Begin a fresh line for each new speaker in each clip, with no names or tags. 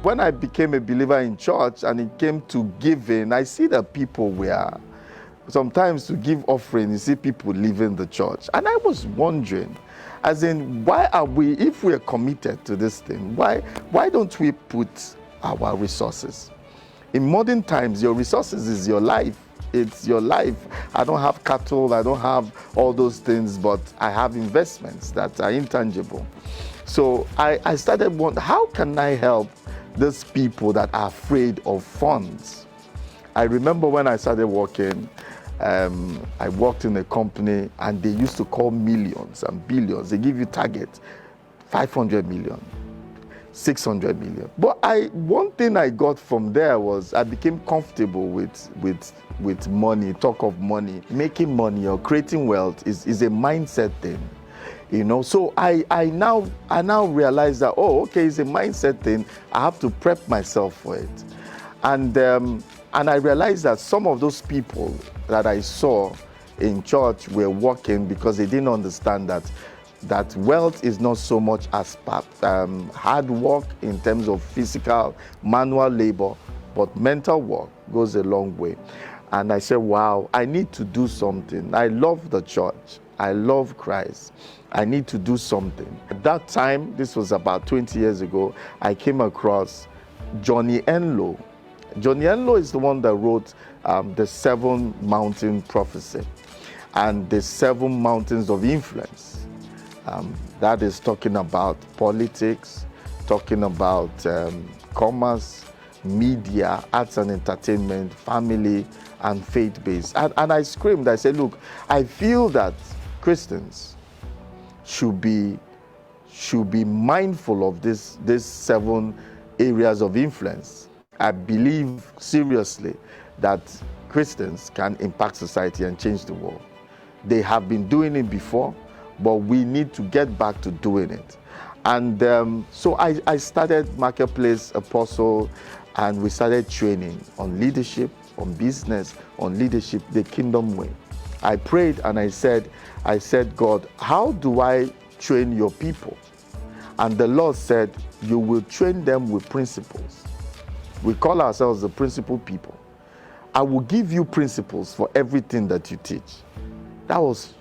When I became a believer in church and it came to giving, I see that people were, sometimes to give offering, you see people leaving the church. And I was wondering, as in, why are we, if we are committed to this thing, why don't we put our resources? In modern times, your resources is your life. It's your life. I don't have cattle, I don't have all those things, but I have investments that are intangible. So I started wondering, how can I help these people that are afraid of funds? I remember when I started working, I worked in a company and they used to call millions and billions. They give you target, 500 million, 600 million. But one thing I got from there was I became comfortable with money, talk of money. Making money or creating wealth is a mindset thing. So I now realize that, okay, it's a mindset thing. I have to prep myself for it. And I realized that some of those people that I saw in church were working because they didn't understand that wealth is not so much as hard work in terms of physical, manual labor, but mental work goes a long way. And I said, wow, I need to do something. I love the church. I love Christ. I need to do something. At that time, this was about 20 years ago, I came across Johnny Enlow. Johnny Enlow is the one that wrote the 7 Mountain Prophecy and the 7 Mountains of Influence. That is talking about politics, talking about commerce, media, arts and entertainment, family, and faith-based. And I screamed, I said, look, I feel that Christians should be mindful of these 7 areas of influence. I believe seriously that Christians can impact society and change the world. They have been doing it before, but we need to get back to doing it. And so I started Marketplace Apostle, and we started training on leadership, on business, on leadership, the kingdom way. I prayed and I said, God, how do I train your people? And the Lord said, you will train them with principles. We call ourselves the principle people. I will give you principles for everything that you teach. That was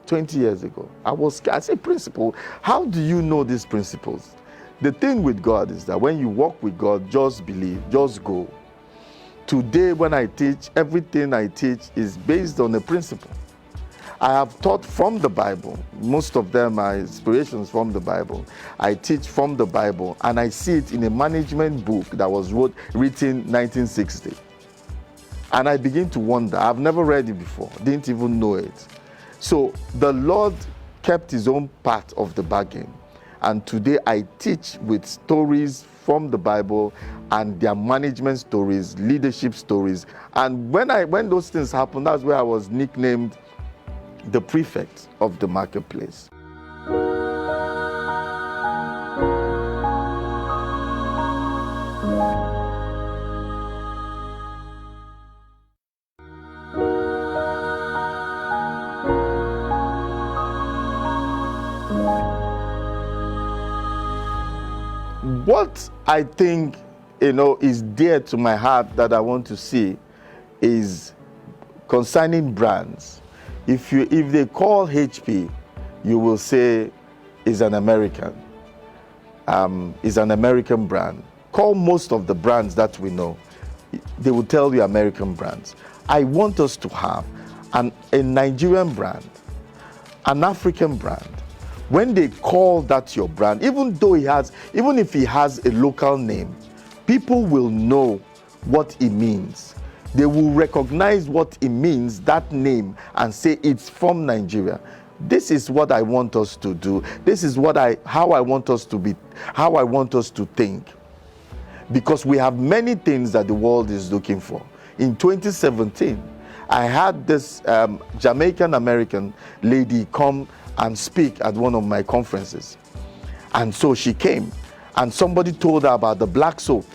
20 years ago. I said, principle, how do you know these principles? The thing with God is that when you walk with God, just believe, just go. Today when I teach, everything I teach is based on a principle. I have taught from the Bible. Most of them are inspirations from the Bible. I teach from the Bible, and I see it in a management book that was written 1960. And I begin to wonder, I've never read it before, didn't even know it. So the Lord kept his own part of the bargain. And today I teach with stories from the Bible and their management stories, leadership stories. And when those things happened, that's where I was nicknamed the prefect of the marketplace. What I think, is dear to my heart that I want to see is concerning brands. If they call HP, you will say is an American. Is an American brand. Call most of the brands that we know. They will tell you American brands. I want us to have a Nigerian brand, an African brand. When they call that your brand, even if he has a local name, people will know what it means. They will recognize what it means, that name, and say it's from Nigeria. This is what I want us to do. This is how I want us to be, how I want us to think. Because we have many things that the world is looking for. In 2017, I had this Jamaican American lady come and speak at one of my conferences. And so she came, and somebody told her about the black soap.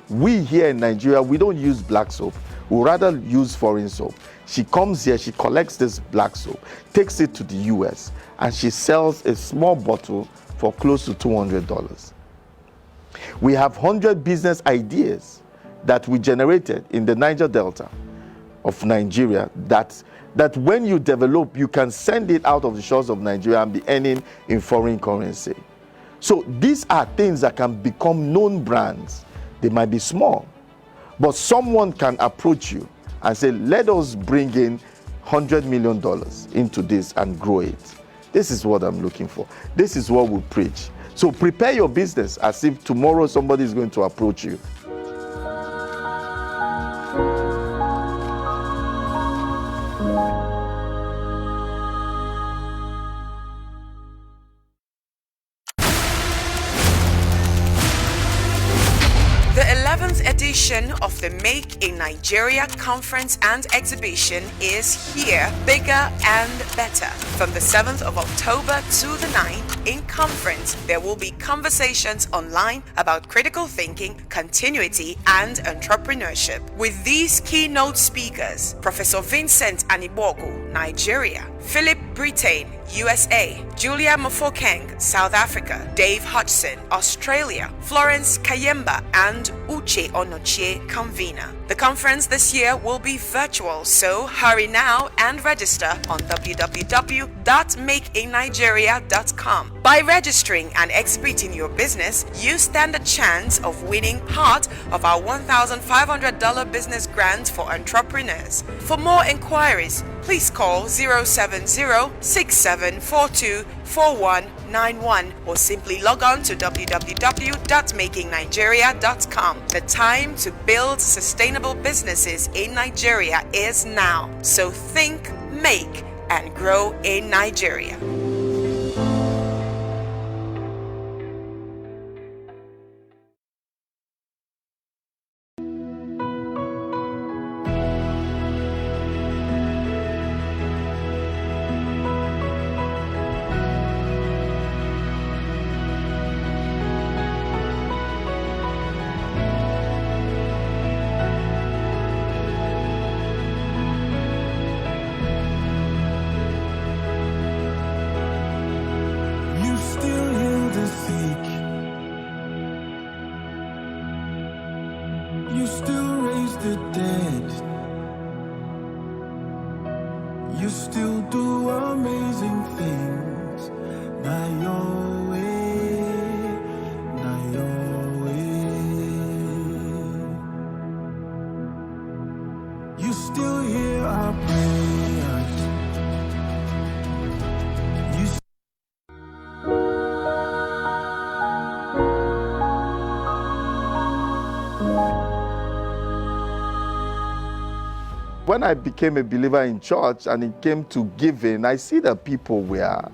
We here in Nigeria, we don't use black soap. We rather use foreign soap. She comes here, she collects this black soap, takes it to the US, and she sells a small bottle for close to $200. We have 100 business ideas that we generated in the Niger Delta of Nigeria that when you develop, you can send it out of the shores of Nigeria and be earning in foreign currency. So these are things that can become known brands. They might be small, but someone can approach you and say, let us bring in $100 million into this and grow it. This is what I'm looking for. This is what we preach. So prepare your business as if tomorrow somebody is going to approach you.
The 11th edition of the Make in Nigeria Conference and Exhibition is here, bigger and better. From the 7th of October to the 9th, in conference, there will be conversations online about critical thinking, continuity, and entrepreneurship. With these keynote speakers, Professor Vincent Anibogu, Nigeria; Philip Britain, USA; Julia Mofokeng, South Africa; Dave Hodgson, Australia; Florence Kayemba, and Uche Onochie, convener. The conference this year will be virtual, so hurry now and register on www.makeinnigeria.com. By registering and exhibiting your business, you stand a chance of winning part of our $1,500 business grant for entrepreneurs. For more inquiries, please call 070-6742-4191 or simply log on to www.makingnigeria.com. The time to build sustainable businesses in Nigeria is now. So think, make, and grow in Nigeria.
You still raise the dead. You still do amazing things. By your way, by your way. You still hear our prayers. You
When I became a believer in church and it came to giving, I see that people were,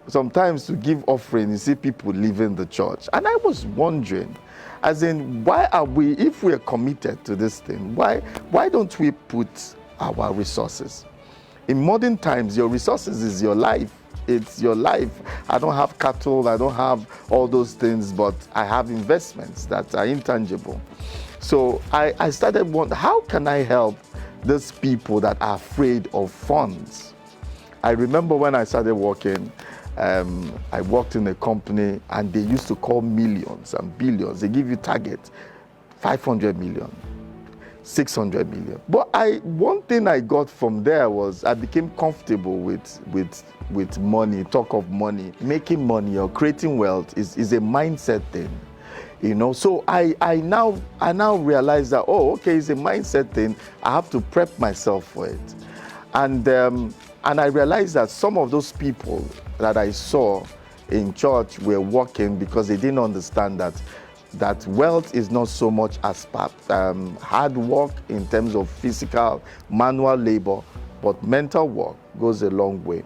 sometimes to give offering, you see people leaving the church. And I was wondering, as in, why are we, if we are committed to this thing, why don't we put our resources? In modern times, your resources is your life. It's your life. I don't have cattle, I don't have all those things, but I have investments that are intangible. So I started wondering, how can I help those people that are afraid of funds? I remember when I started working, I worked in a company and they used to call millions and billions. They give you target, 500 million, 600 million. But one thing I got from there was I became comfortable with money, talk of money. Making money or creating wealth is a mindset thing. You know, so I now realize that, oh, okay, it's a mindset thing. I have to prep myself for it. And I realized that some of those people that I saw in church were working because they didn't understand that wealth is not so much as hard work in terms of physical, manual labor, but mental work goes a long way.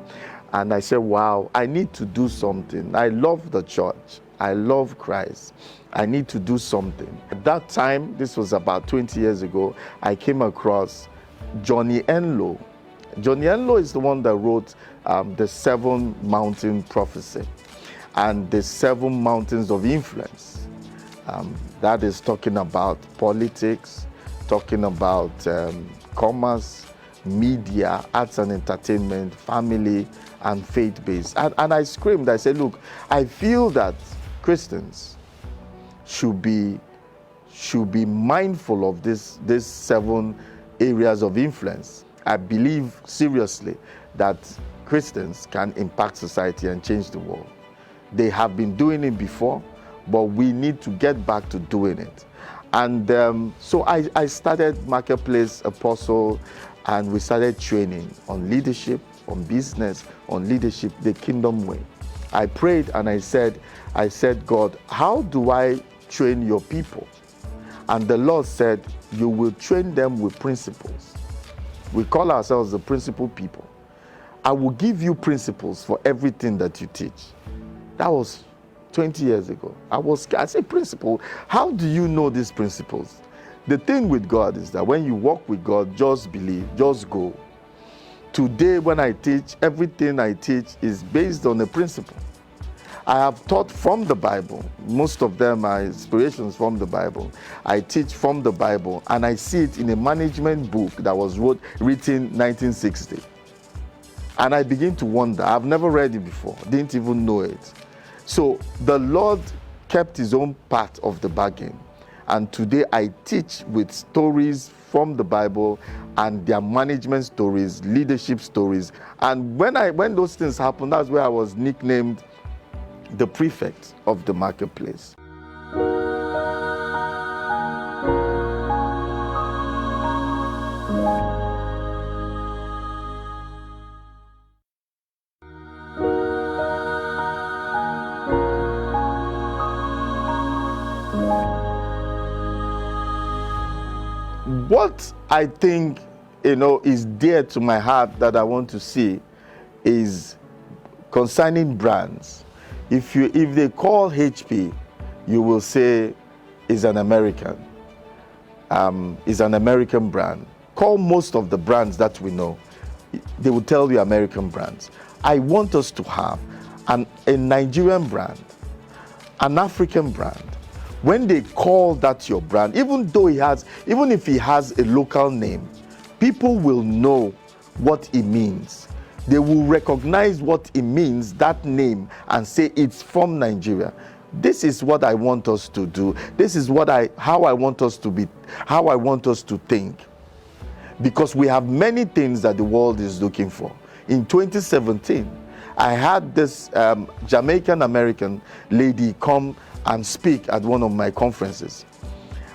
And I said, wow, I need to do something. I love the church. I love Christ. I need to do something. At that time, this was about 20 years ago, I came across Johnny Enloe. Johnny Enloe is the one that wrote the 7 Mountain Prophecy and the 7 Mountains of Influence. That is talking about politics, talking about commerce, media, arts and entertainment, family, and faith-based. And I screamed, I said, look, I feel that Christians should be mindful of these 7 areas of influence. I believe seriously that Christians can impact society and change the world. They have been doing it before, but we need to get back to doing it. And so I started Marketplace Apostle, and we started training on leadership, on business, on leadership, the kingdom way. I prayed and I said, God, how do I train your people? And the Lord said, you will train them with principles. We call ourselves the principle people. I will give you principles for everything that you teach. That was 20 years ago. I said, principle, how do you know these principles? The thing with God is that when you walk with God, just believe, just go. Today, when I teach, everything I teach is based on a principle. I have taught from the Bible. Most of them are inspirations from the Bible. I teach from the Bible, and I see it in a management book that was written 1960. And I begin to wonder. I've never read it before, didn't even know it. So the Lord kept his own part of the bargain. And today I teach with stories from the Bible and their management stories, leadership stories. And when those things happened, that's where I was nicknamed the prefect of the marketplace. What I think, is dear to my heart that I want to see is concerning brands. If they call HP, you will say is an American. Is an American brand. Call most of the brands that we know. They will tell you American brands. I want us to have a Nigerian brand, an African brand. When they call that your brand, even if he has a local name, people will know what it means. They will recognize what it means, that name, and say it's from Nigeria. This is what I want us to do. This is how I want us to be, how I want us to think. Because we have many things that the world is looking for. In 2017, I had this Jamaican American lady come and speak at one of my conferences.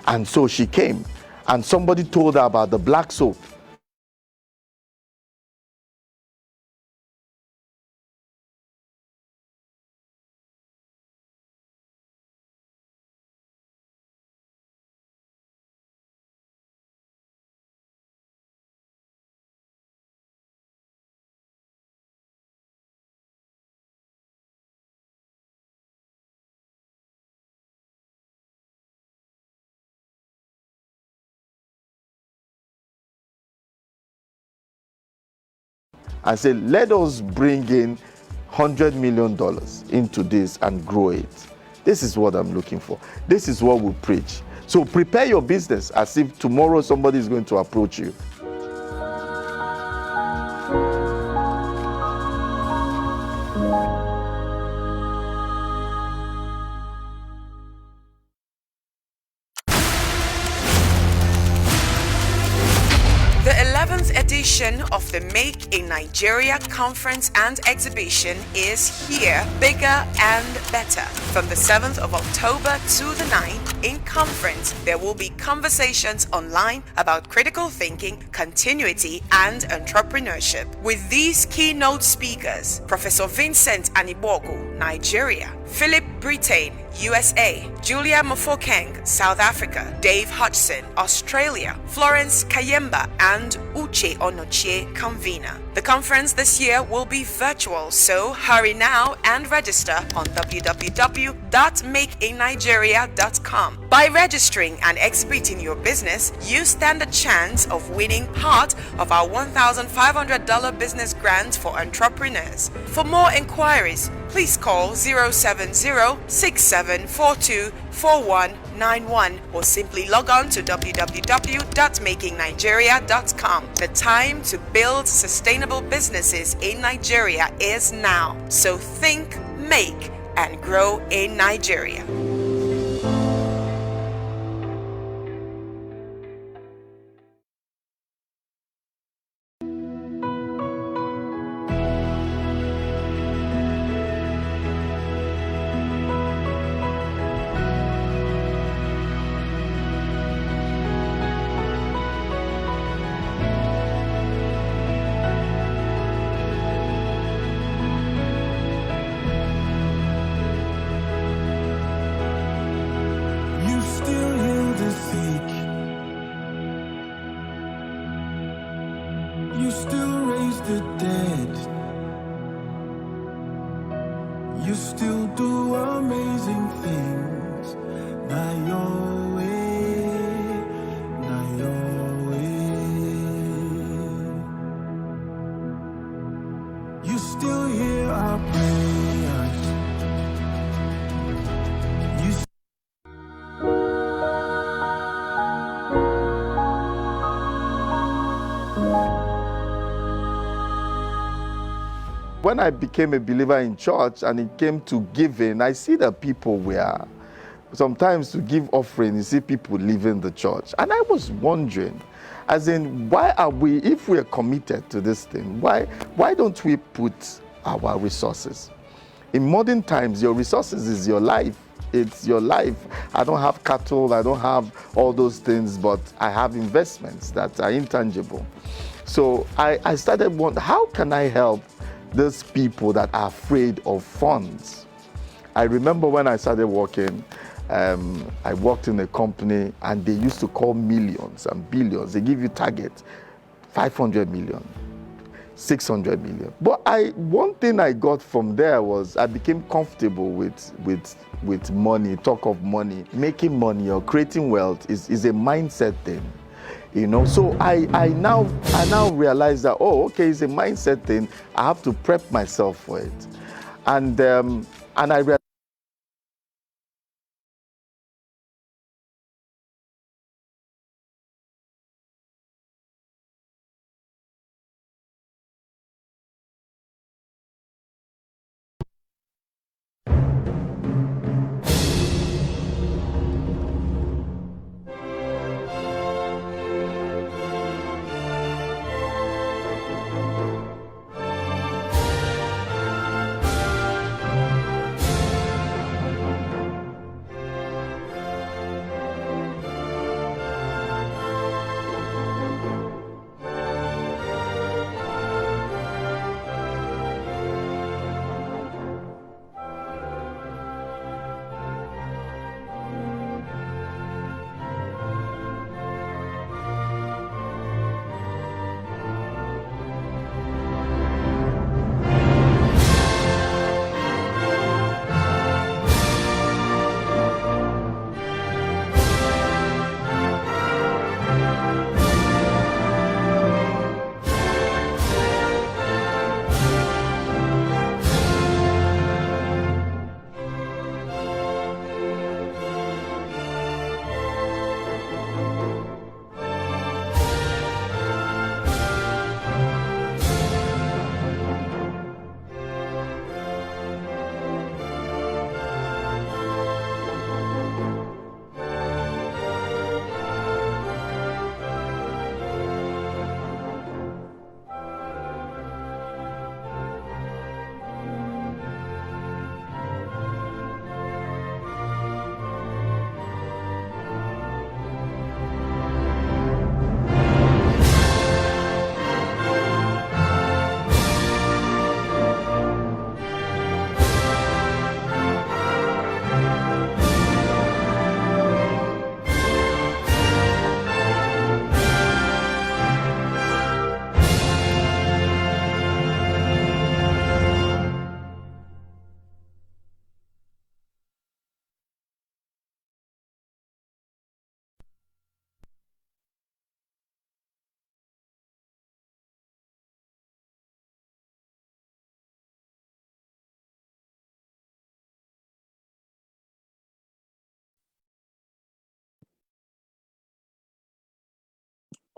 And so she came, and somebody told her about the black soap. I said, let us bring in $100 million into this and grow it. This is what I'm looking for. This is what we preach. So prepare your business as if tomorrow somebody is going to approach you.
The 11th edition of the Make in Nigeria Conference and Exhibition is here, bigger and better. From the 7th of October to the 9th, in conference, there will be conversations online about critical thinking, continuity, and entrepreneurship. With these keynote speakers, Professor Vincent Anibogu, Nigeria; Philip Britain, USA; Julia Mofokeng, South Africa; Dave Hodgson, Australia; Florence Kayemba, and Uche Onochie, convener. The conference this year will be virtual, so hurry now and register on www.makeinigeria.com. By registering and exhibiting your business, you stand a chance of winning part of our $1,500 business grant for entrepreneurs. For more inquiries, please call 070-6742-4191 or simply log on to www.makeinigeria.com. The time to build sustainable businesses in Nigeria is now. So think, make, and grow in Nigeria.
You still do amazing things. Not your way, not your way. You still hear our prayers. You
When I became a believer in church and it came to giving, I see that people were, sometimes to give offering, you see people leaving the church. And I was wondering, as in, why are we, if we are committed to this thing, why don't we put our resources? In modern times, your resources is your life. It's your life. I don't have cattle, I don't have all those things, but I have investments that are intangible. So I started wondering, how can I help those people that are afraid of funds? I remember when I started working, I worked in a company and they used to call millions and billions. They give you target, 500 million, 600 million. But one thing I got from there was I became comfortable with money, talk of money. Making money or creating wealth is a mindset thing. So I now realize that, okay, it's a mindset thing. I have to prep myself for it. And I realized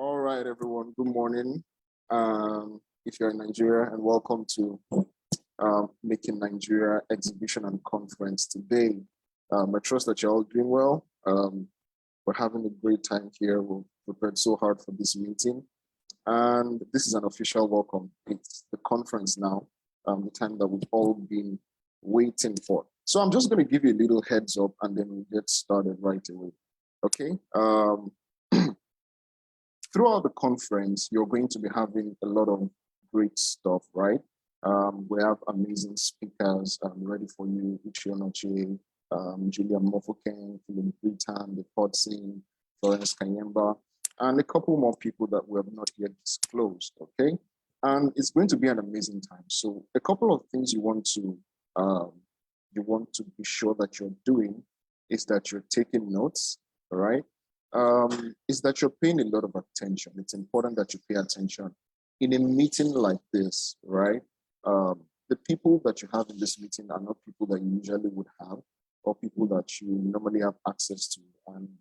All right, everyone. Good morning. If you're in Nigeria, and welcome to Making Nigeria Exhibition and Conference today. I trust that you're all doing well. We're having a great time here. We've prepared so hard for this meeting. And this is an official welcome. It's the conference now, the time that we've all been waiting for. So I'm just going to give you a little heads up and then we'll get started right away. Okay. Throughout the conference, you're going to be having a lot of great stuff, right? We have amazing speakers ready for you, Uchiyonoche, Julia Mofokeng, Philip Britan, the Podsin, Florence Kayemba, and a couple more people that we have not yet disclosed, okay? And it's going to be an amazing time. So a couple of things you want to you want to be sure that you're doing is that you're taking notes, all right? Is that you're paying a lot of attention. It's important that you pay attention. In a meeting like this, right? The people that you have in this meeting are not people that you usually would have or people that you normally have access to. And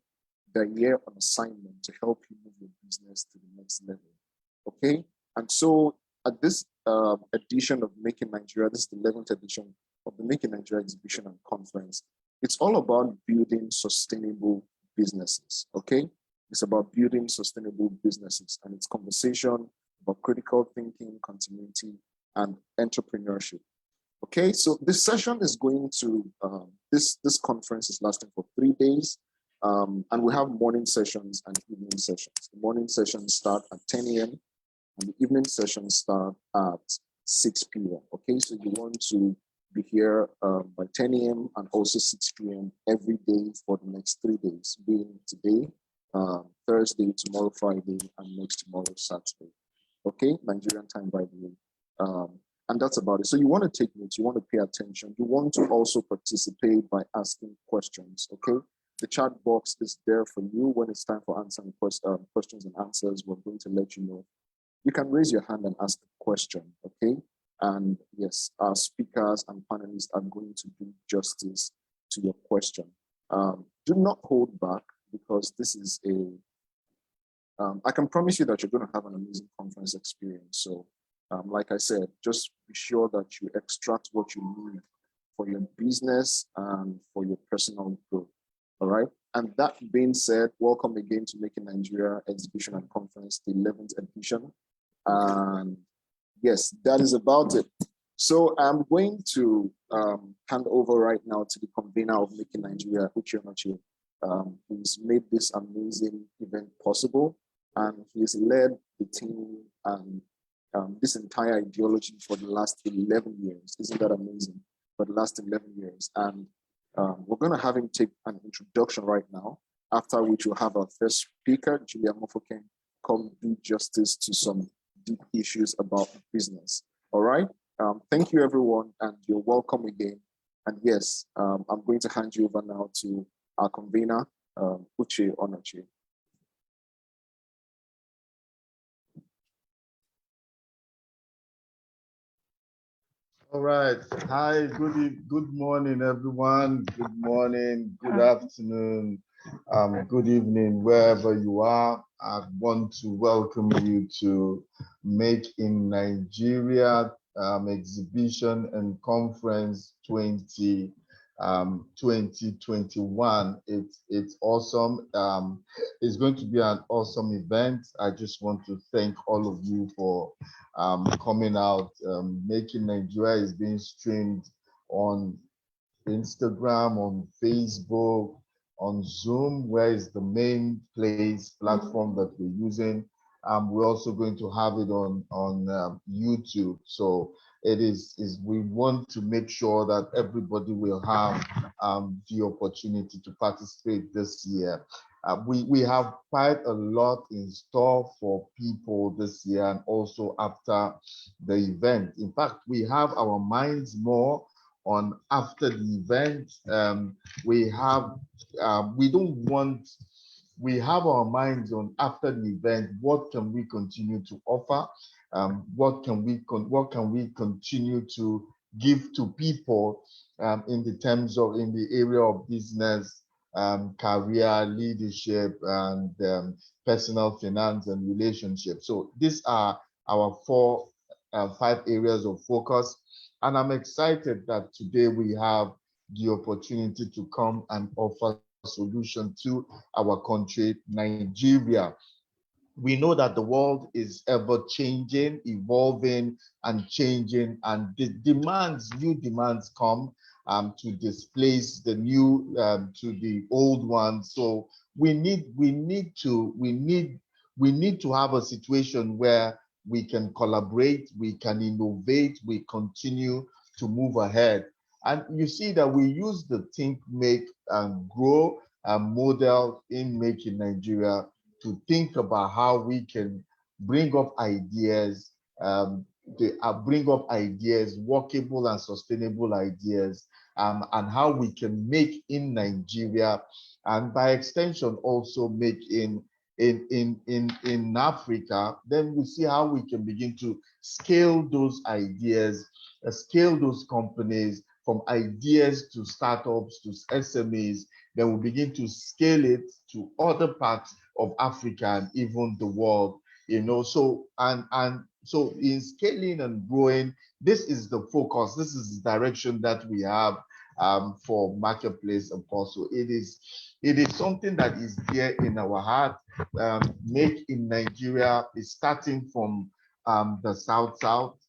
they're here on assignment to help you move your business to the next level, okay? And so at this edition of Make in Nigeria, this is the 11th edition of the Make in Nigeria exhibition and conference. It's all about building sustainable businesses, okay? It's about building sustainable businesses, and it's conversation about critical thinking, continuity, and entrepreneurship. Okay, so this session is going to, this conference is lasting for 3 days, and we have morning sessions and evening sessions. The morning sessions start at 10 a.m. and the evening sessions start at 6 p.m. Okay, so you want to be here by 10 a.m. and also 6 p.m. every day for the next 3 days, being today, Thursday, tomorrow, Friday, and next tomorrow, Saturday. Okay, Nigerian time, by the way. And that's about it. So you want to take notes, you want to pay attention, you want to also participate by asking questions, okay? The chat box is there for you. When it's time for answering questions and answers, we're going to let you know. You can raise your hand and ask a question, okay? And yes, our speakers and panelists are going to do justice to your question. Do not hold back, because this is I can promise you that you're going to have an amazing conference experience. So like I said, just be sure that you extract what you need for your business and for your personal growth. All right. And that being said, welcome again to Make in Nigeria Exhibition and Conference, the 11th edition. And yes, that is about it. So I'm going to hand over right now to the convener of Make in Nigeria, Julia Mofokeng, who's made this amazing event possible. And he's led the team and this entire ideology for the last 11 years. Isn't that amazing? For the last 11 years. And we're going to have him take an introduction right now, after which we'll have our first speaker, Julia Mofokeng, come do justice to some deep issues about business. All right? Thank you, everyone, and you're welcome again. And yes, I'm going to hand you over now to our convener, Uche Onochie.
All right. Hi, good morning, everyone. Good morning, good afternoon, good evening, wherever you are. I want to welcome you to Make in Nigeria Exhibition and Conference 2021. It's awesome. It's going to be an awesome event. I just want to thank all of you for coming out. Making Nigeria is being streamed on Instagram, on Facebook, on Zoom, where is the main platform that we're using. We're also going to have it on YouTube. So we want to make sure that everybody will have the opportunity to participate this year. We have quite a lot in store for people this year and also after the event. In fact, we have our minds more on after the event. We have our minds on after the event. What can we continue to offer? What can we continue to give to people in the area of business, career, leadership, and personal finance and relationships. So these are our 5 areas of focus. And I'm excited that today we have the opportunity to come and offer a solution to our country, Nigeria. We know that the world is ever changing, evolving, and changing, and the new demands come to displace the new to the old ones. So we need to have a situation where we can collaborate, we can innovate, we continue to move ahead. And you see that we use the Think, Make, and Grow model in Make in Nigeria to think about how we can bring up ideas, they bring up ideas, workable and sustainable ideas, and how we can make in Nigeria, and by extension also make in Africa. Then we see how we can begin to scale those ideas, scale those companies from ideas to startups to SMEs. Then we begin to scale it to other parts of Africa and even the world. So and so in scaling and growing, this is the focus. This is the direction that we have for Marketplace Apostle. It is something that is dear in our heart. Make in Nigeria is starting from the south,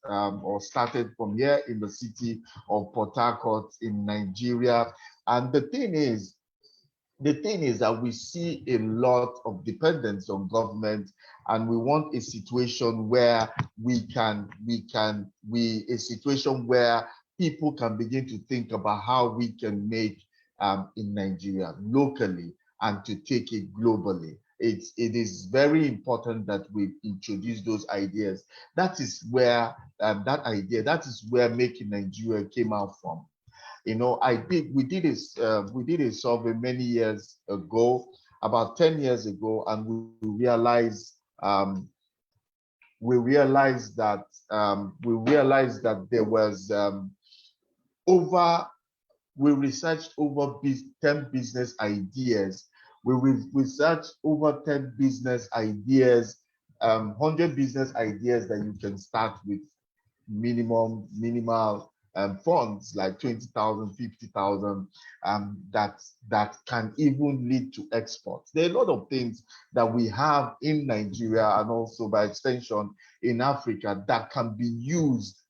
or started from here in the city of Port Harcourt in Nigeria. And the thing is that we see a lot of dependence on government, and we want a situation where a situation where people can begin to think about how we can make in Nigeria locally and to take it globally. It is very important that we introduce those ideas. That is where that is where Make in Nigeria came out from. We did a survey many years ago, about 10 years ago, and we realized that there was we researched over 10 business ideas. We researched over 10 business ideas, 100 business ideas that you can start with minimal funds like 20,000, 50,000, that can even lead to exports. There are a lot of things that we have in Nigeria and also by extension in Africa that can be used,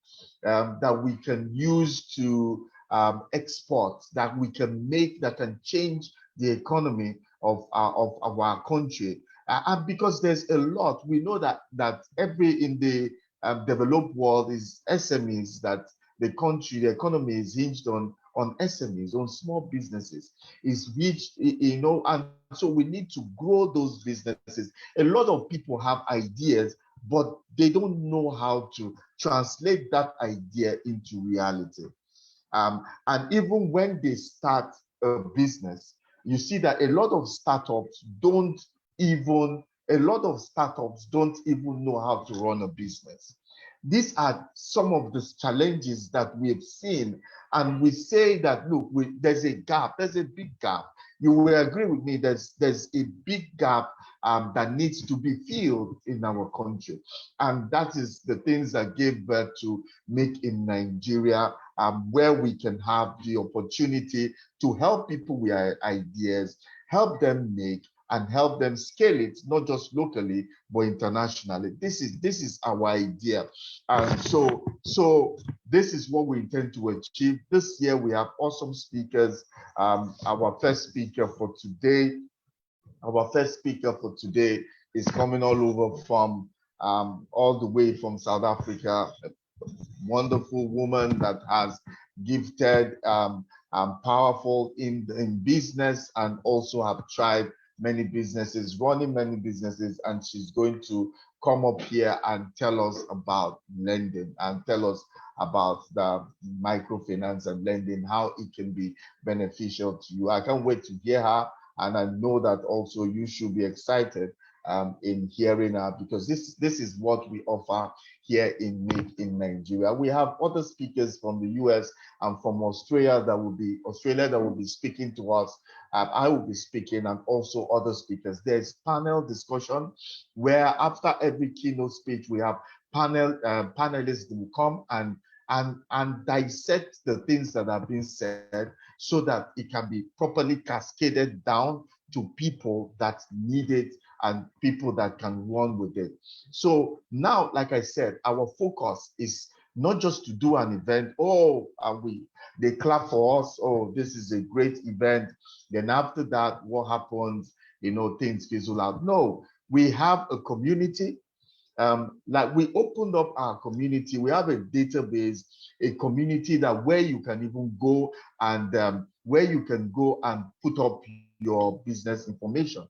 that we can use to export, that we can make, that can change the economy of our country. And because there's a lot, we know that in the developed world is SMEs, that the economy is hinged on SMEs, on small businesses, is reached, and so we need to grow those businesses. A lot of people have ideas, but they don't know how to translate that idea into reality. And even when they start a business, you see that a lot of startups don't even know how to run a business. These are some of the challenges that we have seen, and we say that, look, there's a gap, there's a big gap. You will agree with me, there's a big gap that needs to be filled in our country. And that is the things that gave birth to Make in Nigeria, where we can have the opportunity to help people with ideas, help them make, and help them scale it, not just locally, but internationally. This is our idea. And so this is what we intend to achieve. This year, we have awesome speakers. Our first speaker for today is coming all the way from South Africa. A wonderful woman that has gifted, powerful in business, and also have tried many businesses, running many businesses, and she's going to come up here and tell us about lending and tell us about the microfinance and lending, how it can be beneficial to you. I can't wait to hear her, and I know that also you should be excited in hearing her, because this is what we offer here in Make in Nigeria. We have other speakers from the US and from Australia that will be speaking to us. I will be speaking, and also other speakers. There's panel discussion where after every keynote speech we have panelists who will come and dissect the things that have been said, so that it can be properly cascaded down to people that need it and people that can run with it. So now, like I said, our focus is not just to do an event. They clap for us. Oh, this is a great event. Then after that, what happens? Things fizzle out. No, we have a community. Like we opened up our community. We have a database, a community that where you can even go and put up your business information.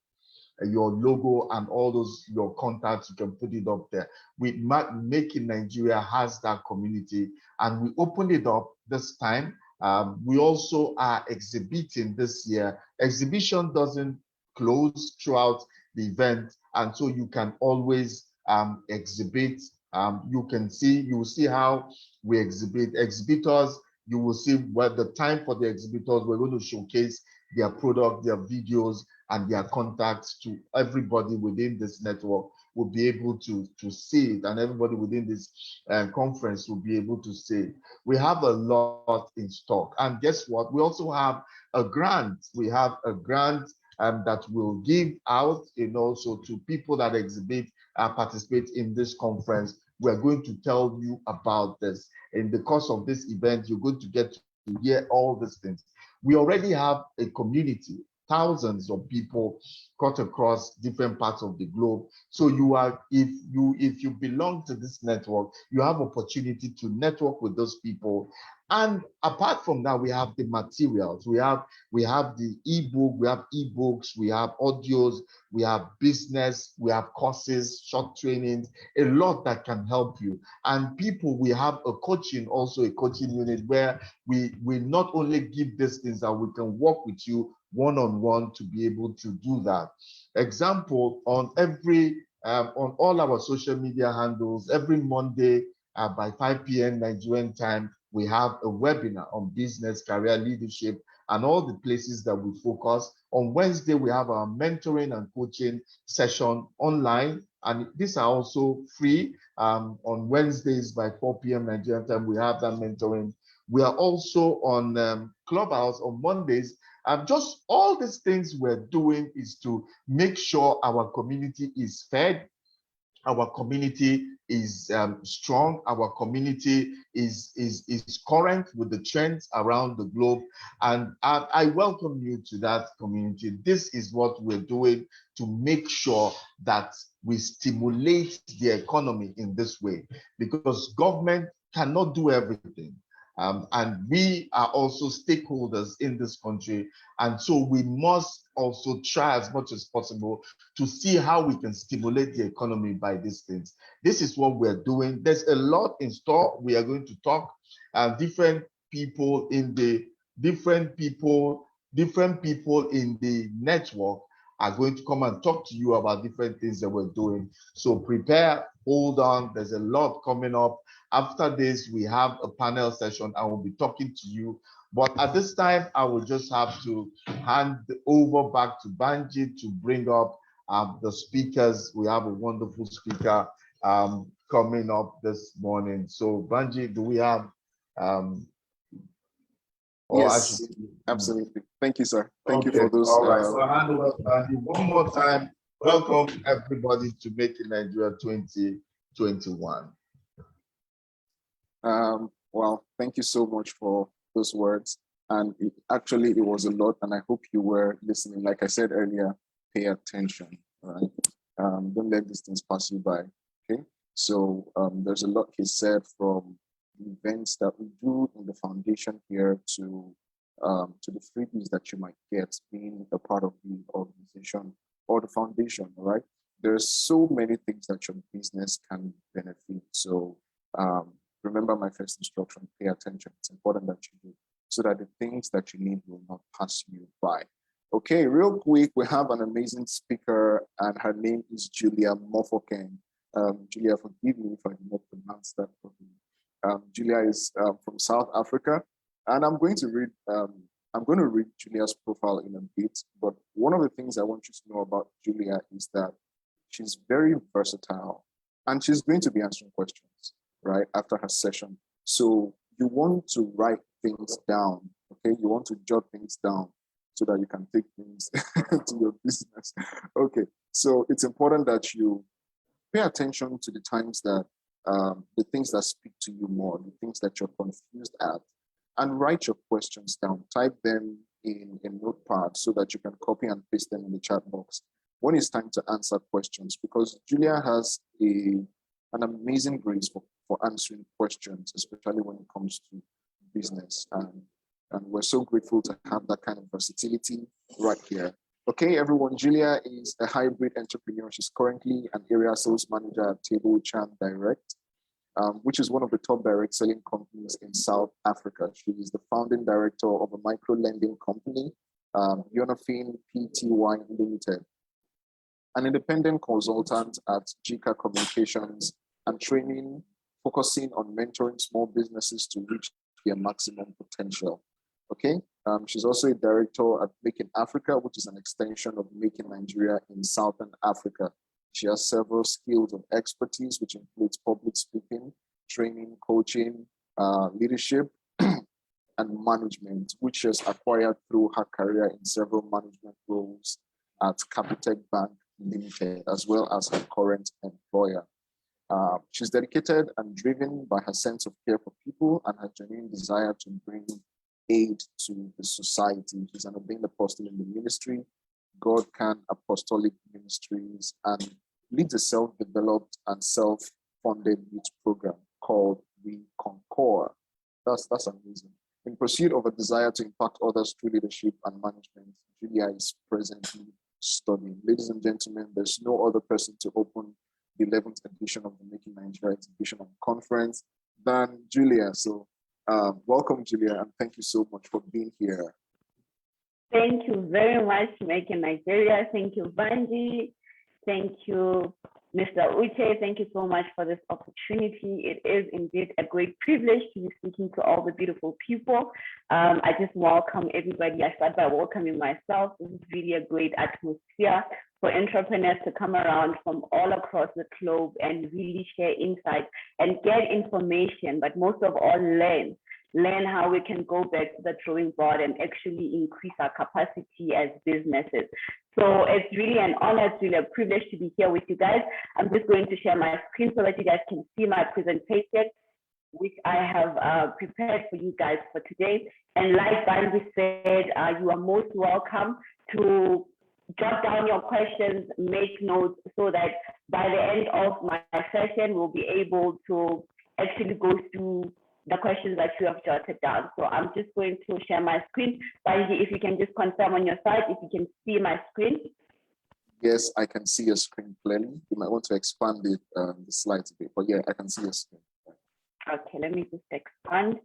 your logo and all those, your contacts, you can put it up there. Make in Nigeria has that community, and we opened it up this time. We also are exhibiting this year. Exhibition doesn't close throughout the event, and so you can always exhibit. You will see how we exhibit. Exhibitors, you will see what the time for the exhibitors, we're going to showcase their product, their videos, and their contacts to everybody within this network will be able to see it, and everybody within this conference will be able to see it. We have a lot in stock, and guess what? We also have a grant. We have a grant that will give out, so to people that exhibit, participate in this conference. We're going to tell you about this. In the course of this event, you're going to get to hear all these things. We already have a community, thousands of people cut across different parts of the globe. So if you belong to this network, you have opportunity to network with those people. And apart from that, we have the materials. We have the ebook, we have ebooks, we have audios, we have business, we have courses, short trainings, a lot that can help you. And we have a coaching unit where we not only give these things, that we can work with you one-on-one to be able to do that. Example, on all our social media handles, every Monday by 5 p.m. Nigerian time, we have a webinar on business, career leadership, and all the places that we focus. On Wednesday, we have our mentoring and coaching session online, and these are also free. On Wednesdays by 4 p.m. Nigerian time, we have that mentoring. We are also on Clubhouse on Mondays. Just all these things we're doing is to make sure our community is fed, our community is strong, our community is current with the trends around the globe, and I welcome you to that community. This is what we're doing to make sure that we stimulate the economy in this way, because government cannot do everything. And we are also stakeholders in this country. And so we must also try as much as possible to see how we can stimulate the economy by these things. This is what we're doing. There's a lot in store. We are going to talk. Different people in the network are going to come and talk to you about different things that we're doing. So prepare, hold on. There's a lot coming up. After this, we have a panel session. I will be talking to you. But at this time, I will just have to hand over back to Banji to bring up the speakers. We have a wonderful speaker coming up this morning. So Banji, do we have?
Yes, absolutely. Thank you, sir. Thank you for those.
All right. So hand over to Banji one more time. Welcome everybody to Make in Nigeria 2021.
Well, thank you so much for those words. And it was a lot, and I hope you were listening. Like I said earlier, pay attention, right? Don't let these things pass you by, okay? So there's a lot he said, from the events that we do in the foundation here to the freebies that you might get being a part of the organization or the foundation, all right? There's so many things that your business can benefit. So remember my first instruction, pay attention. It's important that you do, so that the things that you need will not pass you by. Okay, real quick, we have an amazing speaker, and her name is Julia Mofokeng. Julia, forgive me if I did not pronounce that properly. Julia is from South Africa, and I'm going to read Julia's profile in a bit. But one of the things I want you to know about Julia is that she's very versatile, and she's going to be answering questions right after her session. So you want to write things down, okay? You want to jot things down so that you can take things to your business. Okay, so it's important that you pay attention to the times that the things that speak to you more, the things that you're confused at, and write your questions down. Type them in a notepad so that you can copy and paste them in the chat box when it's time to answer questions, because Julia has an amazing grace for answering questions, especially when it comes to business. And we're so grateful to have that kind of versatility right here. Okay, everyone, Julia is a hybrid entrepreneur. She's currently an area sales manager at Table Chan Direct, which is one of the top direct selling companies in South Africa. She is the founding director of a micro lending company, Unifin Pty Limited, an independent consultant at GICA Communications and training, focusing on mentoring small businesses to reach their maximum potential. Okay, she's also a director at Make in Africa, which is an extension of Make in Nigeria in Southern Africa. She has several skills of expertise, which includes public speaking, training, coaching, leadership, and management, which she has acquired through her career in several management roles at Capitec Bank Limited, as well as her current employer. She's dedicated and driven by her sense of care for people and her genuine desire to bring aid to the society. She's an ordained apostle in the ministry, God Can Apostolic Ministries, and leads a self-developed and self-funded youth program called We Concord. That's amazing. In pursuit of a desire to impact others through leadership and management, Julia is presently studying. Ladies and gentlemen, there's no other person to open the 11th edition of the Making Nigeria Exhibition and Conference than Julia. So welcome, Julia, and thank you so much for being here.
Thank you very much, Making Nigeria. Thank you, Banji. Thank you, Mr. Uche. Thank you so much for this opportunity. It is indeed a great privilege to be speaking to all the beautiful people. I just welcome everybody. I start by welcoming myself. This is really a great atmosphere for entrepreneurs to come around from all across the globe and really share insights and get information, but most of all, learn how we can go back to the drawing board and actually increase our capacity as businesses. So it's really an honor, it's really a privilege to be here with you guys. I'm just going to share my screen so that you guys can see my presentation, which I have prepared for you guys for today. And like Banji said, you are most welcome to jot down your questions, make notes, so that by the end of my session, we'll be able to actually go through the questions that you have jotted down. So I'm just going to share my screen. Banji, if you can just confirm on your side, if you can see my screen.
Yes, I can see your screen clearly. You might want to expand it, the slides a bit, but yeah, I can see your screen.
Okay, let me just expand.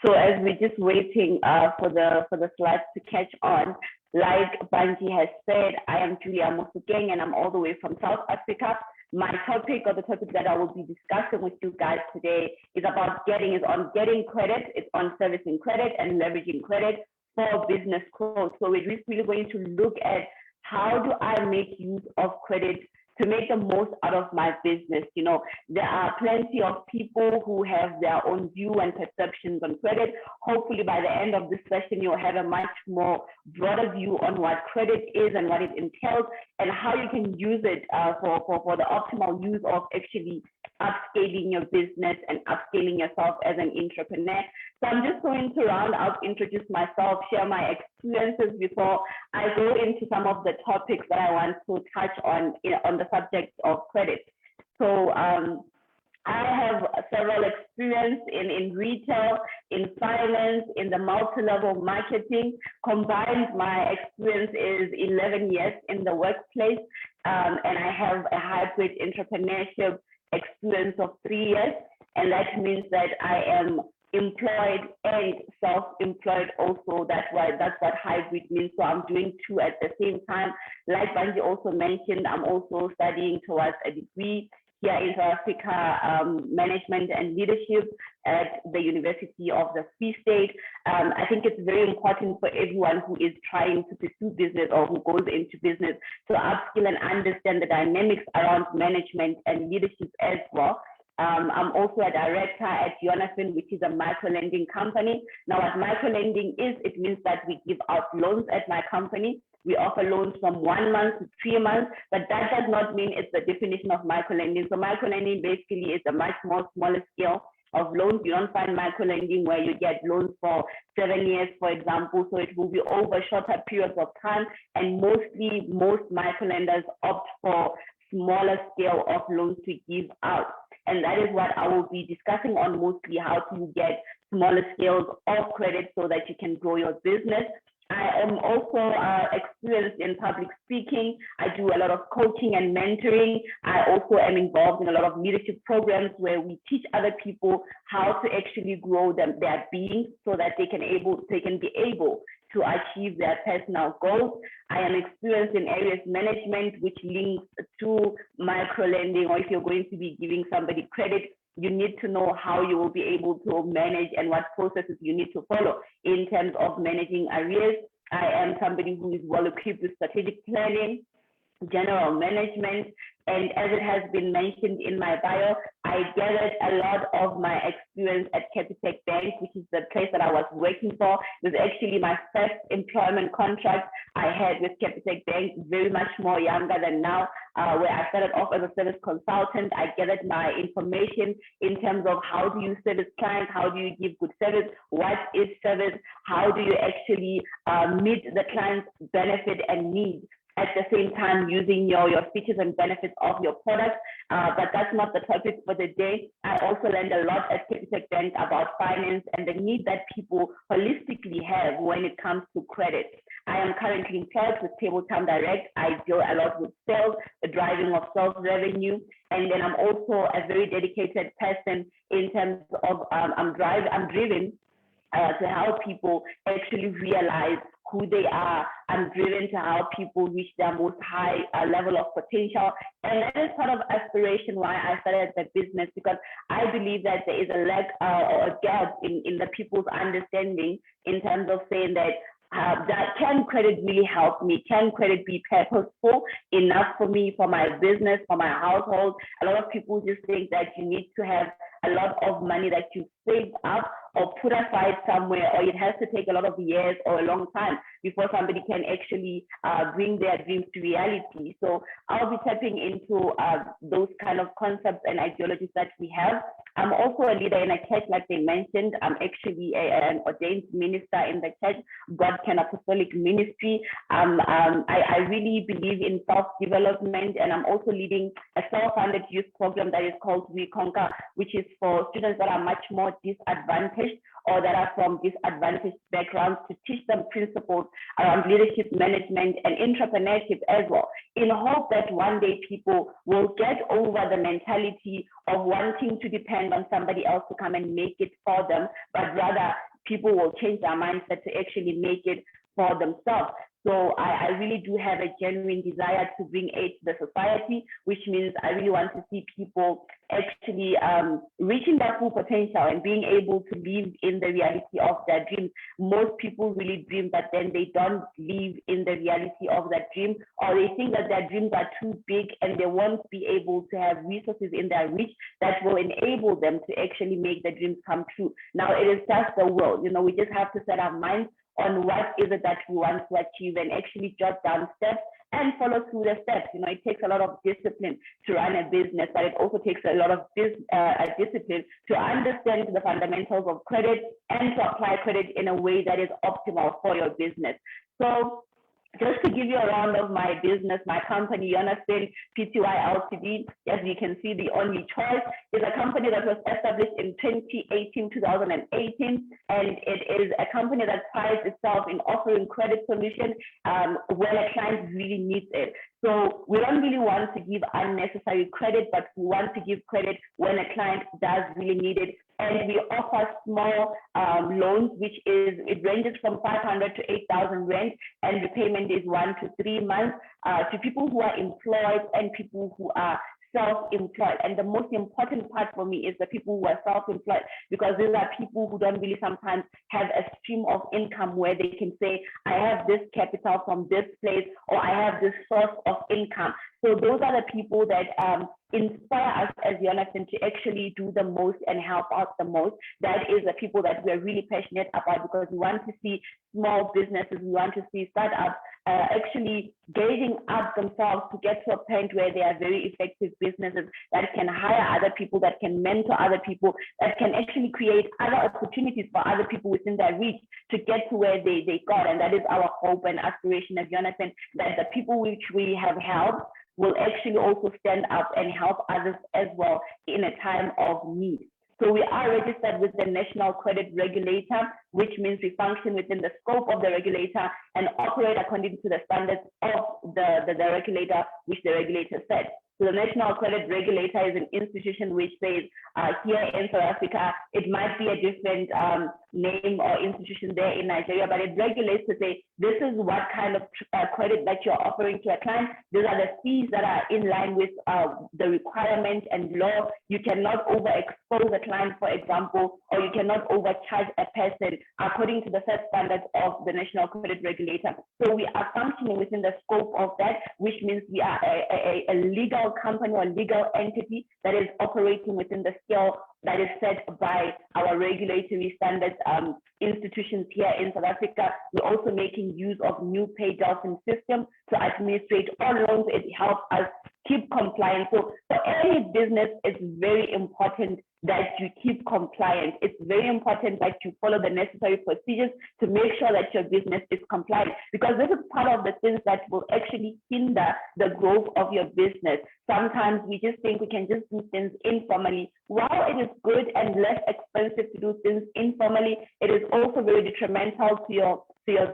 So as we're just waiting for the slides to catch on, like Banji has said, I am Julia Mofokeng and I'm all the way from South Africa. My topic, or the topic that I will be discussing with you guys today, is on getting credit. It's on servicing credit and leveraging credit for business growth. So we're just really going to look at how do I make use of credit to make the most out of my business. You know, there are plenty of people who have their own view and perceptions on credit. Hopefully by the end of this session, you'll have a much more broader view on what credit is and what it entails and how you can use it for the optimal use of actually upscaling your business and upscaling yourself as an entrepreneur. So I'm just going to round out, introduce myself, share my experiences before I go into some of the topics that I want to touch on the subject of credit. So I have several experience in retail, in finance, in the multi-level marketing. Combined, my experience is 11 years in the workplace, and I have a hybrid entrepreneurship experience of 3 years, and that means that I am employed and self-employed also. That's what hybrid means. So I'm doing two at the same time. Like Banji also mentioned, I'm also studying towards a degree here in South Africa, management and leadership at the University of the Free State. I think it's very important for everyone who is trying to pursue business or who goes into business to upskill and understand the dynamics around management and leadership as well. I'm also a director at Unifin, which is a micro-lending company. Now, what micro-lending is, it means that we give out loans at my company. We offer loans from 1 month to 3 months, but that does not mean it's the definition of micro-lending. So micro-lending basically is a much more smaller scale of loans. You don't find micro-lending where you get loans for 7 years, for example. So it will be over shorter periods of time, and most micro-lenders opt for smaller scale of loans to give out. And that is what I will be discussing on, mostly how to get smaller scales of credit so that you can grow your business. I am also experienced in public speaking. I do a lot of coaching and mentoring. I also am involved in a lot of leadership programs where we teach other people how to actually grow their being so that they can be able to achieve their personal goals. I am experienced in areas management, which links to micro lending, or if you're going to be giving somebody credit, you need to know how you will be able to manage and what processes you need to follow in terms of managing arrears. I am somebody who is well equipped with strategic planning, general management, and as it has been mentioned in my bio, I gathered a lot of my experience at Capitec Bank, which is the place that I was working for. It was actually my first employment contract I had with Capitec Bank, very much more younger than now, where I started off as a service consultant. I gathered my information in terms of how do you service clients, how do you give good service, what is service, how do you actually meet the client's benefit and needs, at the same time using your features and benefits of your product. But that's not the topic for the day. I also learned a lot at Capitec Bank about finance and the need that people holistically have when it comes to credit. I am currently employed with Table Time Direct. I deal a lot with sales, the driving of sales revenue, and then I'm also a very dedicated person in terms of I'm driven to help people actually realize who they are. I'm driven to help people reach their most high level of potential. And that is part of aspiration why I started the business, because I believe that there is a lack or a gap in the people's understanding in terms of saying that can credit really help me? Can credit be purposeful enough for me, for my business, for my household? A lot of people just think that you need to have a lot of money that you save up or put aside somewhere, or it has to take a lot of years or a long time before somebody can actually bring their dreams to reality. So I'll be tapping into those kind of concepts and ideologies that we have. I'm also a leader in a church, like they mentioned. I'm actually an ordained minister in the church, God-Can Apostolic Ministry. I really believe in self-development, and I'm also leading a self-funded youth program that is called We Conquer, which is for students that are much more disadvantaged or that are from disadvantaged backgrounds, to teach them principles around leadership, management, and entrepreneurship as well, in hope that one day people will get over the mentality of wanting to depend on somebody else to come and make it for them, but rather people will change their mindset to actually make it for themselves. So I really do have a genuine desire to bring aid to the society, which means I really want to see people actually reaching their full potential and being able to live in the reality of their dreams. Most people really dream, but then they don't live in the reality of that dream, or they think that their dreams are too big and they won't be able to have resources in their reach that will enable them to actually make the dreams come true. Now, it is just the will. We just have to set our minds on what is it that we want to achieve and actually jot down steps and follow through the steps. It takes a lot of discipline to run a business, but it also takes a lot of discipline to understand the fundamentals of credit and to apply credit in a way that is optimal for your business. So just to give you a round of my business, my company, Jonathan Pty Ltd, as you can see, the only choice is a company that was established in 2018, and it is a company that prides itself in offering credit solutions when a client really needs it. So we don't really want to give unnecessary credit, but we want to give credit when a client does really need it. And we offer small loans, which it ranges from 500 to 8,000 rand, and repayment is 1 to 3 months to people who are employed and people who are self-employed. And the most important part for me is the people who are self-employed, because these are people who don't really sometimes have a stream of income where they can say, I have this capital from this place, or I have this source of income. So those are the people that inspire us as Jonathan to actually do the most and help out the most. That is the people that we're really passionate about, because we want to see small businesses, we want to see startups actually gauging up themselves to get to a point where they are very effective businesses that can hire other people, that can mentor other people, that can actually create other opportunities for other people within their reach to get to where they got. And that is our hope and aspiration of Jonathan, that the people which we have helped will actually also stand up and help others as well in a time of need. So we are registered with the National Credit Regulator, which means we function within the scope of the regulator and operate according to the standards of the regulator, which the regulator set. So the National Credit Regulator is an institution which says here in South Africa, it might be a different name or institution there in Nigeria, but it regulates to say, this is what kind of credit that you're offering to a client. These are the fees that are in line with the requirement and law. You cannot overexpose a client, for example, or you cannot overcharge a person according to the set standards of the National Credit Regulator. So we are functioning within the scope of that, which means we are a legal company or legal entity that is operating within the scale that is set by our regulatory standards institutions here in South Africa. We're also making use of new pay dolphin system to administrate all loans. It helps us keep compliant. So for any business, it's very important that you keep compliant. It's very important that you follow the necessary procedures to make sure that your business is compliant, because this is part of the things that will actually hinder the growth of your business. Sometimes we just think we can just do things informally. While it is good and less expensive to do things informally, it is also very detrimental to your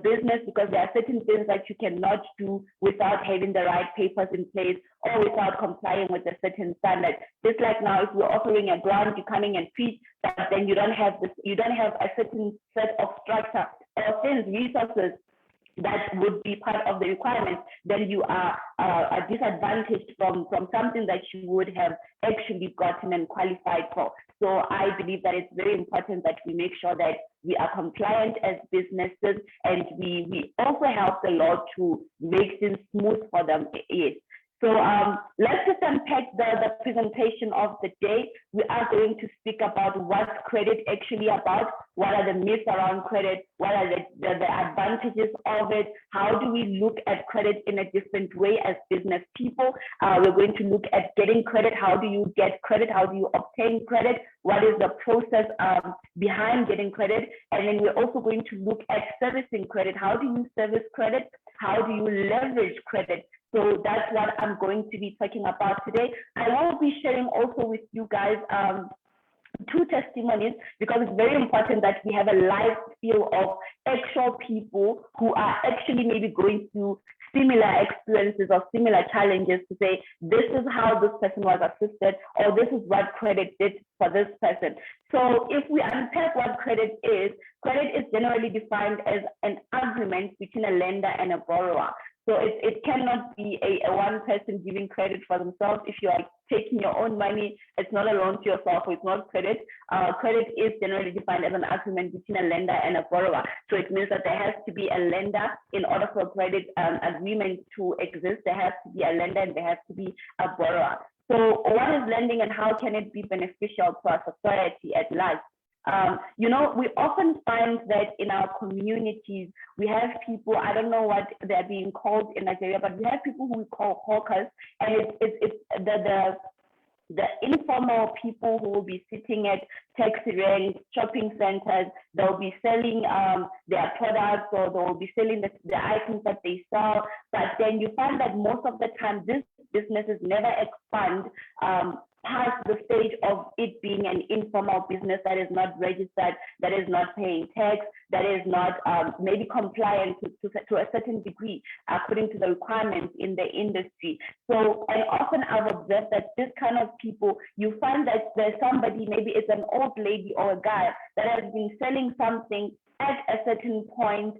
business, because there are certain things that you cannot do without having the right papers in place or without complying with a certain standard. Just like now, if we're offering a grant, you're coming and preach, but then you don't have a certain set of structure or things, resources that would be part of the requirements, then you are disadvantaged from something that you would have actually gotten and qualified for. So I believe that it's very important that we make sure that we are compliant as businesses, and we also help the law to make things smooth for them. Yes. So let's just unpack the presentation of the day. We are going to speak about what's credit actually about, what are the myths around credit, what are the advantages of it, how do we look at credit in a different way as business people. We're going to look at getting credit. How do you get credit? How do you obtain credit? What is the process behind getting credit? And then we're also going to look at servicing credit. How do you service credit? How do you leverage credit? So that's what I'm going to be talking about today. I will be sharing also with you guys two testimonies, because it's very important that we have a live feel of actual people who are actually maybe going through similar experiences or similar challenges, to say, this is how this person was assisted, or this is what credit did for this person. So if we unpack what credit is generally defined as an agreement between a lender and a borrower. So it cannot be a one person giving credit for themselves. If you are taking your own money, it's not a loan to yourself, it's not credit. Credit is generally defined as an agreement between a lender and a borrower. So it means that there has to be a lender in order for a credit agreement to exist. There has to be a lender and there has to be a borrower. So what is lending and how can it be beneficial to our society at large? We often find that in our communities, we have people, I don't know what they're being called in Nigeria, but we have people who we call hawkers, and it's the informal people who will be sitting at taxi ranks, shopping centers. They'll be selling their products, or they'll be selling the items that they sell. But then you find that most of the time, these businesses never expand past the stage of it being an informal business that is not registered, that is not paying tax, that is not maybe compliant to a certain degree according to the requirements in the industry. So, and often I've observed that this kind of people, you find that there's somebody, maybe it's an old lady or a guy that has been selling something at a certain point,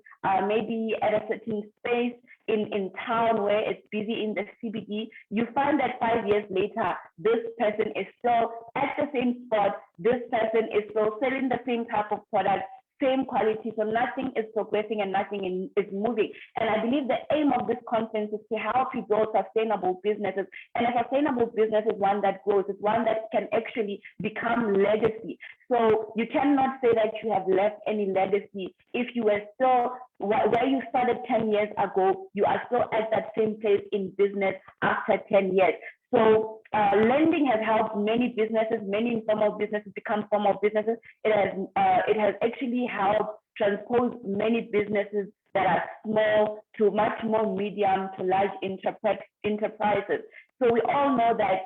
maybe at a certain space in town where it's busy in the CBD. You find that 5 years later, this person is still at the same spot. This person is still selling the same type of product, same quality. So nothing is progressing and nothing is moving. And I believe the aim of this conference is to help you build sustainable businesses. And a sustainable business is one that grows. It's one that can actually become legacy. So you cannot say that you have left any legacy if you were still where you started 10 years ago. You are still at that same place in business after 10 years. So lending has helped many businesses, many informal businesses become formal businesses. It has actually helped transpose many businesses that are small to much more medium to large enterprises. So we all know that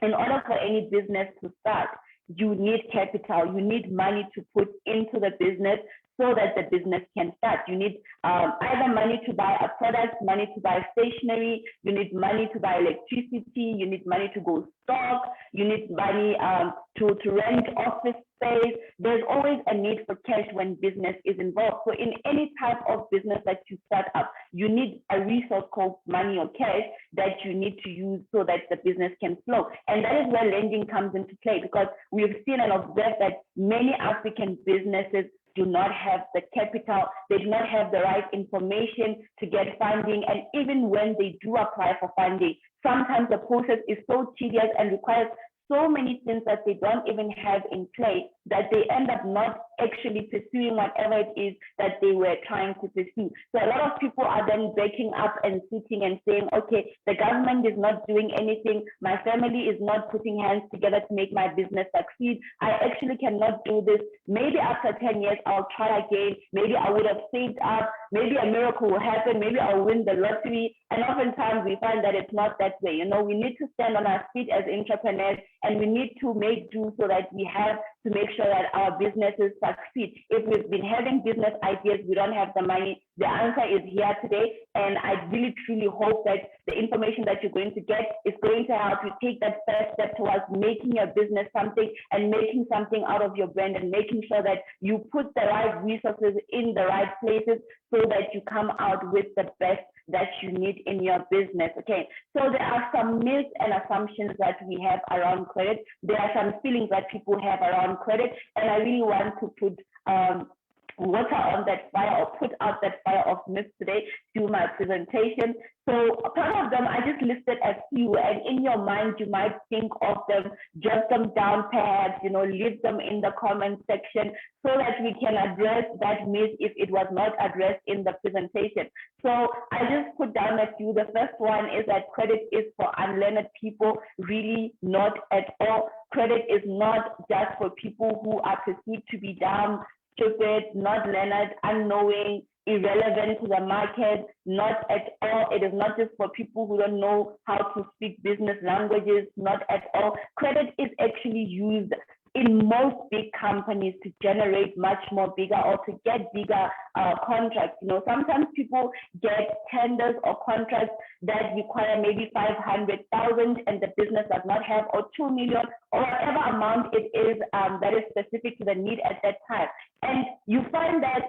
in order for any business to start, you need capital, you need money to put into the business so that the business can start. You need either money to buy a product, money to buy stationery, you need money to buy electricity, you need money to go stock, you need money to rent office space. There's always a need for cash when business is involved. So in any type of business that you start up, you need a resource called money or cash that you need to use so that the business can flow. And that is where lending comes into play, because we've seen and observed that many African businesses do not have the capital, they do not have the right information to get funding. And even when they do apply for funding, sometimes the process is so tedious and requires so many things that they don't even have in place that they end up not actually pursuing whatever it is that they were trying to pursue. So a lot of people are then breaking up and sitting and saying, okay, the government is not doing anything. My family is not putting hands together to make my business succeed. I actually cannot do this. Maybe after 10 years, I'll try again. Maybe I would have saved up. Maybe a miracle will happen. Maybe I'll win the lottery. And oftentimes we find that it's not that way. You know, we need to stand on our feet as entrepreneurs, and we need to make do so that we have to make sure that our businesses succeed. If we've been having business ideas, we don't have the money, the answer is here today. And I really truly hope that the information that you're going to get is going to help you take that first step towards making your business something and making something out of your brand, and making sure that you put the right resources in the right places so that you come out with the best that you need in your business. Okay, so there are some myths and assumptions that we have around credit. There are some feelings that people have around credit, and I really want to put water on that fire, or put out that fire of myths today through my presentation. So part of them I just listed a few, and in your mind you might think of them, jot them down perhaps, you know, leave them in the comment section so that we can address that myth if it was not addressed in the presentation. So I just put down a few. The first one is that credit is for unlearned people. Really not at all. Credit is not just for people who are perceived to be dumb, stupid, not learned, unknowing, irrelevant to the market. Not at all. It is not just for people who don't know how to speak business languages. Not at all. Credit is actually used in most big companies to generate much more bigger, or to get bigger contracts. You know, sometimes people get tenders or contracts that require maybe 500,000 and the business does not have, or 2 million, or whatever amount it is that is specific to the need at that time. And you find that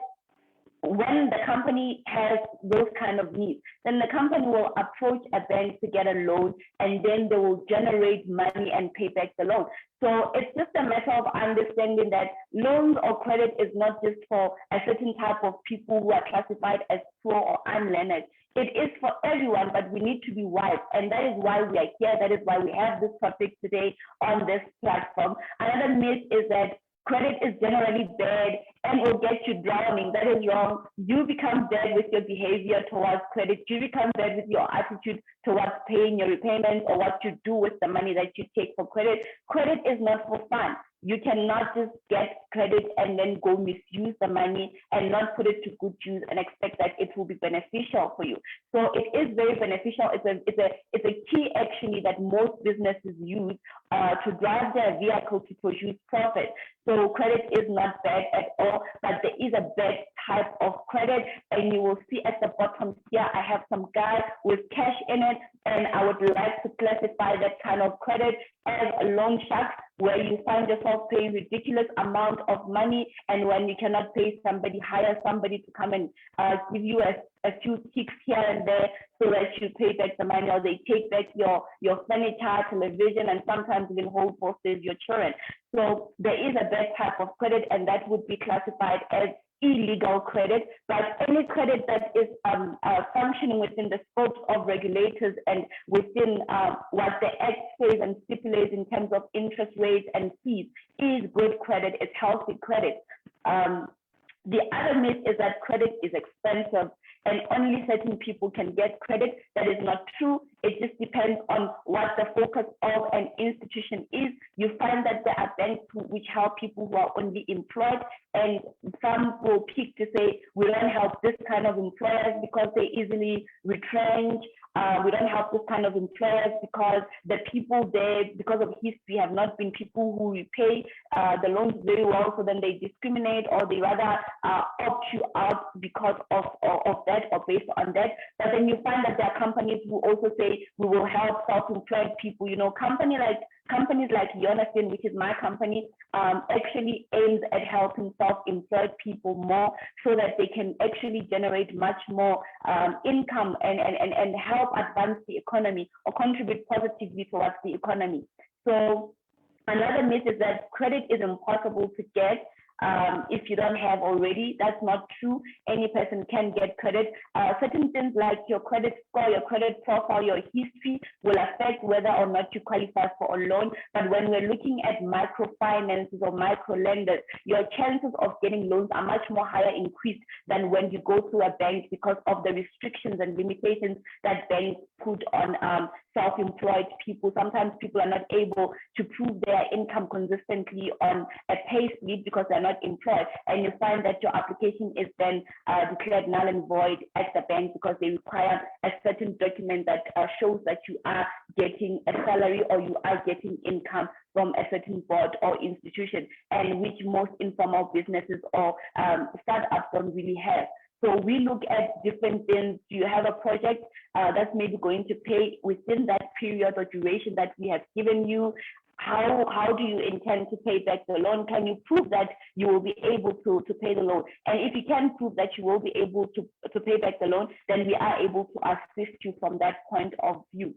when the company has those kind of needs, then the company will approach a bank to get a loan, and then they will generate money and pay back the loan. So it's just a matter of understanding that loans or credit is not just for a certain type of people who are classified as poor or unlearned. It is for everyone, but we need to be wise. And that is why we are here. That is why we have this topic today on this platform. Another myth is that credit is generally bad and will get you drowning. That is wrong. You become bad with your behavior towards credit. You become bad with your attitude towards paying your repayments, or what you do with the money that you take for credit. Credit is not for fun. You cannot just get credit and then go misuse the money and not put it to good use and expect that it will be beneficial for you. So it is very beneficial. It's a key actually that most businesses use to drive their vehicle to produce profit. So credit is not bad at all, but there is a bad type of credit, and you will see at the bottom here, I have some guy with cash in it, and I would like to classify that kind of credit as a loan shark, where you find yourself paying ridiculous amount of money, and when you cannot pay somebody, hire somebody to come and give you a few ticks here and there so that you pay back the money, or they take back your furniture, television, and sometimes even hold hostage your children. So there is a bad type of credit, and that would be classified as illegal credit. But any credit that is functioning within the scope of regulators and within what the Act says and stipulates in terms of interest rates and fees is good credit, it's healthy credit. The other myth is that credit is expensive and only certain people can get credit. That is not true. It just depends on what the focus of an institution is. You find that there are banks which help people who are only employed, and some will pick to say, we don't help this kind of employers because they easily retrench, We don't help this kind of employers because the people there, because of history, have not been people who repay the loans very well. So then they discriminate, or they rather opt you out because of that, or based on that. But then you find that there are companies who also say we will help self-employed people. You know, companies like Jonathan, which is my company, actually aims at helping self-employed people more, so that they can actually generate much more income and help advance the economy, or contribute positively towards the economy. So another myth is that credit is impossible to get. If you don't have already, that's not true. Any person can get credit. Certain things like your credit score, your credit profile, your history will affect whether or not you qualify for a loan. But when we're looking at microfinances or micro lenders, your chances of getting loans are much more higher increased than when you go to a bank, because of the restrictions and limitations that banks put on self-employed people. Sometimes people are not able to prove their income consistently on a pay slip because they're not employed, and you find that your application is then declared null and void at the bank, because they require a certain document that shows that you are getting a salary or you are getting income from a certain board or institution, and which most informal businesses or startups don't really have. So we look at different things. Do you have a project that's maybe going to pay within that period or duration that we have given you? How do you intend to pay back the loan? Can you prove that you will be able to pay the loan? And if you can prove that you will be able to pay back the loan, then we are able to assist you from that point of view.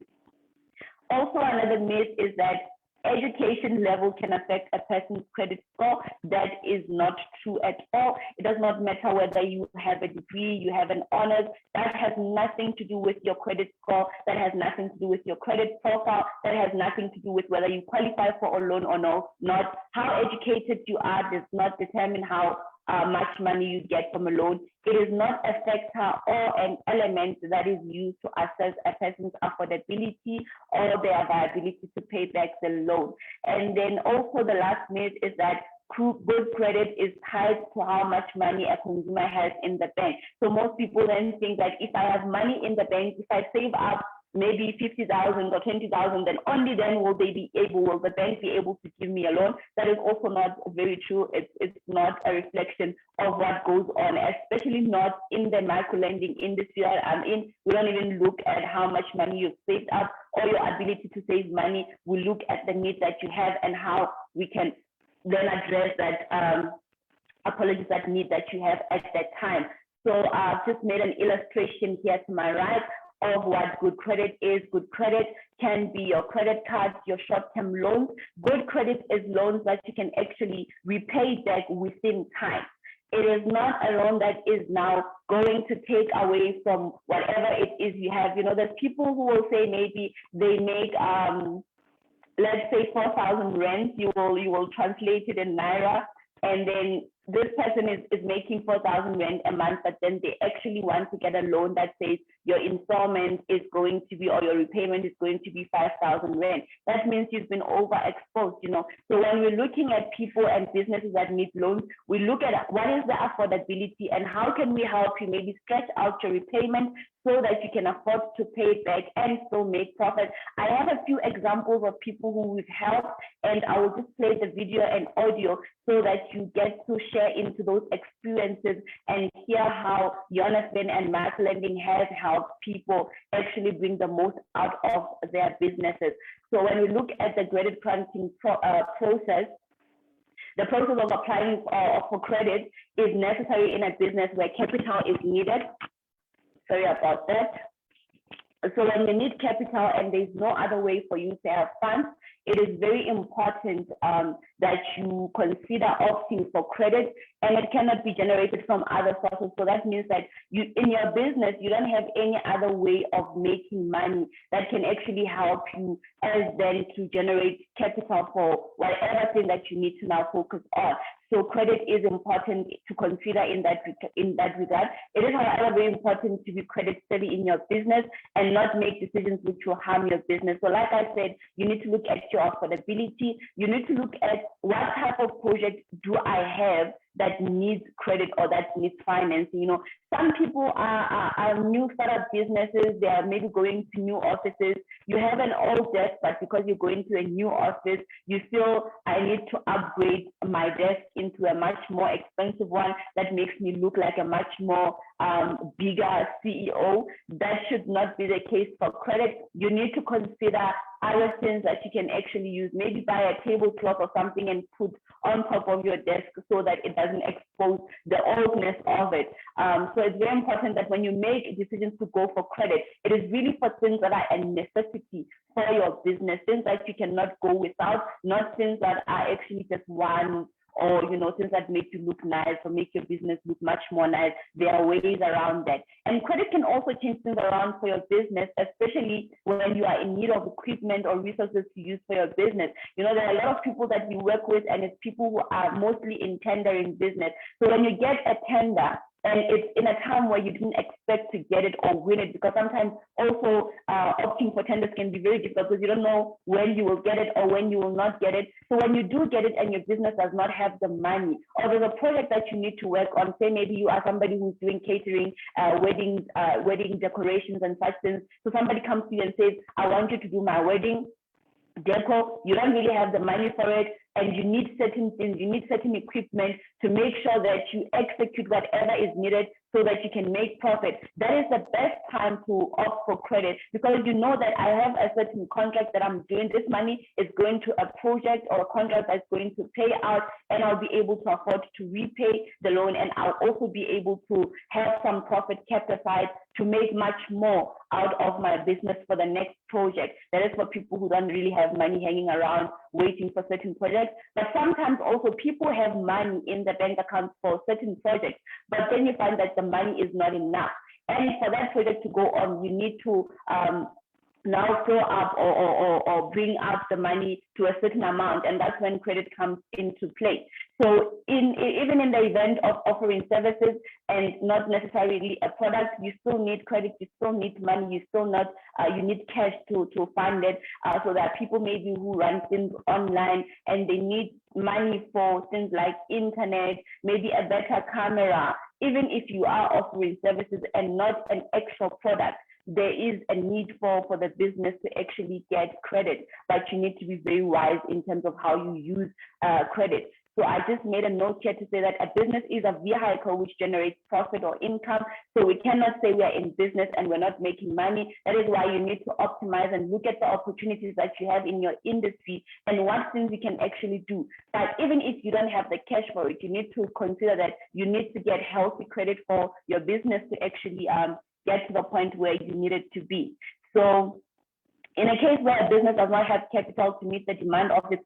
Also, another myth is that education level can affect a person's credit score. That is not true at all. It does not matter whether you have a degree, you have an honors. That has nothing to do with your credit score. That has nothing to do with your credit profile. That has nothing to do with whether you qualify for a loan or not. How educated you are does not determine how much money you get from a loan. It is not a factor or an element that is used to assess a person's affordability or their viability to pay back the loan. And then also the last myth is that good credit is tied to how much money a consumer has in the bank. So most people then think that if I have money in the bank, if I save up maybe 50,000 or 20,000, then only then will the bank be able to give me a loan. That is also not very true. It's not a reflection of what goes on, especially not in the micro lending industry that I'm in. We don't even look at how much money you've saved up or your ability to save money. We look at the need that you have and how we can then address that that need that you have at that time. So I've just made an illustration here to my right of what good credit is. Good credit can be your credit cards, your short-term loans. Good credit is loans that you can actually repay back within time. It is not a loan that is now going to take away from whatever it is you have. You know, there's people who will say maybe they make let's say 4,000 rand. You will translate it in naira, and then this person is making 4,000 rand a month, but then they actually want to get a loan that says your installment is going to be, or your repayment is going to be 5,000 rand. That means you've been overexposed, you know. So when we're looking at people and businesses that need loans, we look at what is the affordability and how can we help you maybe stretch out your repayment so that you can afford to pay it back and still make profit. I have a few examples of people who we've helped, and I will just play the video and audio so that you get to share into those experiences and hear how Jonathan and micro lending has helped people actually bring the most out of their businesses. So when we look at the credit granting process, the process of applying for credit is necessary in a business where capital is needed. Sorry about that. So when you need capital and there's no other way for you to have funds, it is very important that you consider opting for credit, and it cannot be generated from other sources. So that means that you, in your business, you don't have any other way of making money that can actually help you as then to generate capital for whatever thing that you need to now focus on. So credit is important to consider in that regard. It is, however, very important to be credit savvy in your business and not make decisions which will harm your business. So like I said, you need to look at your affordability. You need to look at what type of project do I have that needs credit or that needs financing. You know, some people are new startup businesses. They are maybe going to new offices. You have an old desk, but because you're going to a new office, you feel I need to upgrade my desk into a much more expensive one that makes me look like a much more bigger CEO. That should not be the case for credit. You need to consider other things that you can actually use. Maybe buy a tablecloth or something and put on top of your desk so that it doesn't expose the oldness of it. So it's very important that when you make decisions to go for credit, it is really for things that are a necessity for your business, things that you cannot go without, not things that are actually just one, or you know, things that make you look nice or make your business look much more nice. There are ways around that. And credit can also change things around for your business, especially when you are in need of equipment or resources to use for your business. You know, there are a lot of people that we work with, and it's people who are mostly in tendering business. So when you get a tender, and it's in a time where you didn't expect to get it or win it, because sometimes also opting for tenders can be very difficult because you don't know when you will get it or when you will not get it. So when you do get it and your business does not have the money, or there's a project that you need to work on, say maybe you are somebody who's doing catering, wedding decorations and such things. So somebody comes to you and says, I want you to do my wedding deco. You don't really have the money for it, and you need certain things, you need certain equipment to make sure that you execute whatever is needed so that you can make profit. That is the best time to opt for credit, because you know that I have a certain contract that I'm doing. This money is going to a project or a contract that's going to pay out, and I'll be able to afford to repay the loan, and I'll also be able to have some profit kept aside to make much more out of my business for the next project. That is for people who don't really have money hanging around waiting for certain projects. But sometimes also people have money in the bank account for certain projects, but then you find that the money is not enough. And for that project to go on, you need to now fill up or bring up the money to a certain amount, and that's when credit comes into play. So even in the event of offering services and not necessarily a product, you still need credit, you still need money, you need cash to fund it. So there are people maybe who run things online and they need money for things like internet, maybe a better camera. Even if you are offering services and not an actual product, there is a need for the business to actually get credit, but you need to be very wise in terms of how you use credit. So I just made a note here to say that a business is a vehicle which generates profit or income. So we cannot say we are in business and we're not making money. That is why you need to optimize and look at the opportunities that you have in your industry and what things you can actually do. But even if you don't have the cash for it, you need to consider that you need to get healthy credit for your business to actually get to the point where you need it to be. So in a case where a business does not have capital to meet the demand of its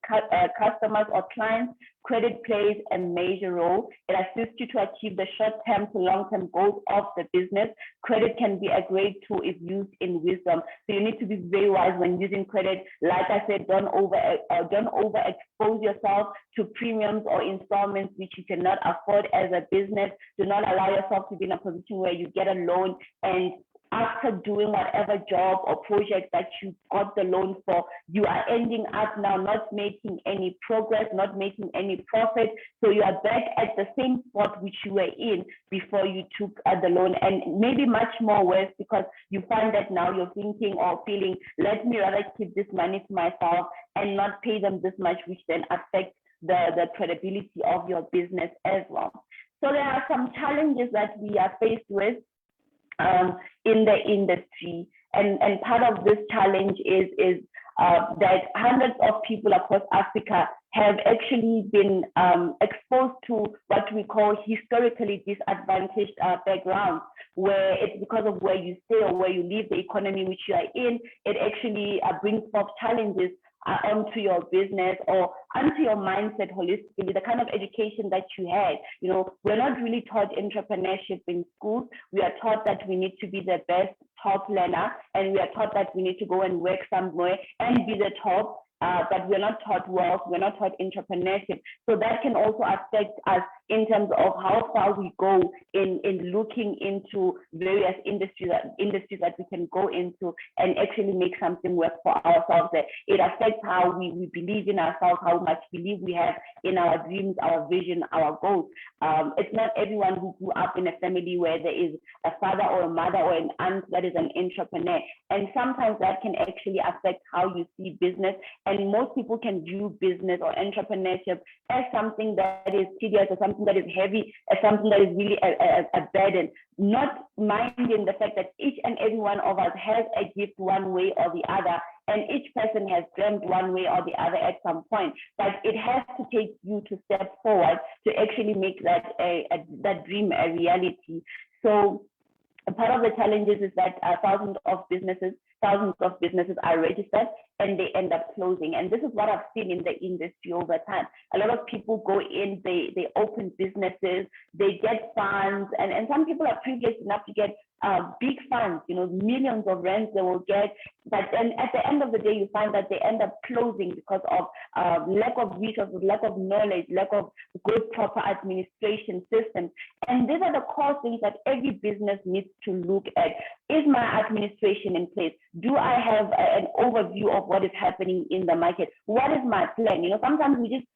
customers or clients, credit plays a major role. It assists you to achieve the short-term to long-term goals of the business. Credit can be a great tool if used in wisdom. So you need to be very wise when using credit. Like I said, don't overexpose yourself to premiums or installments which you cannot afford as a business. Do not allow yourself to be in a position where you get a loan and after doing whatever job or project that you got the loan for, you are ending up now not making any progress, not making any profit. So you are back at the same spot which you were in before you took the loan, and maybe much more worse because you find that now you're thinking or feeling, let me rather keep this money to myself and not pay them this much, which then affects the credibility of your business as well. So there are some challenges that we are faced with in the industry, and part of this challenge is that hundreds of people across Africa have actually been exposed to what we call historically disadvantaged backgrounds, where it's because of where you stay or where you live, the economy which you are in, it actually brings forth challenges onto your business or onto your mindset holistically, the kind of education that you had. You know, we're not really taught entrepreneurship in schools. We are taught that we need to be the best top learner, and we are taught that we need to go and work somewhere and be the top but we're not taught wealth, we're not taught entrepreneurship. So that can also affect us in terms of how far we go in looking into various industries that we can go into and actually make something work for ourselves. It affects how we believe in ourselves, how much belief we have in our dreams, our vision, our goals. It's not everyone who grew up in a family where there is a father or a mother or an aunt that is an entrepreneur. And sometimes that can actually affect how you see business. And most people can view business or entrepreneurship as something that is tedious or something that is heavy, as something that is really a burden, not minding the fact that each and every one of us has a gift one way or the other, and each person has dreamt one way or the other at some point. But it has to take you to step forward to actually make that that dream a reality. So part of the challenges is that thousands of businesses are registered and they end up closing. And this is what I've seen in the industry over time. A lot of people go in, they open businesses, they get funds, and some people are privileged enough to get big funds, millions of rands they will get. But then at the end of the day, you find that they end up closing because of lack of resources, lack of knowledge, lack of good, proper administration systems. And these are the core things that every business needs to look at. Is my administration in place? Do I have an overview of what is happening in the market? What is my plan? Sometimes we just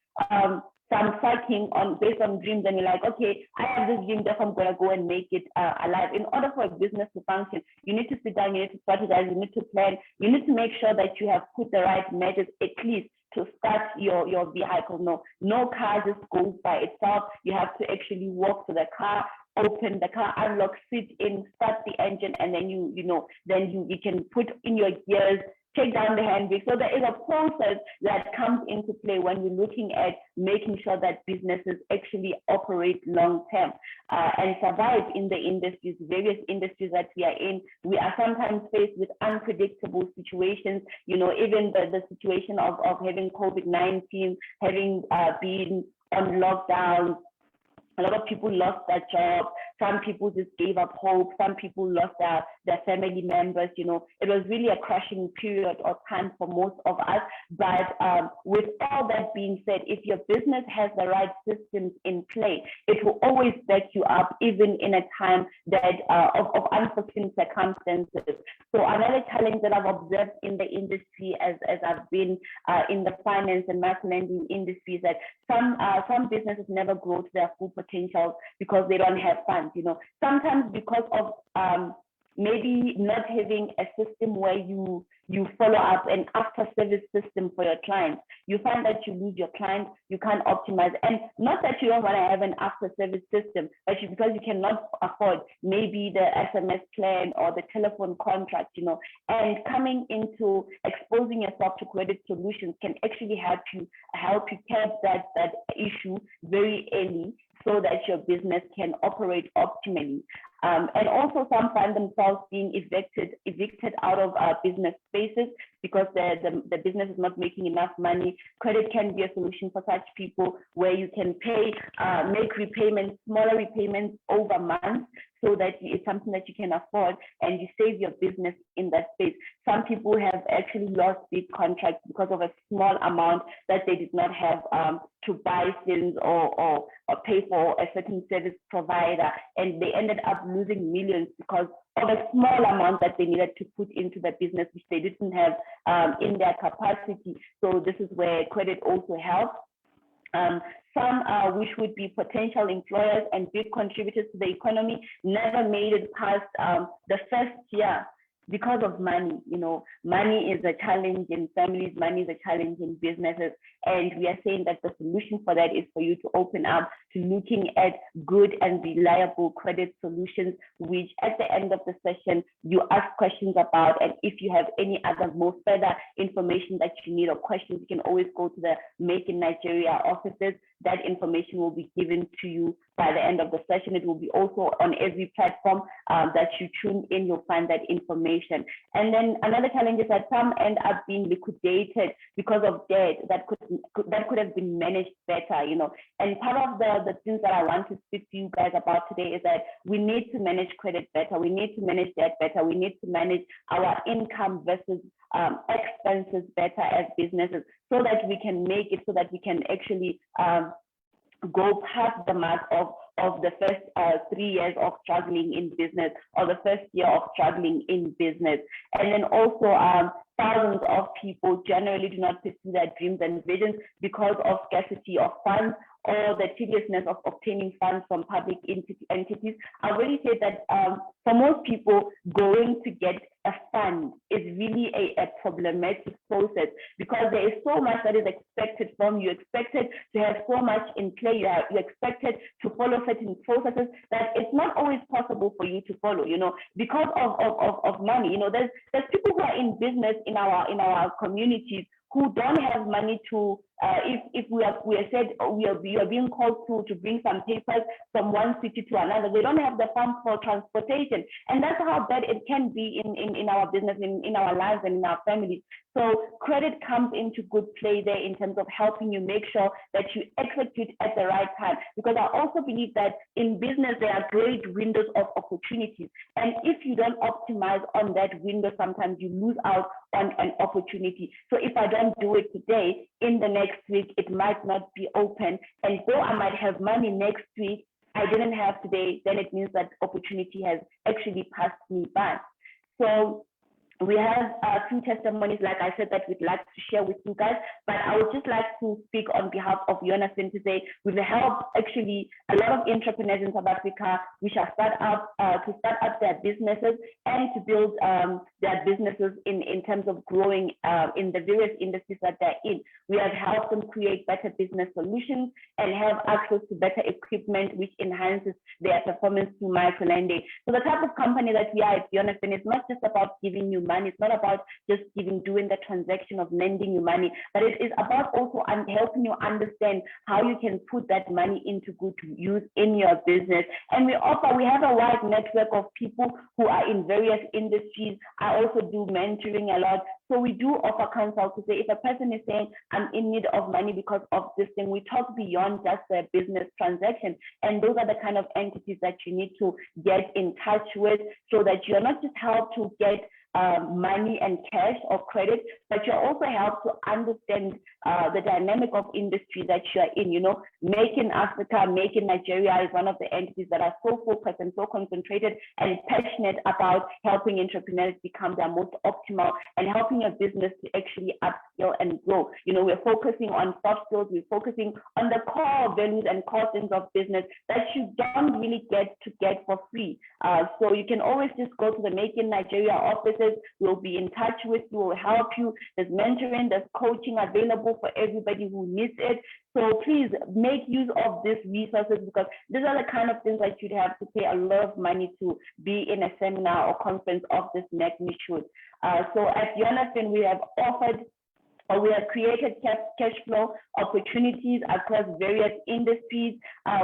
some psyching based on dreams, and you're like, okay, I have this dream, therefore I'm gonna go and make it alive. In order for a business to function, you need to sit down, you need to strategize, you need to plan, you need to make sure that you have put the right measures at least to start your vehicle. No car just goes by itself. You have to actually walk to the car, open the car, unlock, sit in, start the engine, and then you can put in your gears, take down the handbrake. So there is a process that comes into play when you're looking at making sure that businesses actually operate long term and survive in the industries, various industries that we are in. We are sometimes faced with unpredictable situations, even the situation of having COVID-19, having been on lockdown. A lot of people lost their job. Some people just gave up hope. Some people lost their family members. It was really a crushing period or time for most of us. But with all that being said, if your business has the right systems in play, it will always back you up, even in a time that of unforeseen circumstances. So another challenge that I've observed in the industry as I've been in the finance and mass lending industry is that some businesses never grow to their full potential because they don't have funds. Sometimes because of maybe not having a system where you follow up an after service system for your clients. You find that you lose your clients, you can't optimize. And not that you don't want to have an after service system, but because you cannot afford maybe the SMS plan or the telephone contract, and coming into exposing yourself to credit solutions can actually help you catch that issue very early, so that your business can operate optimally. And also some find themselves being evicted out of business spaces because the business is not making enough money. Credit can be a solution for such people, where you can make repayments, smaller repayments over months, so that it's something that you can afford and you save your business in that space. Some people have actually lost big contracts because of a small amount that they did not have to buy things or pay for a certain service provider, and they ended up losing millions because of a small amount that they needed to put into the business, which they didn't have in their capacity. So this is where credit also helps. Some which would be potential employers and big contributors to the economy never made it past the first year because of money. Money is a challenge in families, money is a challenge in businesses, and we are saying that the solution for that is for you to open up to looking at good and reliable credit solutions, which at the end of the session you ask questions about. And if you have any other further information that you need or questions, you can always go to the Make in Nigeria offices. that information will be given to you by the end of the session. It will be also on every platform that you tune in, you'll find that information. And then another challenge is that some end up being liquidated because of debt that could have been managed better, you know. And part of the things that I want to speak to you guys about today is that we need to manage credit better. We need to manage debt better. We need to manage our income versus expenses better as businesses, so that we can make it, so that we can actually go past the mark of the first 3 years of struggling in business, or the first year of struggling in business. And then also thousands of people generally do not pursue their dreams and visions because of scarcity of funds or the tediousness of obtaining funds from public entities. I already said that for most people, going to get a fund is really a problematic process, because there is so much that is expected from you. You're expected to have so much in play. You're expected to follow certain processes that it's not always possible for you to follow, you know, because of money. You know, there's people who are in business in our communities who don't have money to, if we are said we are being called to bring some papers from one city to another, they don't have the funds for transportation. And that's how bad it can be in our business, in our lives and in our families. So credit comes into good play there in terms of helping you make sure that you execute at the right time. Because I also believe that in business, there are great windows of opportunities. And if you don't optimize on that window, sometimes you lose out on an opportunity. So if I don't do it today, in the next week, it might not be open. And though I might have money next week, I didn't have today, then it means that opportunity has actually passed me by. So we have two testimonies, like I said, that we'd like to share with you guys, but I would just like to speak on behalf of Jonathan to say we've helped actually a lot of entrepreneurs in South Africa, which are to start up their businesses and to build their businesses in terms of growing in the various industries that they're in. We have helped them create better business solutions and have access to better equipment, which enhances their performance through microlending. So the type of company that we are at Jonathan is not just about giving you money. It's not about just doing the transaction of lending you money, but it is about also helping you understand how you can put that money into good use in your business. And we have a wide network of people who are in various industries. I also do mentoring a lot. So we do offer consult to say, if a person is saying, I'm in need of money because of this thing, we talk beyond just a business transaction. And those are the kind of entities that you need to get in touch with, so that you're not just helped to get money and cash or credit, but you're also helped to understand the dynamic of industry that you're in. You know, Make in Africa, Make in Nigeria is one of the entities that are so focused and so concentrated and passionate about helping entrepreneurs become their most optimal and helping a business to actually upskill and grow. You know, we're focusing on soft skills, we're focusing on the core values and core things of business that you don't really get for free. So you can always just go to the Make in Nigeria offices. We'll be in touch with you, we'll help you. There's mentoring, there's coaching available for everybody who needs it. So please make use of these resources, because these are the kind of things that you'd have to pay a lot of money to be in a seminar or conference of this magnitude. So at Jonathan, we have created cash flow opportunities across various industries.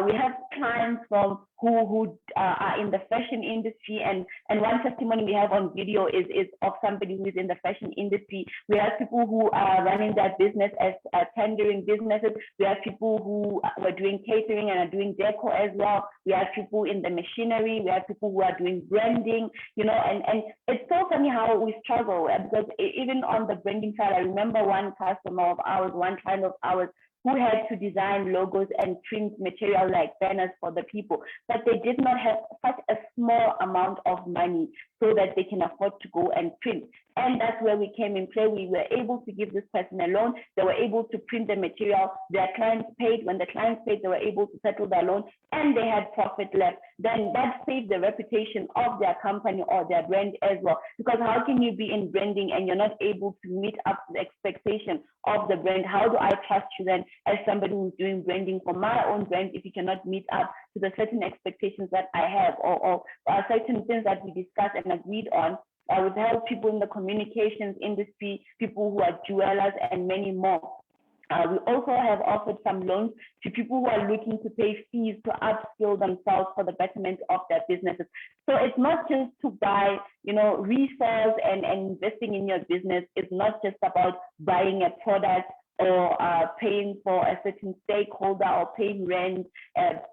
We have clients from who are in the fashion industry, and one testimony we have on video is of somebody who is in the fashion industry. We have people who are running their business as tendering businesses. We have people who were doing catering and are doing decor as well. We have people in the machinery. We have people who are doing branding, you know, and it's so funny how we struggle, because even on the branding side, I remember one customer of ours, one client of ours, who had to design logos and print material like banners for the people, but they did not have such a small amount of money so that they can afford to go and print. And that's where we came in play. We were able to give this person a loan. They were able to print the material. Their clients paid. When the clients paid, they were able to settle their loan, and they had profit left. Then that saved the reputation of their company or their brand as well. Because how can you be in branding and you're not able to meet up to the expectation of the brand? How do I trust you then as somebody who's doing branding for my own brand if you cannot meet up to the certain expectations that I have, or certain things that we discussed and agreed on? I would help people in the communications industry, people who are jewelers, and many more. We also have offered some loans to people who are looking to pay fees to upskill themselves for the betterment of their businesses. So it's not just to buy, resource and investing in your business. It's not just about buying a product or paying for a certain stakeholder or paying rent,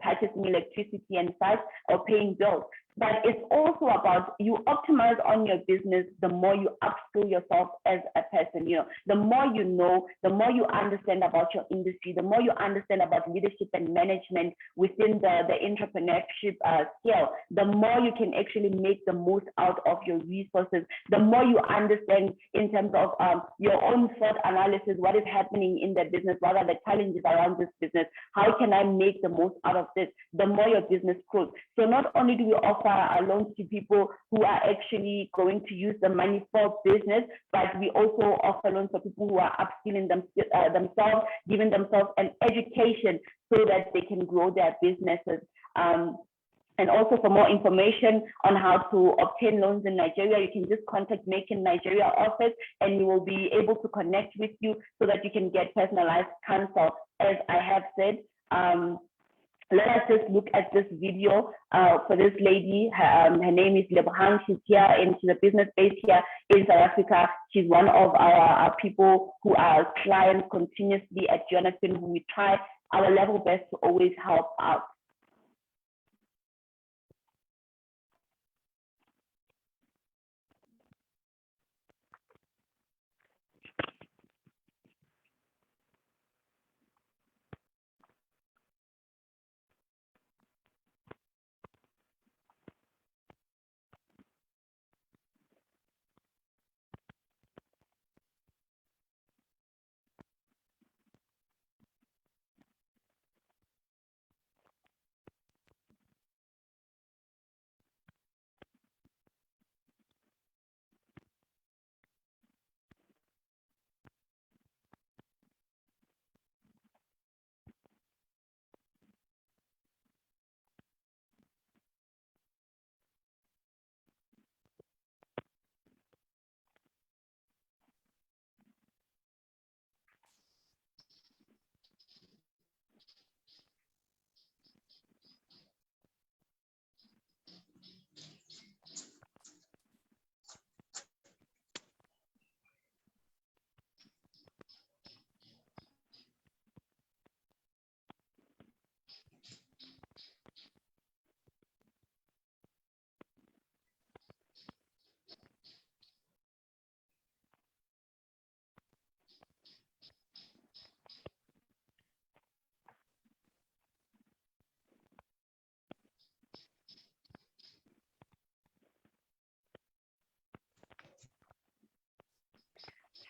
purchasing electricity and such, or paying bills. But it's also about you optimize on your business, the more you upskill yourself as a person. The more you know, the more you understand about your industry, the more you understand about leadership and management within the entrepreneurship scale, the more you can actually make the most out of your resources, the more you understand in terms of your own SWOT analysis, what is happening in the business, what are the challenges around this business, how can I make the most out of this, the more your business grows. So not only do we offer loans to people who are actually going to use the money for business, but we also offer loans for people who are upskilling themselves, giving themselves an education so that they can grow their businesses. And also for more information on how to obtain loans in Nigeria, you can just contact Make in Nigeria office and we will be able to connect with you so that you can get personalized counsel. As I have said, let us just look at this video for this lady. Her name is Lebohang. She's here and she's a business based here in South Africa. She's one of our people who are clients continuously at Jonathan, who we try our level best to always help out.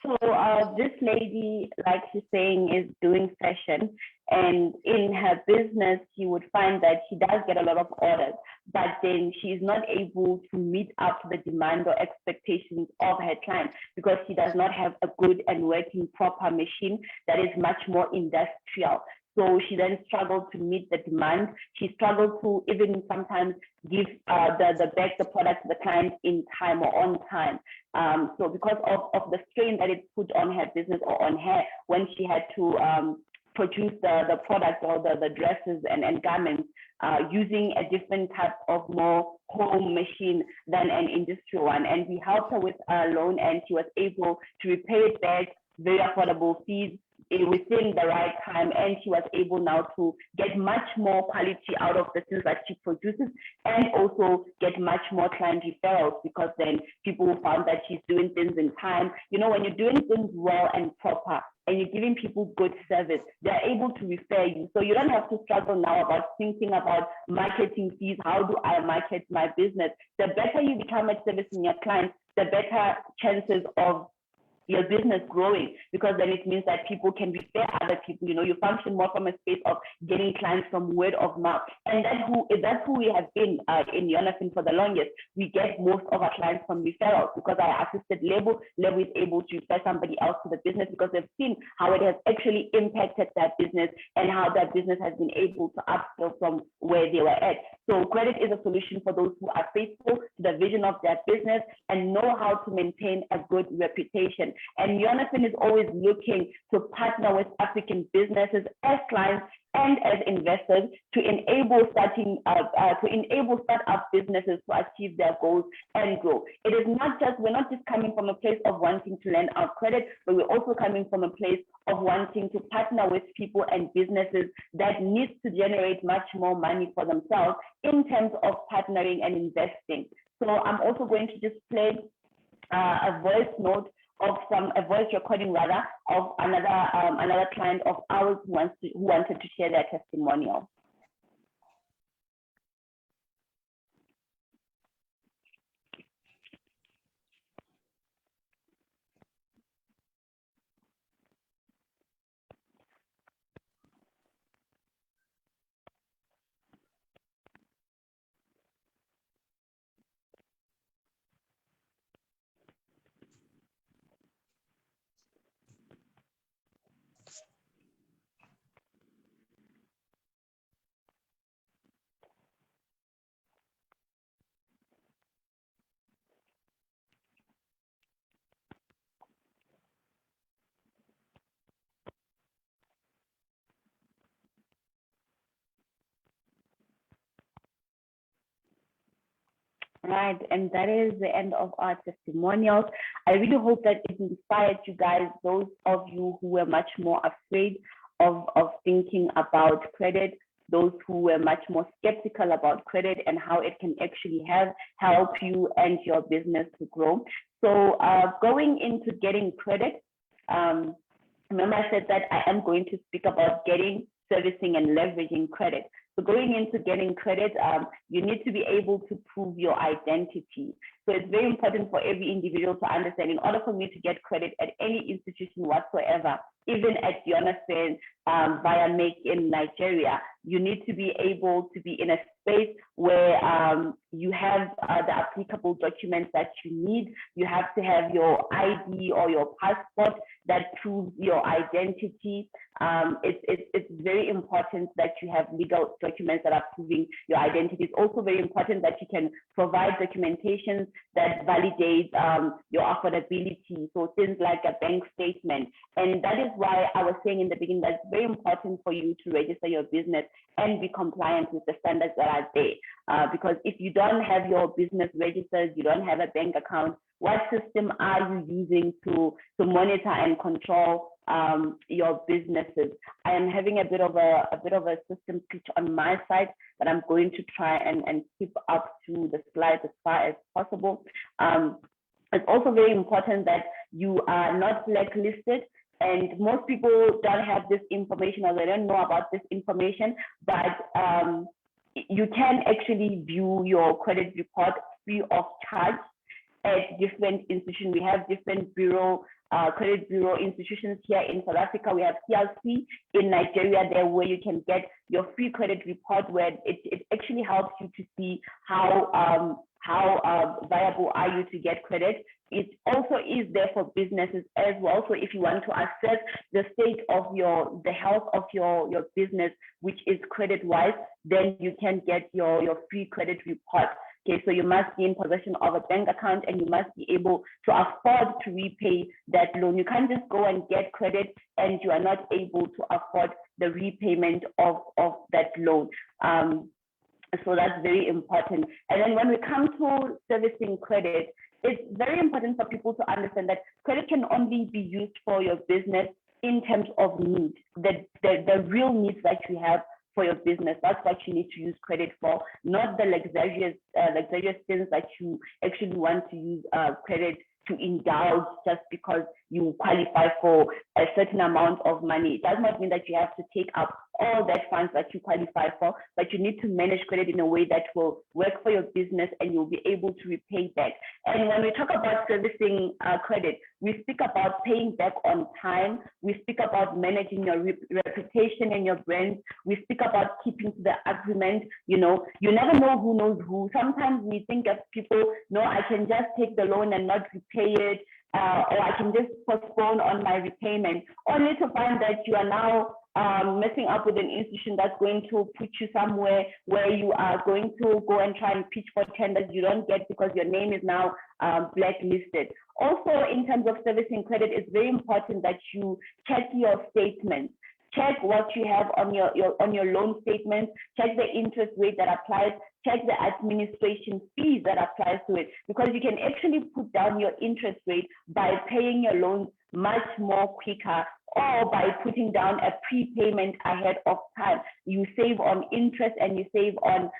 So this lady, like she's saying, is doing fashion, and in her business, you would find that she does get a lot of orders, but then she's not able to meet up to the demand or expectations of her clients because she does not have a good and working proper machine that is much more industrial. So she then struggled to meet the demand. She struggled to even sometimes give the product to the client in time or on time. So because of the strain that it put on her business or on her when she had to produce the product or the dresses and garments using a different type of more home machine than an industrial one. And we helped her with a loan and she was able to repay it back, very affordable fees within the right time, and she was able now to get much more quality out of the things that she produces and also get much more client referrals because then people found that she's doing things in time. When you're doing things well and proper and you're giving people good service, they're able to refer you. So you don't have to struggle now about thinking about marketing fees. How do I market my business? The better you become at servicing your clients, the better chances of your business growing, because then it means that people can refer other people. You function more from a space of getting clients from word of mouth, and that's who we have been in Jonathan for the longest. We get most of our clients from referrals because our assisted Lebo is able to refer somebody else to the business because they've seen how it has actually impacted that business and how that business has been able to upscale from where they were at. So credit is a solution for those who are faithful to the vision of their business and know how to maintain a good reputation. And Jonathan is always looking to partner with African businesses as clients and as investors to enable startup businesses to achieve their goals and grow. We're not just coming from a place of wanting to lend out credit, but we're also coming from a place of wanting to partner with people and businesses that need to generate much more money for themselves in terms of partnering and investing. So I'm also going to just play a voice recording rather of another client of ours who wanted to share their testimonial. Right, and that is the end of our testimonials. I really hope that it inspired you guys, those of you who were much more afraid of thinking about credit, those who were much more skeptical about credit and how it can actually help you and your business to grow. So going into getting credit, remember I said that I am going to speak about getting, servicing, and leveraging credit. So going into getting credit, you need to be able to prove your identity. So it's very important for every individual to understand, in order for me to get credit at any institution whatsoever, even at Jonathan via Make in Nigeria, you need to be able to be in a space where you have the applicable documents that you need. You have to have your ID or your passport that proves your identity. It's very important that you have legal documents that are proving your identity. It's also very important that you can provide documentation that validate your affordability. So things like a bank statement. And that is why I was saying in the beginning that it's very important for you to register your business and be compliant with the standards that are there. Because if you don't have your business registered, you don't have a bank account, what system are you using to monitor and control your businesses? I am having a bit of a system glitch on my side, but I'm going to try and keep up to the slides as far as possible. It's also very important that you are not blacklisted. And most people don't have this information, or they don't know about this information, but you can actually view your credit report free of charge at different institutions. We have different credit bureau institutions here in South Africa. We have CLC in Nigeria there, where you can get your free credit report, where it actually helps you to see how viable are you to get credit. It also is there for businesses as well. So if you want to assess the state of the health of your business, which is credit wise, then you can get your free credit report. Okay, so you must be in possession of a bank account and you must be able to afford to repay that loan. You can't just go and get credit and you are not able to afford the repayment of that loan. So that's very important. And then when we come to servicing credit, it's very important for people to understand that credit can only be used for your business in terms of need, the real needs that you have for your business. That's what you need to use credit for, not the luxurious things that you actually want to use credit to indulge just because you qualify for a certain amount of money. It does not mean that you have to take up all that funds that you qualify for, but you need to manage credit in a way that will work for your business and you'll be able to repay back. And when we talk about servicing credit, we speak about paying back on time. We speak about managing your reputation and your brand. We speak about keeping to the agreement. You know, you never know who knows who. Sometimes we think of people, no, I can just take the loan and not repay it. or I can just postpone on my repayment, only to find that you are now messing up with an institution that's going to put you somewhere where you are going to go and try and pitch for tenders you don't get because your name is now blacklisted. Also, in terms of servicing credit, it's very important that you check your statements. Check what you have on your loan statement, check the interest rate that applies, check the administration fees that applies to it, because you can actually put down your interest rate by paying your loans much more quicker, or by putting down a prepayment ahead of time. You save on interest and you save on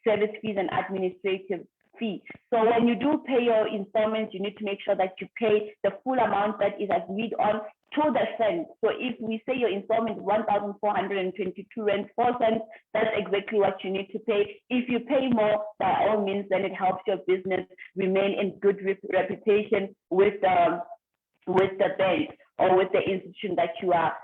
service fees and administrative fee. So when you do pay your installments, you need to make sure that you pay the full amount that is agreed on to the cent. So if we say your installment is 1,422 rand 4 cents, that's exactly what you need to pay. If you pay more, by all means, then it helps your business remain in good reputation with the bank or with the institution that you are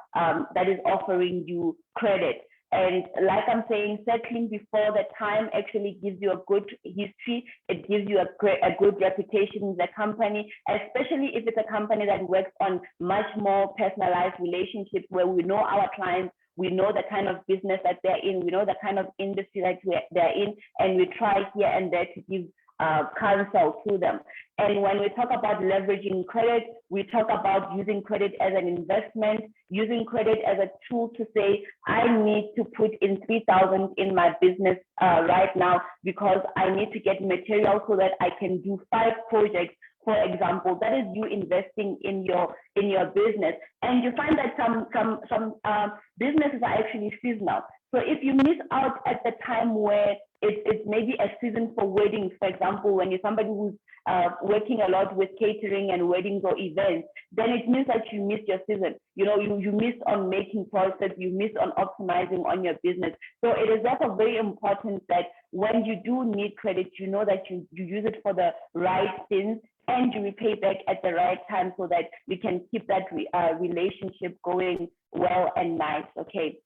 that is offering you credit. And like I'm saying, settling before the time actually gives you a good history. It gives you a good reputation in the company, especially if it's a company that works on much more personalized relationships where we know our clients, we know the kind of business that they're in, we know the kind of industry that they're in, and we try here and there to give counsel to them. And when we talk about leveraging credit, we talk about using credit as an investment, using credit as a tool to say, I need to put in 3,000 in my business right now because I need to get material so that I can do 5 projects. For example, that is you investing in your business. And you find that some businesses are actually seasonal. So if you miss out at the time where it's maybe a season for weddings, for example, when you're somebody who's working a lot with catering and weddings or events, then it means that you missed your season. You know, you missed on making profits, you missed on optimizing on your business. So it is therefore very important that when you do need credit, you know that you use it for the right things and you repay back at the right time so that we can keep that relationship going well and nice. Okay.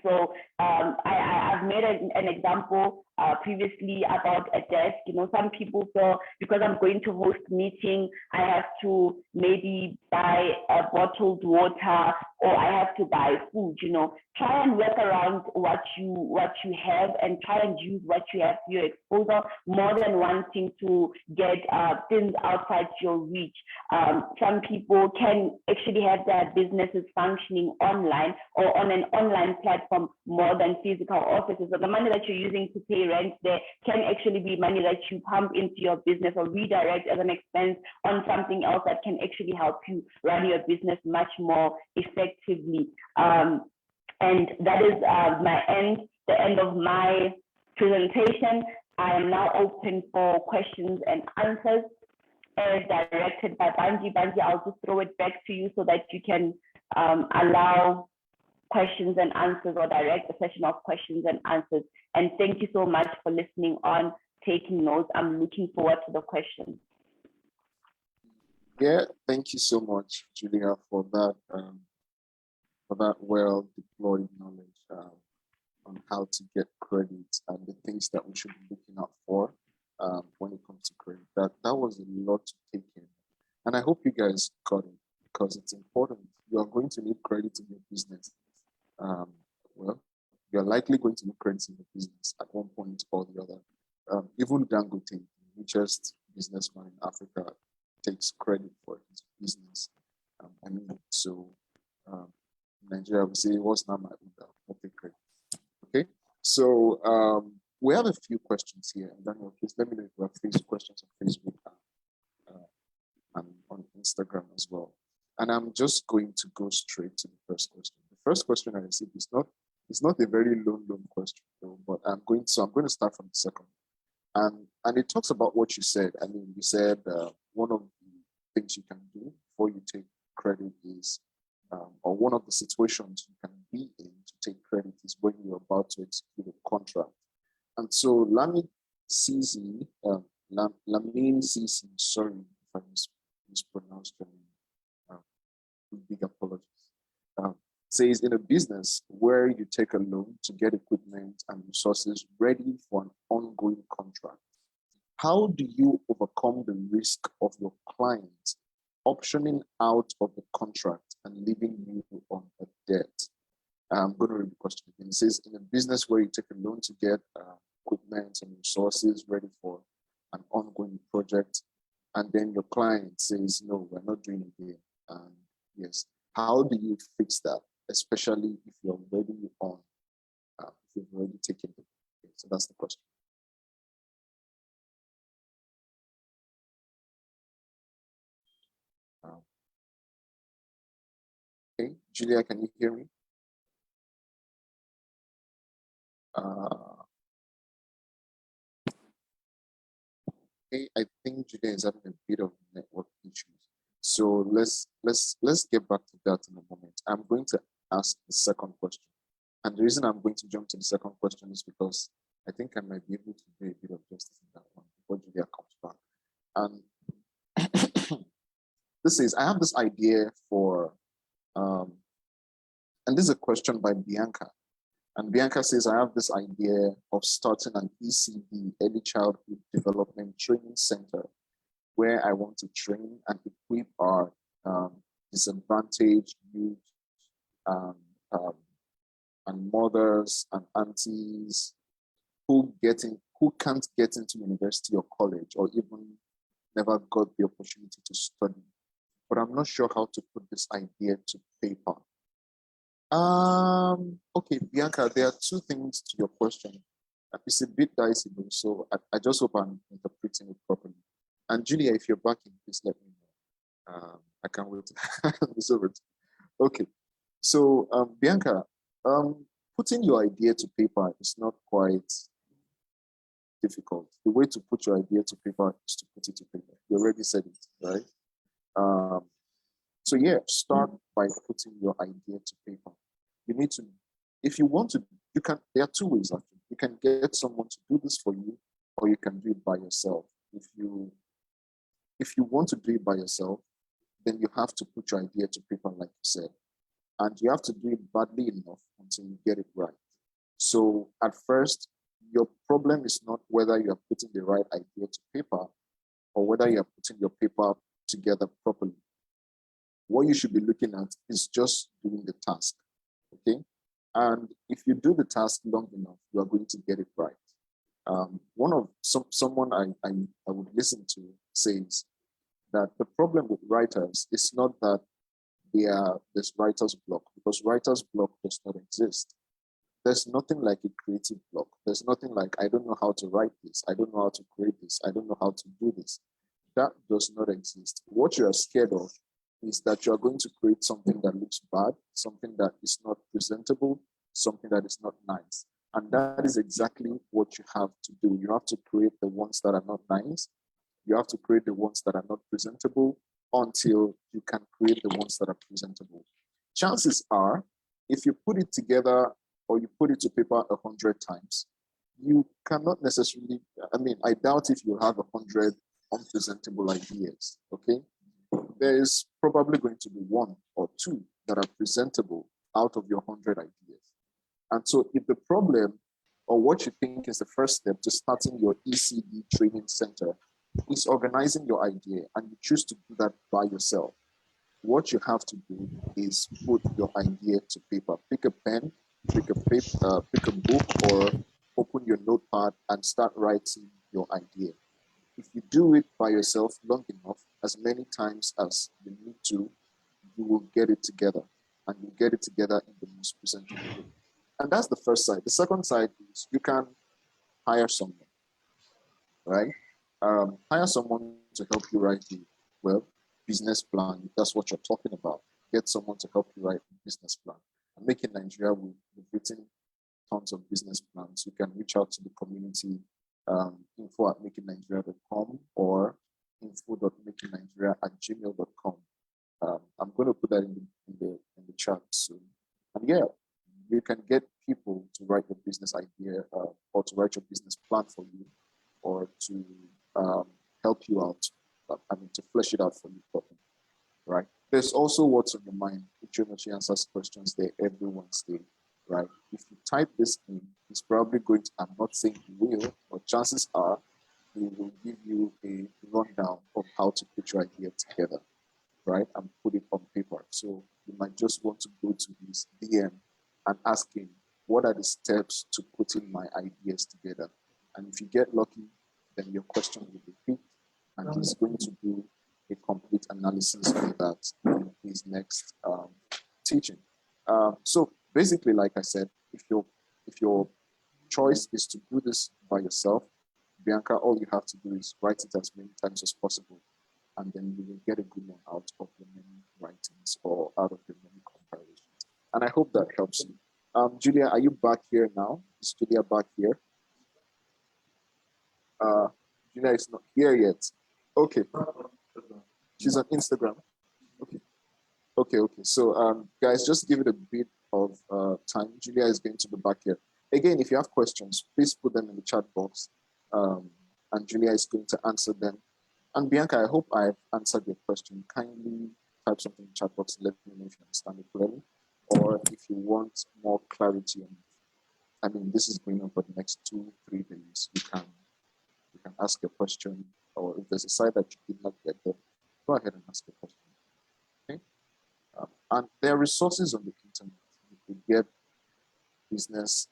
So I've made an example previously about a desk. You know, some people feel because I'm going to host meeting, I have to maybe buy a bottled water or I have to buy food. You know, try and work around what you have and try and use what you have for your exposure more than wanting to get things outside your reach. Some people can actually have their businesses functioning online or on an online platform more than physical offices. So the money that you're using to pay rent there can actually be money that you pump into your business or redirect as an expense on something else that can actually help you run your business much more effectively. And that is the end of my presentation. I am now open for questions and answers as directed by Banji. Banji, I'll just throw it back to you so that you can allow questions and answers or direct a session of questions and answers. And thank you so much for listening on, taking notes. I'm looking forward to the questions.
Yeah, thank you so much, Julia, for that well deployed knowledge on how to get credit and the things that we should be looking out for when it comes to credit. That was a lot to take in, and I hope you guys got it because it's important. You are going to need credit in your business. Well, you're likely going to need credit in your business at one point or the other. Even Dangote, the richest businessman in Africa, takes credit for his business. Nigeria will say, what's not my order? I'll take credit. Okay, so we have a few questions here. And Daniel, please let me know if you have questions on Facebook and on Instagram as well. And I'm just going to go straight to the first question. The first question I received is not a very long question, though, but I'm going to start from the second. And it talks about what you said. I mean, you said one of the things you can do before you take credit is, or one of the situations you can be in to take credit is when you're about to execute a contract. And so Lamine Sisi, sorry if I mispronounced your name, big apologies, says in a business where you take a loan to get equipment and resources ready for an ongoing contract, how do you overcome the risk of your clients optioning out of the contract and leaving you on a debt. I'm going to read the question again. It says, in a business where you take a loan to get equipment and resources ready for an ongoing project, and then your client says, no, we're not doing it again. Yes, how do you fix that, especially if you're already on, if you've already taken it? Okay, so that's the question. Okay, Julia, can you hear me? Okay, I think Julia is having a bit of network issues. So let's get back to that in a moment. I'm going to ask the second question. And the reason I'm going to jump to the second question is because I think I might be able to do a bit of justice in that one before Julia comes back. And this is, I have this idea for, and this is a question by Bianca. And Bianca says, I have this idea of starting an ECD, Early Childhood Development Training Center, where I want to train and equip our disadvantaged youth and mothers and aunties who can't get into university or college, or even never got the opportunity to study. But I'm not sure how to put this idea to paper. Okay, Bianca, there are two things to your question. It's a bit dicey, so I just hope I'm interpreting it properly. And Julia, if you're back in, please let me know. I can't wait. It's over. Okay, so Bianca, putting your idea to paper is not quite difficult. The way to put your idea to paper is to put it to paper. You already said it, right? So yeah, start by putting your idea to paper. You need to, if you want to, you can, there are two ways actually. You can get someone to do this for you, or you can do it by yourself. If you want to do it by yourself, then you have to put your idea to paper, like you said. And you have to do it badly enough until you get it right. So at first, your problem is not whether you are putting the right idea to paper or whether you are putting your paper together properly. What you should be looking at is just doing the task, okay? And if you do the task long enough, you are going to get it right. Someone I would listen to says that the problem with writers is not that there's writer's block, because writer's block does not exist. There's nothing like a creative block. There's nothing like, I don't know how to write this. I don't know how to create this. I don't know how to do this. That does not exist. What you are scared of is that you are going to create something that looks bad, something that is not presentable, something that is not nice. And that is exactly what you have to do. You have to create the ones that are not nice. You have to create the ones that are not presentable until you can create the ones that are presentable. Chances are, if you put it together or you put it to paper 100 times, you cannot necessarily, I doubt if you have 100 unpresentable ideas, okay? There is probably going to be one or two that are presentable out of your 100 ideas. And so if the problem, or what you think is the first step to starting your ECD training center, is organizing your idea, and you choose to do that by yourself, what you have to do is put your idea to paper. Pick a pen, pick a book, or open your notepad and start writing your idea. If you do it by yourself long enough, as many times as you need to, you will get it together, and you get it together in the most presentable way. And that's the first side. The second side is you can hire someone, right? Hire someone to help you write the business plan. If that's what you're talking about. Get someone to help you write the business plan. And Make in Nigeria, we've written tons of business plans. You can reach out to the community, info@makeinnigeria.com or info.makeinnigeria@gmail.com. I'm going to put that in the chat soon. And yeah, you can get people to write your business idea or to write your business plan for you, or to help you out, to flesh it out for you properly, right? There's also what's on your mind, which answers questions there every Wednesday, right? If you type this in, it's probably going to, I'm not saying he will, but chances are he will give you a rundown of how to put your idea together. right, and put it on paper. So you might just want to go to his DM and ask him, what are the steps to putting my ideas together? And if you get lucky, then your question will be picked, and he's going to do a complete analysis of that in his next teaching. So basically, like I said, if your choice is to do this by yourself, Bianca, all you have to do is write it as many times as possible, and then you will get a good one out of the many writings or out of the many comparisons. And I hope that helps you. Julia, are you back here now? Is Julia back here? Julia is not here yet. Okay. She's on Instagram. Okay. So, guys, just give it a bit of time. Julia is going to be back here. Again, if you have questions, please put them in the chat box, and Julia is going to answer them. And Bianca, I hope I've answered your question. Kindly type something in the chat box and let me know if you understand it clearly, or if you want more clarity on it. I mean, this is going on for the next 2-3 days. You can ask a question, or if there's a side that you did not get there, go ahead and ask a question. Okay? And there are resources on the internet. You could get business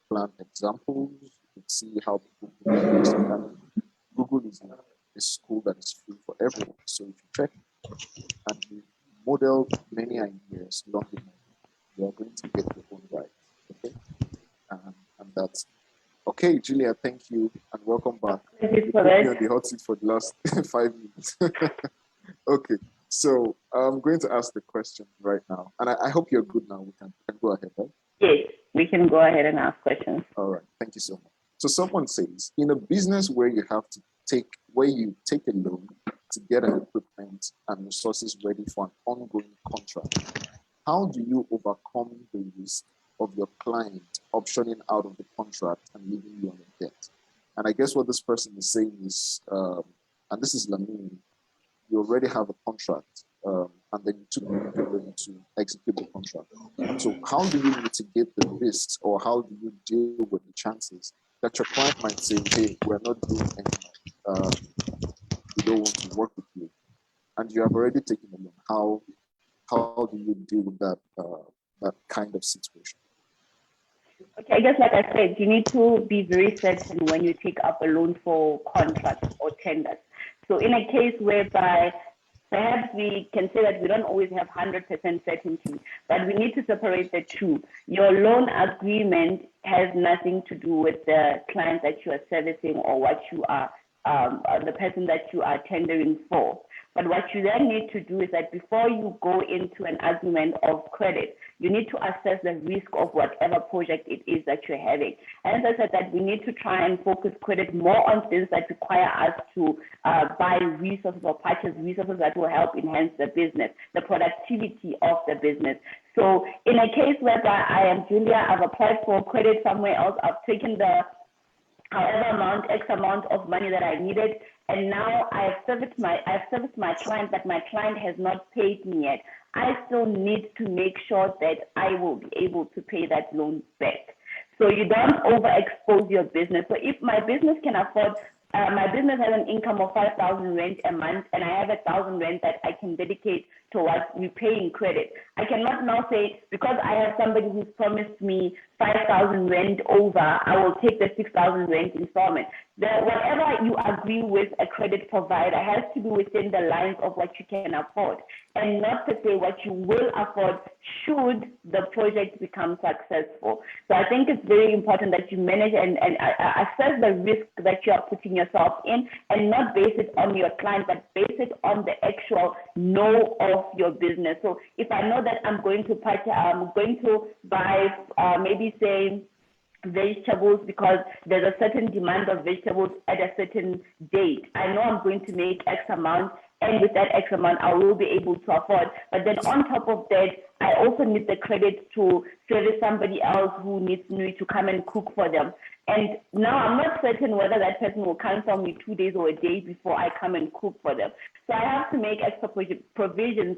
plan examples. You could see how people do this. Google is a school that is free for everyone. So if you check and you model many ideas long enough, you are going to get your own right. Okay? And that's okay, Julia, thank you and welcome back. You put me on the hot seat for the last 5 minutes. Okay, so I'm going to ask the question right now. And I hope you're good now. We can go ahead, right?
Yes, we can go ahead and ask questions.
All right, thank you so much. So someone says, in a business where you take a loan to get an equipment and resources ready for an ongoing contract, how do you overcome the risk of your client optioning out of the contract and leaving you on a debt? And I guess what this person is saying is, and this is Lamine, you already have a contract, and then you took the loan to execute the contract. So how do you mitigate the risks, or how do you deal with the chances that your client might say, hey, we're not doing anything, we don't want to work with you, and you have already taken a loan? How do you deal with that kind of situation?
Okay, I guess like I said, you need to be very certain when you take up a loan for contracts or tenders. So in a case whereby perhaps we can say that we don't always have 100% certainty, but we need to separate the two. Your loan agreement has nothing to do with the client that you are servicing or what you are, the person that you are tendering for. But what you then need to do is that before you go into an agreement of credit, you need to assess the risk of whatever project it is that you're having. And as I said, that we need to try and focus credit more on things that require us to buy resources or purchase resources that will help enhance the business, the productivity of the business. So in a case whereby I am Julia, I've applied for credit somewhere else, I've taken the X amount of money that I needed, and now I've serviced my client, but my client has not paid me yet. I still need to make sure that I will be able to pay that loan back. So you don't overexpose your business. So if my business can afford, my business has an income of 5,000 rand a month, and I have 1,000 rand that I can dedicate towards repaying credit. I cannot now say, because I have somebody who's promised me 5,000 rand over, I will take the 6,000 rand installment. Whatever you agree with a credit provider has to be within the lines of what you can afford, and not to say what you will afford should the project become successful. So I think it's very important that you manage and assess the risk that you are putting yourself in, and not base it on your client, but base it on the actual know of your business. So if I know that I'm going to buy maybe say vegetables because there's a certain demand of vegetables at a certain date, I know I'm going to make X amount, and with that X amount I will be able to afford. But then on top of that, I also need the credit to service somebody else who needs me to come and cook for them. And now I'm not certain whether that person will cancel me 2 days or a day before I come and cook for them. So I have to make extra provisions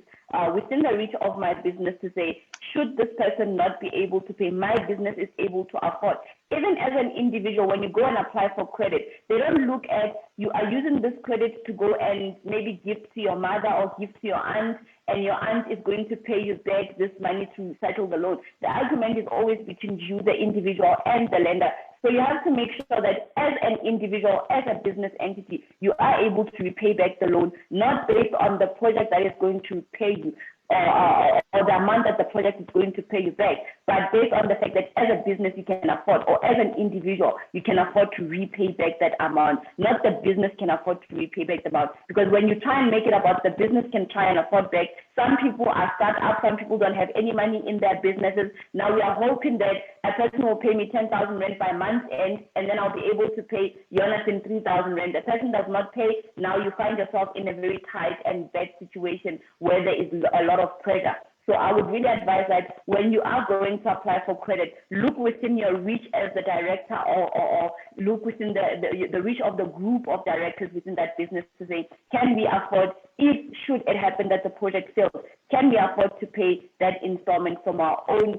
within the reach of my business to say, should this person not be able to pay, my business is able to afford. Even as an individual, when you go and apply for credit, they don't look at you are using this credit to go and maybe give to your mother or give to your aunt, and your aunt is going to pay you back this money to settle the loan. The argument is always between you, the individual, and the lender. So you have to make sure that as an individual, as a business entity, you are able to repay back the loan, not based on the project that is going to pay you or the amount that the project is going to pay you back, but based on the fact that as a business you can afford, or as an individual you can afford to repay back that amount, not the business can afford to repay back the amount. Because when you try and make it about the business can try and afford back, some people are startups, some people don't have any money in their businesses. Now we are hoping that a person will pay me 10,000 rand by month end, and then I'll be able to pay Jonathan 3,000 rand. The person does not pay. Now you find yourself in a very tight and bad situation where there is a lot of pressure. So I would really advise that when you are going to apply for credit, look within your reach as the director, or look within the reach of the group of directors within that business to say, can we afford, if should it happen that the project fails, can we afford to pay that installment from our own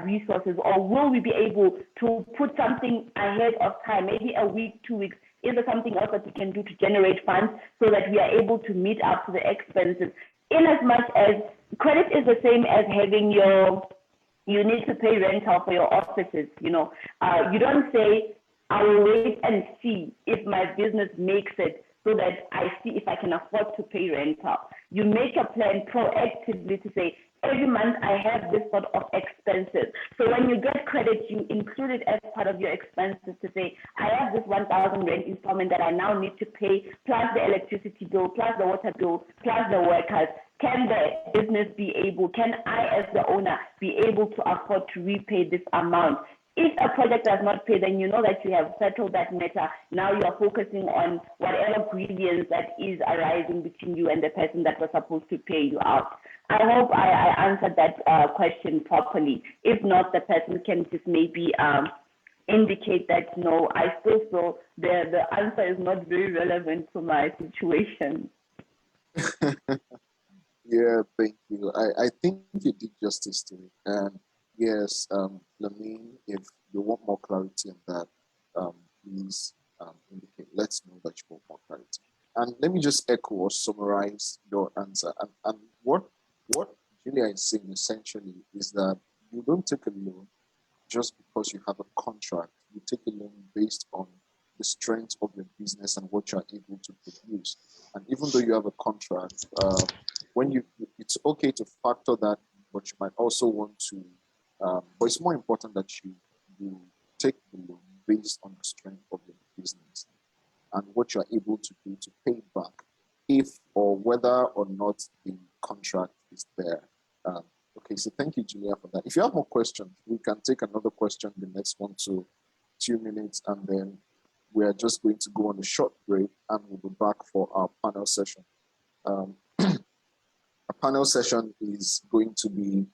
resources, or will we be able to put something ahead of time, maybe a week, 2 weeks? Is there something else that we can do to generate funds so that we are able to meet up to the expenses? In as much as credit is the same as having you need to pay rental for your offices, you don't say, I will wait and see if my business makes it so that I see if I can afford to pay rental. You make a plan proactively to say, every month I have this sort of expenses. So when you get credit, you include it as part of your expenses to say, I have this 1,000 rand installment that I now need to pay, plus the electricity bill, plus the water bill, plus the workers. Can the business be able, can I as the owner be able to afford to repay this amount? If a project does not pay, then you know that you have settled that matter. Now you are focusing on whatever grievance that is arising between you and the person that was supposed to pay you out. I hope I answered that question properly. If not, the person can just maybe indicate that, no, I still feel the answer is not very relevant to my situation.
Yeah, thank you. I think you did justice to it. And yes, Lamine, if you want more clarity on that, please indicate. Let's know that you want more clarity. And let me just echo or summarize your answer. And what Julia is saying essentially is that you don't take a loan just because you have a contract. You take a loan based on the strength of your business and what you are able to produce. And even though you have a contract, it's okay to factor that, but you might also want to. But it's more important that you take the loan based on the strength of your business and what you are able to do to pay back, if or whether or not the contract is there. Okay, so thank you, Julia, for that. If you have more questions, we can take another question the next 1 to 2 minutes, and then we are just going to go on a short break, and we'll be back for our panel session. A panel session is going to be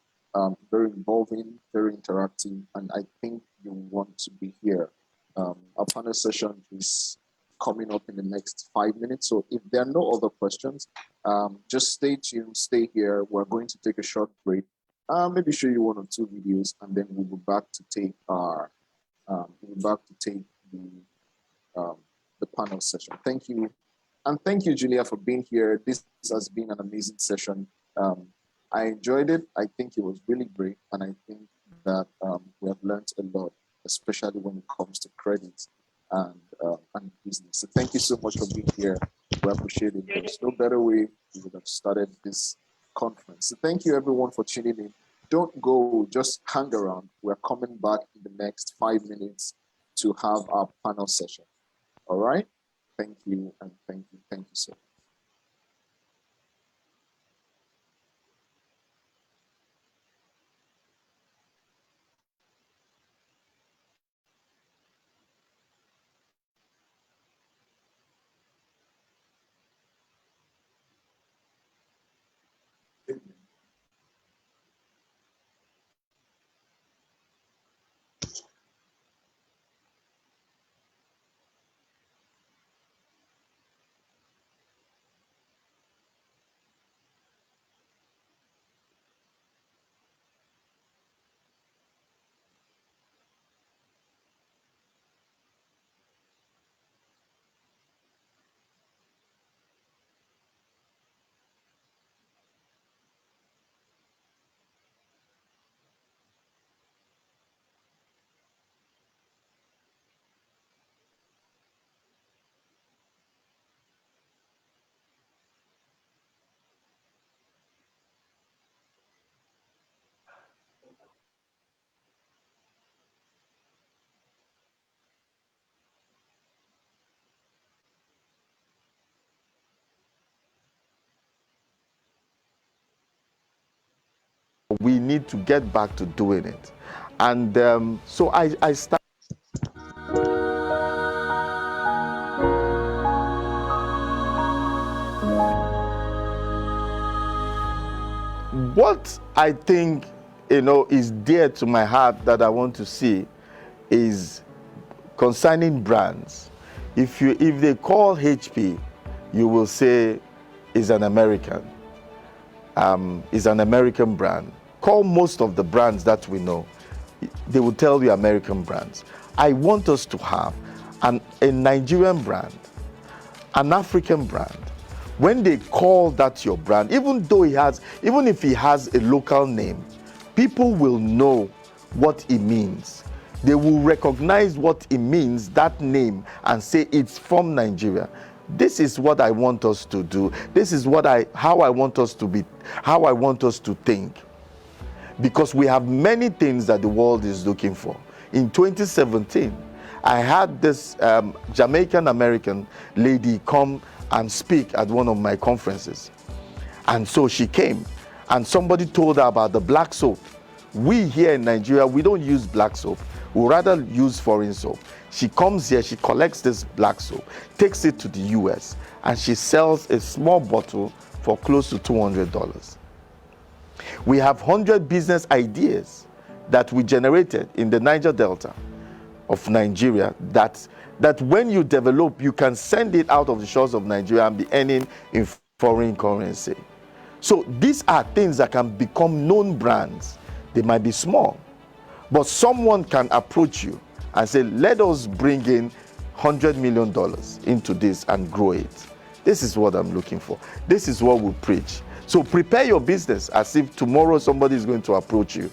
very involving, very interactive, and I think you want to be here. Our panel session is coming up in the next 5 minutes. So if there are no other questions, just stay tuned, stay here. We're going to take a short break, maybe show you 1 or 2 videos, and then we'll be back to take the panel session. Thank you. And thank you, Julia, for being here. This has been an amazing session. I enjoyed it. I think it was really great. And I think that we have learned a lot, especially when it comes to credit and business. So thank you so much for being here. We appreciate it. There's no better way we would have started this conference. So thank you, everyone, for tuning in. Don't go, just hang around. We're coming back in the next 5 minutes to have our panel session. All right? Thank you, and thank you so much.
we need to get back to doing it. And so I started. What I think, is dear to my heart that I want to see is concerning brands. If they call HP, you will say is an American. Is an American brand. Call most of the brands that we know. They will tell you American brands. I want us to have a Nigerian brand, an African brand. When they call that your brand, even if he has a local name, people will know what it means. They will recognize what it means, that name, and say it's from Nigeria. This is what I want us to do. This is how I want us to be, how I want us to think. Because we have many things that the world is looking for. In 2017, I had this Jamaican American lady come and speak at one of my conferences. And so she came, and somebody told her about the black soap. We here in Nigeria, we don't use black soap. We rather use foreign soap. She comes here, she collects this black soap, takes it to the US, and she sells a small bottle for close to $200. We have 100 business ideas that we generated in the Niger Delta of Nigeria that when you develop, you can send it out of the shores of Nigeria and be earning in foreign currency. So these are things that can become known brands. They might be small, but someone can approach you and say, let us bring in $100 million into this and grow it. This is what I'm looking for. This is what we preach. So prepare your business as if tomorrow somebody is going to approach you.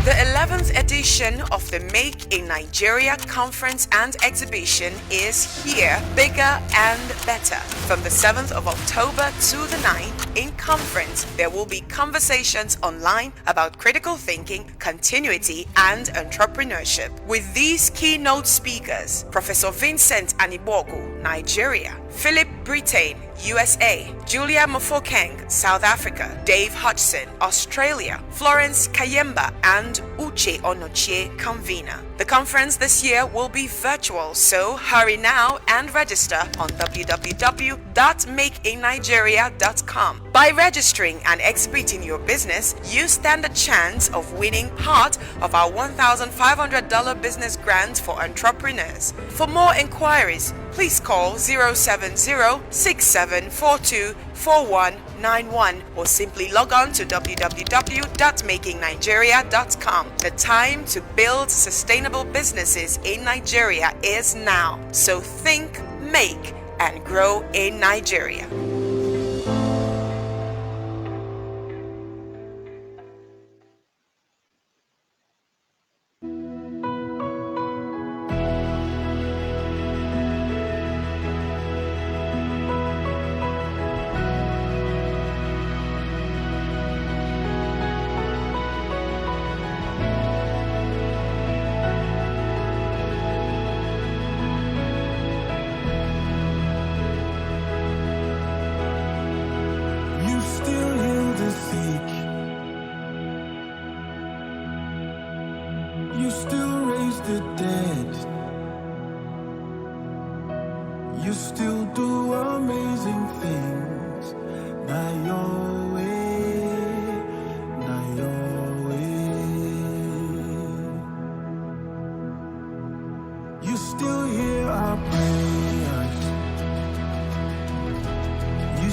The 11th edition of the Make in Nigeria Conference and Exhibition is here, bigger and better. From the 7th of October to the 9th, in conference, there will be conversations online about critical thinking, continuity, and entrepreneurship. With these keynote speakers, Professor Vincent Anibogu, Nigeria; Philip Britain, USA; Julia Mofokeng, South Africa; Dave Hodgson, Australia; Florence Kayemba, and Uche Onochie, convener. The conference this year will be virtual, so hurry now and register on www.makeinnigeria.com. By registering and exhibiting your business, you stand a chance of winning part of our $1,500 business grant for entrepreneurs. For more inquiries, please call 070-6742-4191 or simply log on to www.makingnigeria.com. The time to build sustainable businesses in Nigeria is now. So think, make, and grow in Nigeria.
You still heal the sick. You still raise the dead. You still do amazing things. Not your way, not your way. You still hear our prayers. You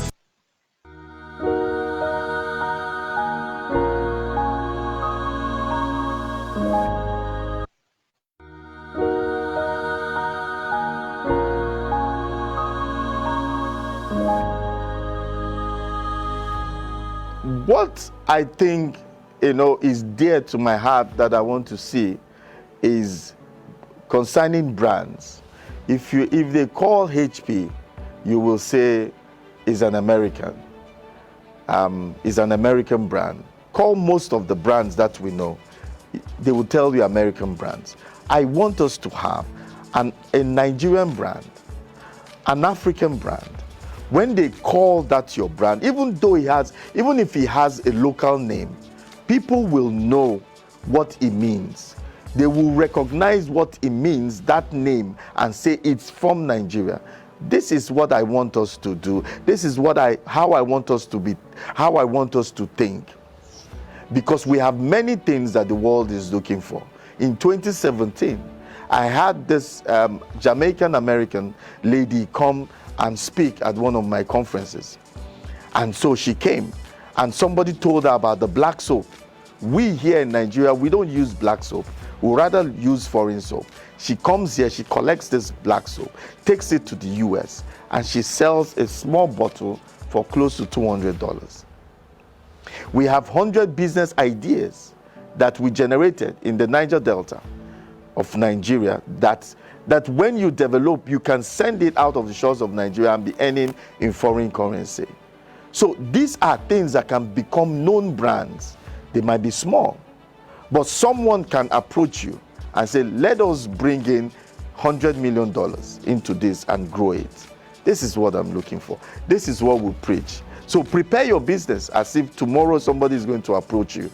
What I think, is dear to my heart that I want to see is concerning brands. If they call HP, you will say is an American. Is an American brand. call most of the brands that we know. They will tell you American brands. I want us to have a Nigerian brand, an African brand. When they call that your brand, even if he has a local name, people will know what it means. They will recognize what it means, that name, and say it's from Nigeria. This is what I want us to do. This is how I want us to be, how I want us to think. Because we have many things that the world is looking for. In 2017, I had this Jamaican American lady come and speak at one of my conferences. And so she came, and somebody told her about the black soap. We here in Nigeria, we don't use black soap. We rather use foreign soap. She comes here, she collects this black soap, takes it to the US, and she sells a small bottle for close to $200. We have 100 business ideas that we generated in the Niger Delta of Nigeria that when you develop, you can send it out of the shores of Nigeria and be earning in foreign currency. So these are things that can become known brands. They might be small, but someone can approach you and say, let us bring in $100 million into this and grow it. This is what I'm looking for. This is what we preach. So prepare your business as if tomorrow somebody is going to approach you.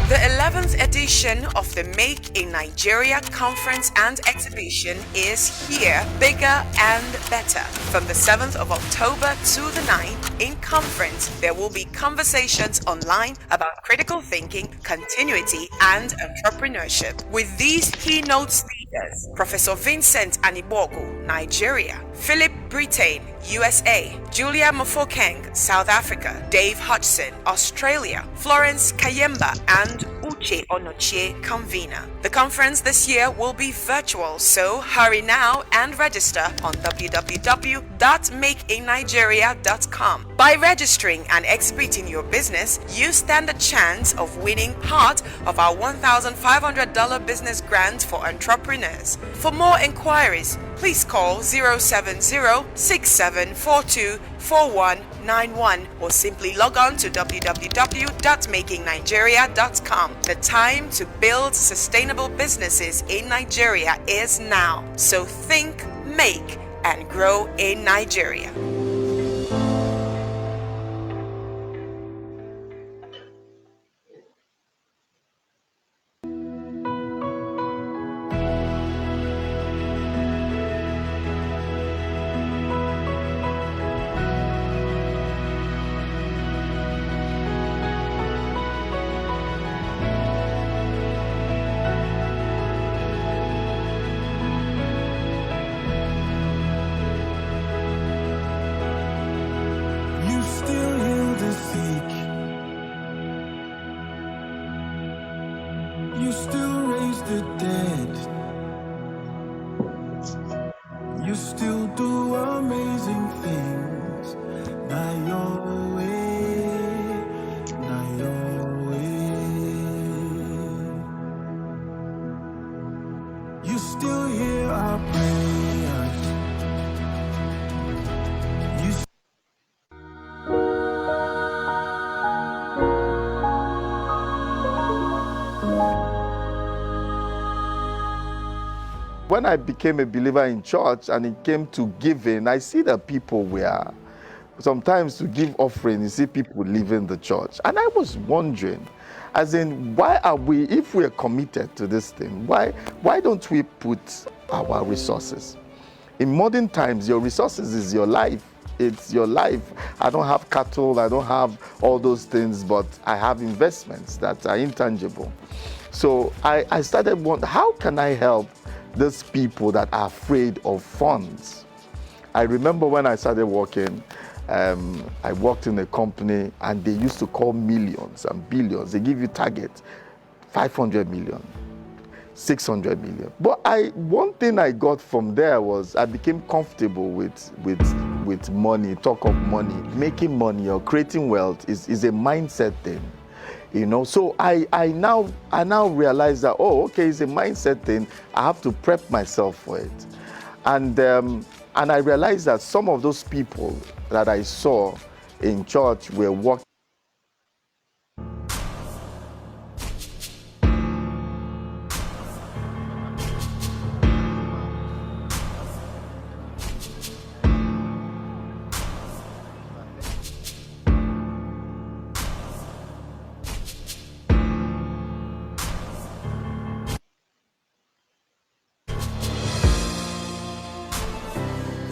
The 11th edition of the Make in Nigeria Conference and Exhibition is here, bigger and better. From the 7th of October to the 9th, in conference, there will be conversations online about critical thinking, continuity, and entrepreneurship. With these keynote speakers, Professor Vincent Anibogu, Nigeria; Philip Britain, USA; Julia Mofokeng, South Africa; Dave Hodgson, Australia; Florence Kayemba, and Uche Onochie, convener. The conference this year will be virtual, so hurry now and register on www.makeinnigeria.com. By registering and exhibiting your business, you stand a chance of winning part of our $1,500 business grant for entrepreneurs. For more inquiries, please call 070-6742-4191 or simply log on to www.makingnigeria.com. The time to build sustainable businesses in Nigeria is now. So think, make, and grow in Nigeria.
You still heal the sick. You still raise the dead. You still do amazing things. Not your way, not your way. You still hear our prayers. You
When I became a believer in church and it came to giving, I see that people were, sometimes to give offering, you see people leaving the church. And I was wondering, as in, why are we, if we are committed to this thing, why don't we put our resources? In modern times, your resources is your life. It's your life. I don't have cattle, I don't have all those things, but I have investments that are intangible. So I started wondering, how can I help those people that are afraid of funds? I remember when I started working, I worked in a company and they used to call millions and billions. They give you target, 500 million, 600 million. But one thing I got from there was I became comfortable with money, talk of money. Making money or creating wealth is a mindset thing. So I now realize that, okay, it's a mindset thing. I have to prep myself for it. And I realized that some of those people that I saw in church were walking.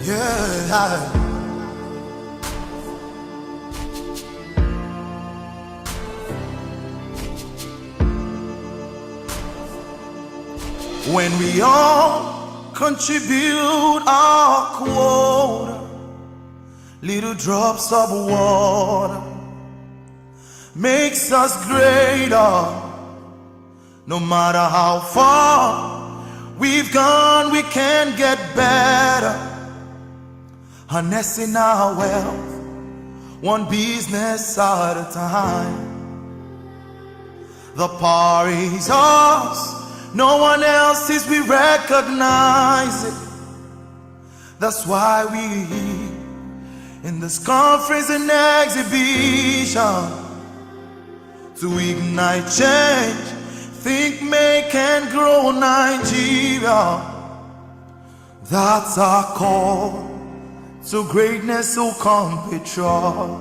Yeah. When we all contribute our quota, little drops of water makes us greater. No matter how far we've gone, we can get better. Harnessing our wealth, one business at a time. The power is ours, no one else's, we recognize it. That's why we in this conference and exhibition to ignite change, think, make and grow Nigeria. That's our call to greatness, so come patriot.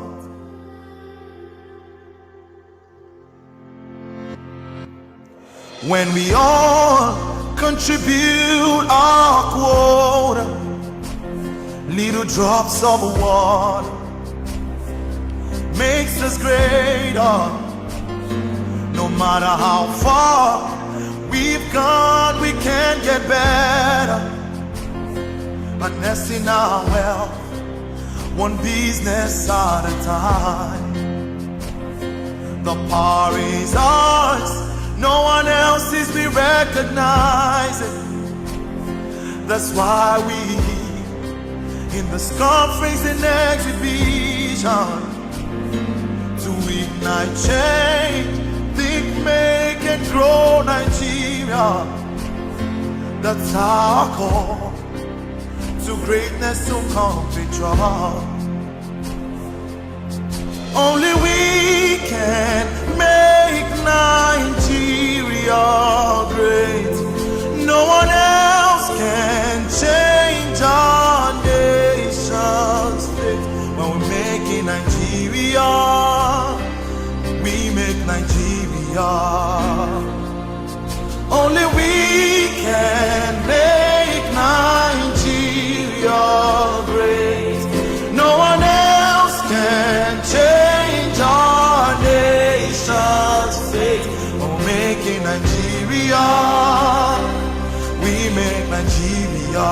When we all contribute our quota, little drops of water makes us greater. No matter how far we've gone, we can get better. Harnessing our wealth, one business at a time. The power is ours, no one else's, we recognize it. That's why we in this conference and exhibition to ignite change, think, make and grow Nigeria. That's our call to greatness, to come patriot. Only we can make Nigeria great. No one else can change our nation's fate. When we're making Nigeria, we make Nigeria. Only we can make Nigeria great. No one else can change our nation's fate. We're making Nigeria, we make Nigeria.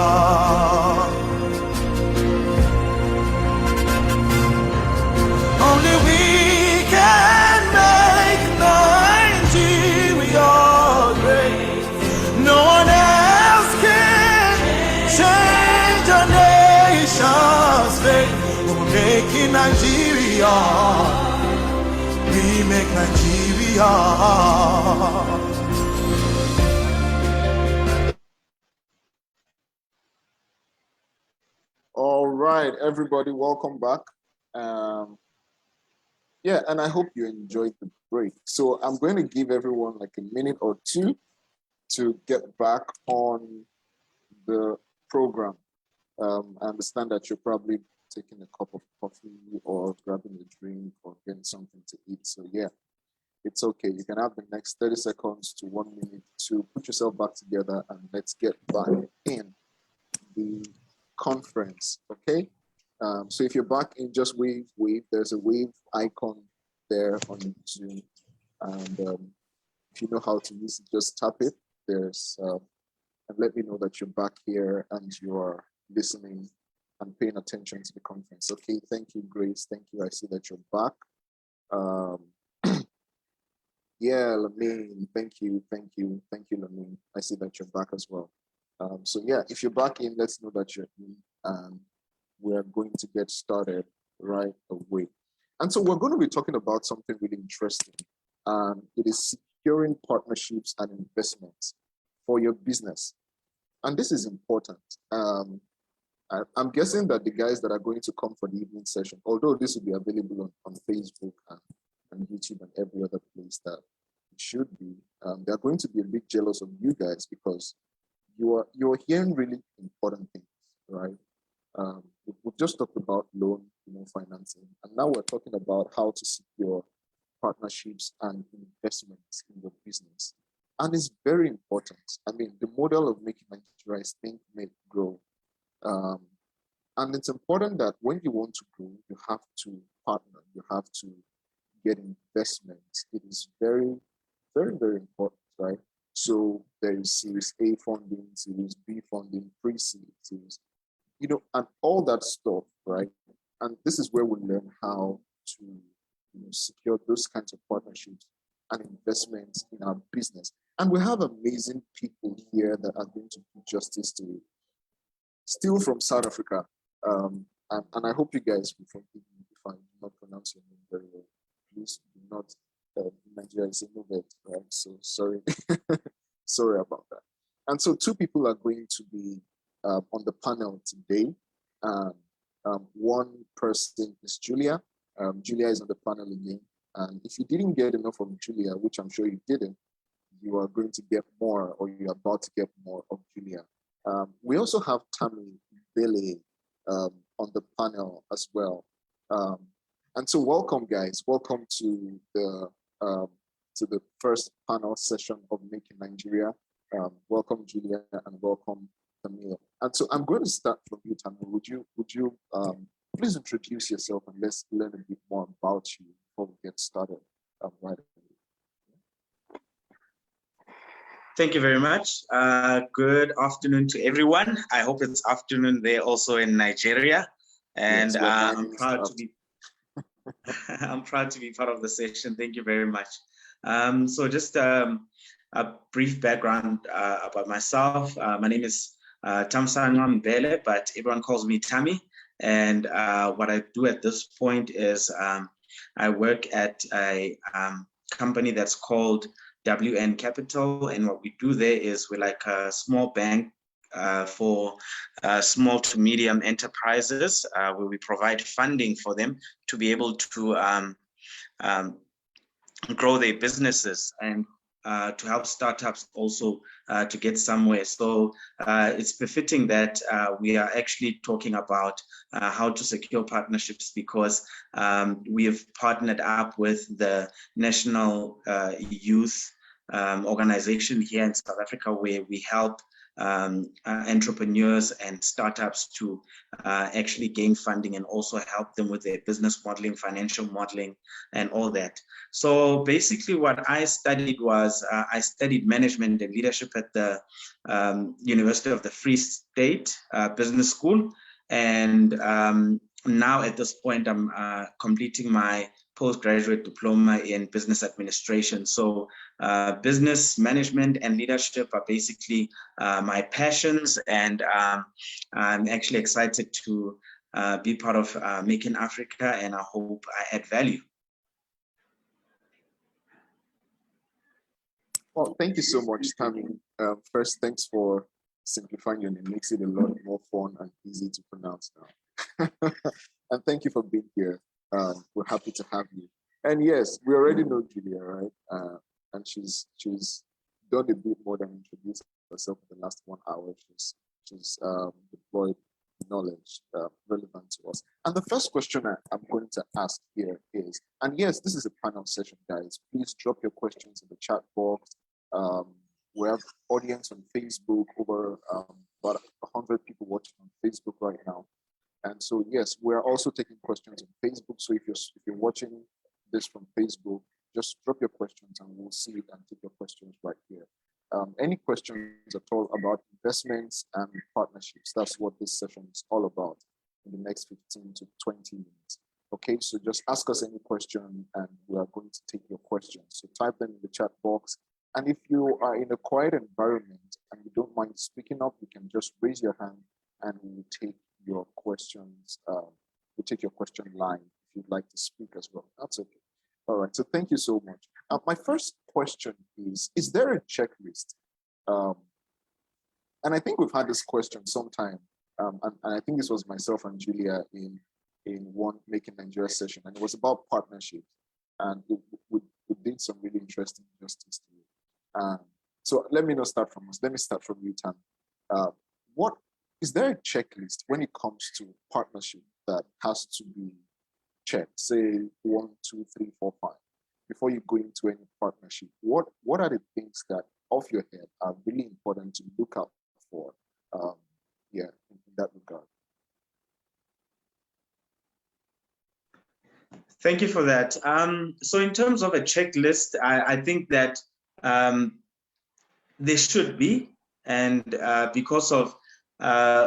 Only we can make Nigeria great. No one else can change our nation's fate. We're making Nigeria, we make Nigeria.
All right, everybody, welcome back. Yeah, and I hope you enjoyed the break. So I'm going to give everyone like a minute or two to get back on the program. I understand that you're probably taking a cup of coffee or grabbing a drink or getting something to eat. So yeah, it's okay. You can have the next 30 seconds to 1 minute to put yourself back together and let's get back in the conference, okay? So if you're back in, just wave. There's a wave icon there on Zoom. And if you know how to use it, just tap it. And let me know that you're back here and you are listening and paying attention to the conference. Okay, thank you, Grace. Thank you. I see that you're back. Yeah, Lamine, thank you, Lamine. I see that you're back as well. So yeah, if you're back in, let's know that you're in, and we're going to get started right away. And so we're going to be talking about something really interesting. and it is securing partnerships and investments for your business. And this is important. I'm guessing that the guys that are going to come for the evening session, although this will be available on Facebook and YouTube and every other place that it should be, they're going to be a bit jealous of you guys because you're hearing really important things, right? We've just talked about loan, financing, and now we're talking about how to secure partnerships and investments in your business. And it's very important. I mean, the model of making Nigeria is think, make, grow. And it's important that when you want to grow, you have to partner, you have to get investments. It is very, very, very important, right? So there is Series A funding, Series B funding, pre-seed, Series, and all that stuff, right? And this is where we learn how to secure those kinds of partnerships and investments in our business. And we have amazing people here that are going to do justice to it. Still from South Africa. And I hope you guys will forgive me if I do not pronounce your name very well. Please do not, Nigeria is a novel, right? So sorry, sorry about that. And so 2 people are going to be on the panel today. One person is Julia. Julia is on the panel again. And if you didn't get enough of Julia, which I'm sure you didn't, you are going to get more, or you're about to get more of Julia. We also have Tammy Bailey on the panel as well. And so welcome, guys. Welcome to the first panel session of Making Nigeria. Welcome, Julia, and welcome, Tammy. And so I'm going to start from you, Tammy. Would you please introduce yourself and let's learn a bit more about you before we get started right away.
Thank you very much. Good afternoon to everyone. I hope it's afternoon there also in Nigeria. And yes, I'm proud to be I'm proud to be part of the session. Thank you very much. So just a brief background about myself. My name is Tamsangam Mbele, but everyone calls me Tammy. And what I do at this point is I work at a company that's called WN Capital, and what we do there is we're like a small bank for small to medium enterprises, where we provide funding for them to be able to grow their businesses and to help startups also to get somewhere. So it's befitting that we are actually talking about how to secure partnerships, because we have partnered up with the National Youth Organization here in South Africa, where we help entrepreneurs and startups to actually gain funding and also help them with their business modeling, financial modeling, and all that. So basically what I studied was I studied management and leadership at the University of the Free State Business School. And now at this point, I'm completing my postgraduate diploma in business administration. So business management and leadership are basically my passions, and I'm actually excited to be part of Making Africa, and I hope I add value.
Well, thank you so much, Tammy. First, thanks for simplifying your name. It makes it a lot more fun and easy to pronounce now. And thank you for being here. We're happy to have you. And yes, we already know Julia, right? And she's done a bit more than introduce herself in the last 1 hour. She's deployed knowledge relevant to us. And the first question I'm going to ask here is, and yes, this is a panel session, guys. Please drop your questions in the chat box. We have audience on Facebook, over about 100 people watching on Facebook right now. And so, yes, we're also taking questions on Facebook. So if you're watching this from Facebook, just drop your questions and we'll see it and take your questions right here. Any questions at all about investments and partnerships? That's what this session is all about in the next 15 to 20 minutes. Okay, so just ask us any question and we are going to take your questions. So type them in the chat box. And if you are in a quiet environment and you don't mind speaking up, you can just raise your hand and we will take your questions. We'll take your question live if you'd like to speak as well. That's okay. All right, so thank you so much. My first question is there a checklist? And I think we've had this question sometime, and I think this was myself and Julia in one Making Nigeria session, and it was about partnerships, and we did some really interesting justice to it. So let me not start from us. Let me start from you, Tam. What is there a checklist when it comes to partnership that has to be checked? Say 1, 2, 3, 4, 5. Before you go into any partnership, what are the things that off your head are really important to look out for? In that regard.
Thank you for that. So in terms of a checklist, I think that there should be, and because of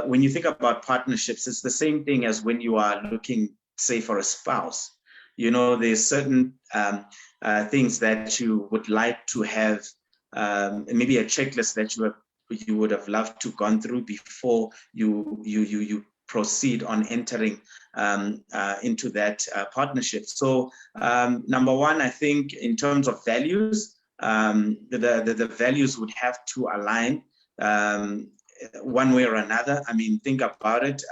when you think about partnerships, it's the same thing as when you are looking, say, for a spouse. You know, there's certain things that you would like to have, maybe a checklist that you would have loved to gone through before you proceed on entering into that partnership. So number one, I think in terms of values, the values would have to align one way or another. I mean, think about it.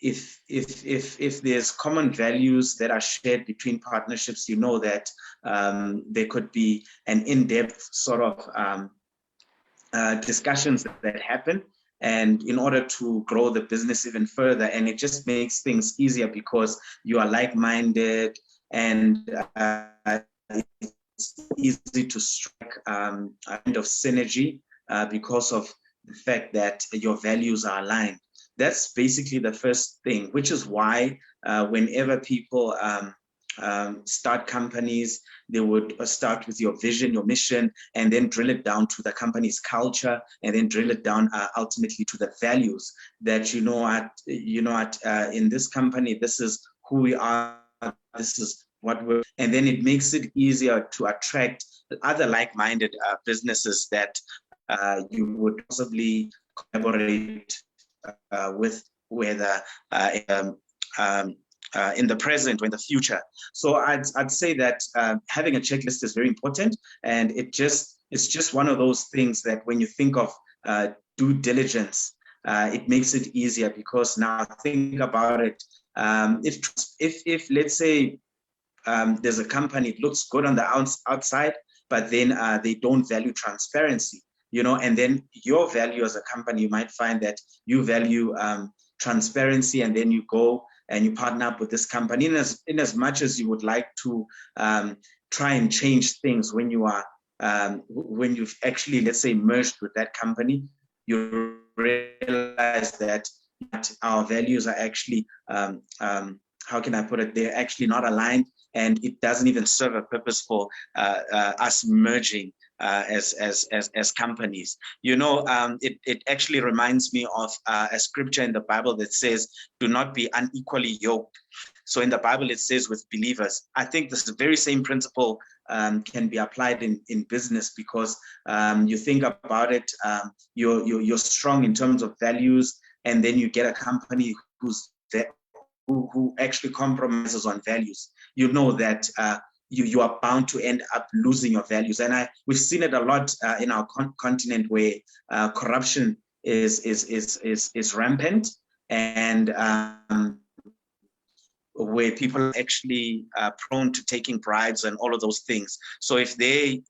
If there's common values that are shared between partnerships, you know that there could be an in-depth sort of discussions that happen, and in order to grow the business even further, and it just makes things easier because you are like-minded, and it's easy to strike a kind of synergy because of the fact that your values are aligned. That's basically the first thing, which is why whenever people start companies, they would start with your vision, your mission, and then drill it down to the company's culture, and then drill it down ultimately to the values that in this company, this is who we are, this is what we're, and then it makes it easier to attract other like-minded businesses that you would possibly collaborate with, whether in the present or in the future. So I'd say that having a checklist is very important, and it's just one of those things that when you think of due diligence, it makes it easier, because now think about it. If let's say there's a company, it looks good on the outside, but then they don't value transparency, you know, and then your value as a company, you might find that you value transparency, and then you go and you partner up with this company in as much as you would like to try and change things when you are when you've actually, let's say, merged with that company, you realize that our values are actually how can I put it, they're actually not aligned, and it doesn't even serve a purpose for us merging as companies. You know, it actually reminds me of a scripture in the Bible that says, do not be unequally yoked. So in the Bible, it says with believers. I think this is the very same principle can be applied in business, because you think about it, you're strong in terms of values, and then you get a company who actually compromises on values. You know that you are bound to end up losing your values. And we've seen it a lot in our continent, where corruption is rampant, and where people are actually prone to taking bribes and all of those things. So if their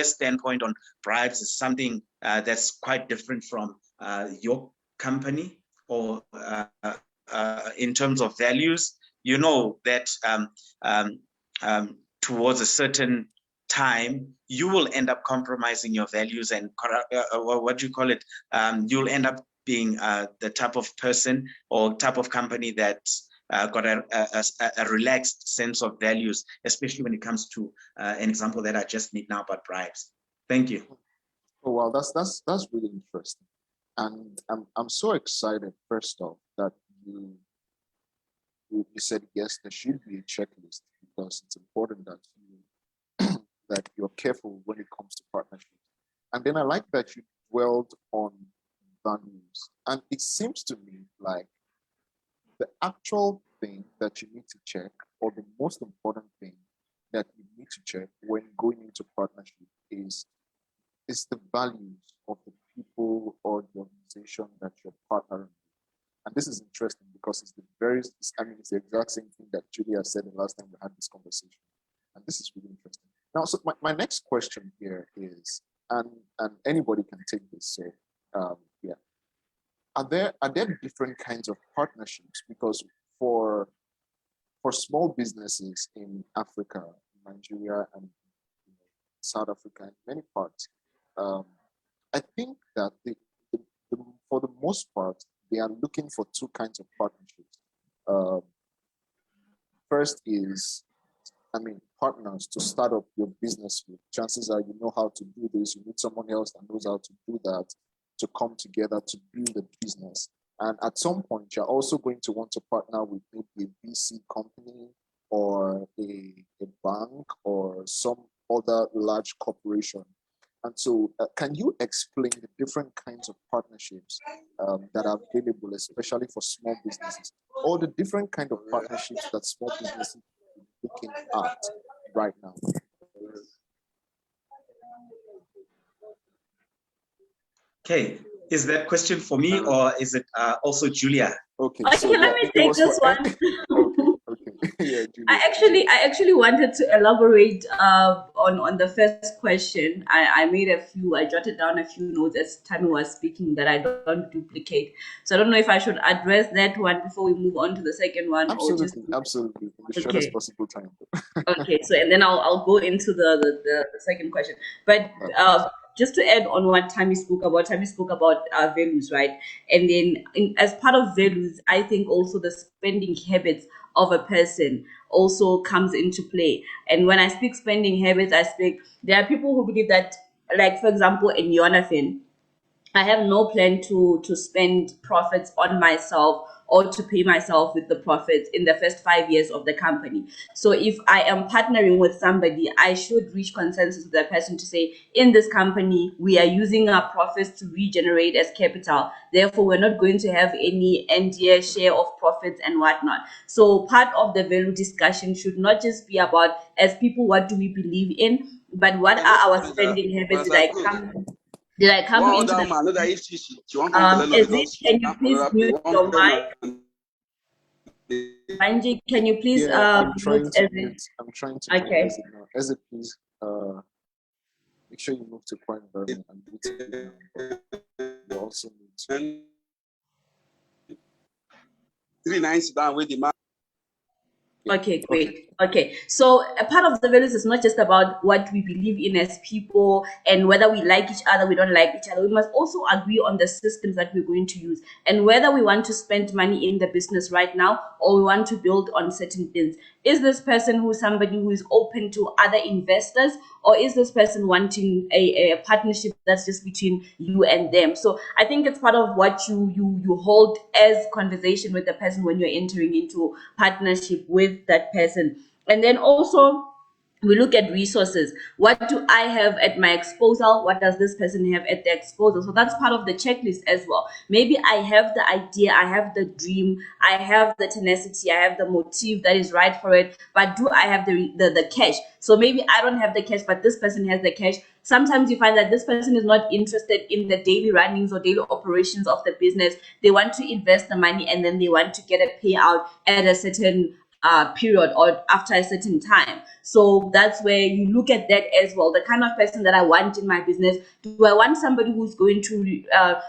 standpoint on bribes is something that's quite different from your company, or in terms of values, you know that towards a certain time, you will end up compromising your values, and what do you call it? You'll end up being the type of person or type of company that's got a relaxed sense of values, especially when it comes to an example that I just made now about bribes. Thank you.
Oh wow, that's really interesting, and I'm so excited. First off, that you said yes, there should be a checklist, because it's important that that you're careful when it comes to partnerships. And then I like that you dwelled on values, and it seems to me like the actual thing that you need to check, or the most important thing that check when going into partnership is the values of the people or the organization that you're partnering with. And this is interesting because it's it's the exact same thing that Julia said the last time we had this conversation. And this is really interesting. Now, so my next question here is, and anybody can take this. So, are there different kinds of partnerships? Because for small businesses in Africa, Nigeria, and South Africa, and many parts, I think that for the most part, they are looking for two kinds of partnerships. First is, partners to start up your business with. Chances are you know how to do this. You need someone else that knows how to do that to come together to build a business. And at some point, you're also going to want to partner with maybe a VC company or a bank or some other large corporation. And so can you explain the different kinds of partnerships that are available, especially for small businesses, or the different kind of partnerships that small businesses are looking at right now?
Okay, is that question for me or is it also Julia?
Okay,
so let me take this one.
Okay. Yeah, Julia.
I actually wanted to elaborate on the first question. I jotted down a few notes as Tammy was speaking that I don't duplicate. So I don't know if I should address that one before we move on to the second one.
Absolutely, in the shortest possible time.
Okay, so and then I'll go into the second question. But just to add on what Tammy spoke about values, right? And then as part of values, I think also the spending habits of a person also comes into play. And when I speak spending habits, there are people who believe that, like, for example, in Jonathan, I have no plan to spend profits on myself or to pay myself with the profits in the first 5 years of the company. So if I am partnering with somebody, I should reach consensus with that person to say, in this company, we are using our profits to regenerate as capital. Therefore, we're not going to have any end year share of profits and whatnot. So part of the value discussion should not just be about, as people, what do we believe in, but what are our spending habits Did I come into can you please mute your mic? Angie, can you please
I'm trying to mute
okay.
Ezra, please make sure you move to quiet environment and mute you also mute.
3 nights down with the man.
Okay, great. Okay, so a part of the values is not just about what we believe in as people and whether we like each other, we don't like each other. We must also agree on the systems that we're going to use and whether we want to spend money in the business right now or we want to build on certain things. Is this person somebody who is open to other investors, or is this person wanting a partnership that's just between you and them? So I think it's part of what you hold as conversation with the person when you're entering into partnership with that person. And then also we look at resources. What do I have at my disposal? What does this person have at their disposal? So that's part of the checklist as well. Maybe I have the idea, I have the dream, I have the tenacity, I have the motive that is right for it, but do I have the cash? So maybe I don't have the cash, but this person has the cash. Sometimes you find that this person is not interested in the daily runnings or daily operations of the business. They want to invest the money and then they want to get a payout at a certain period or after a certain time. So that's where you look at that as well. The kind of person that I want in my business. Do I want somebody who's going to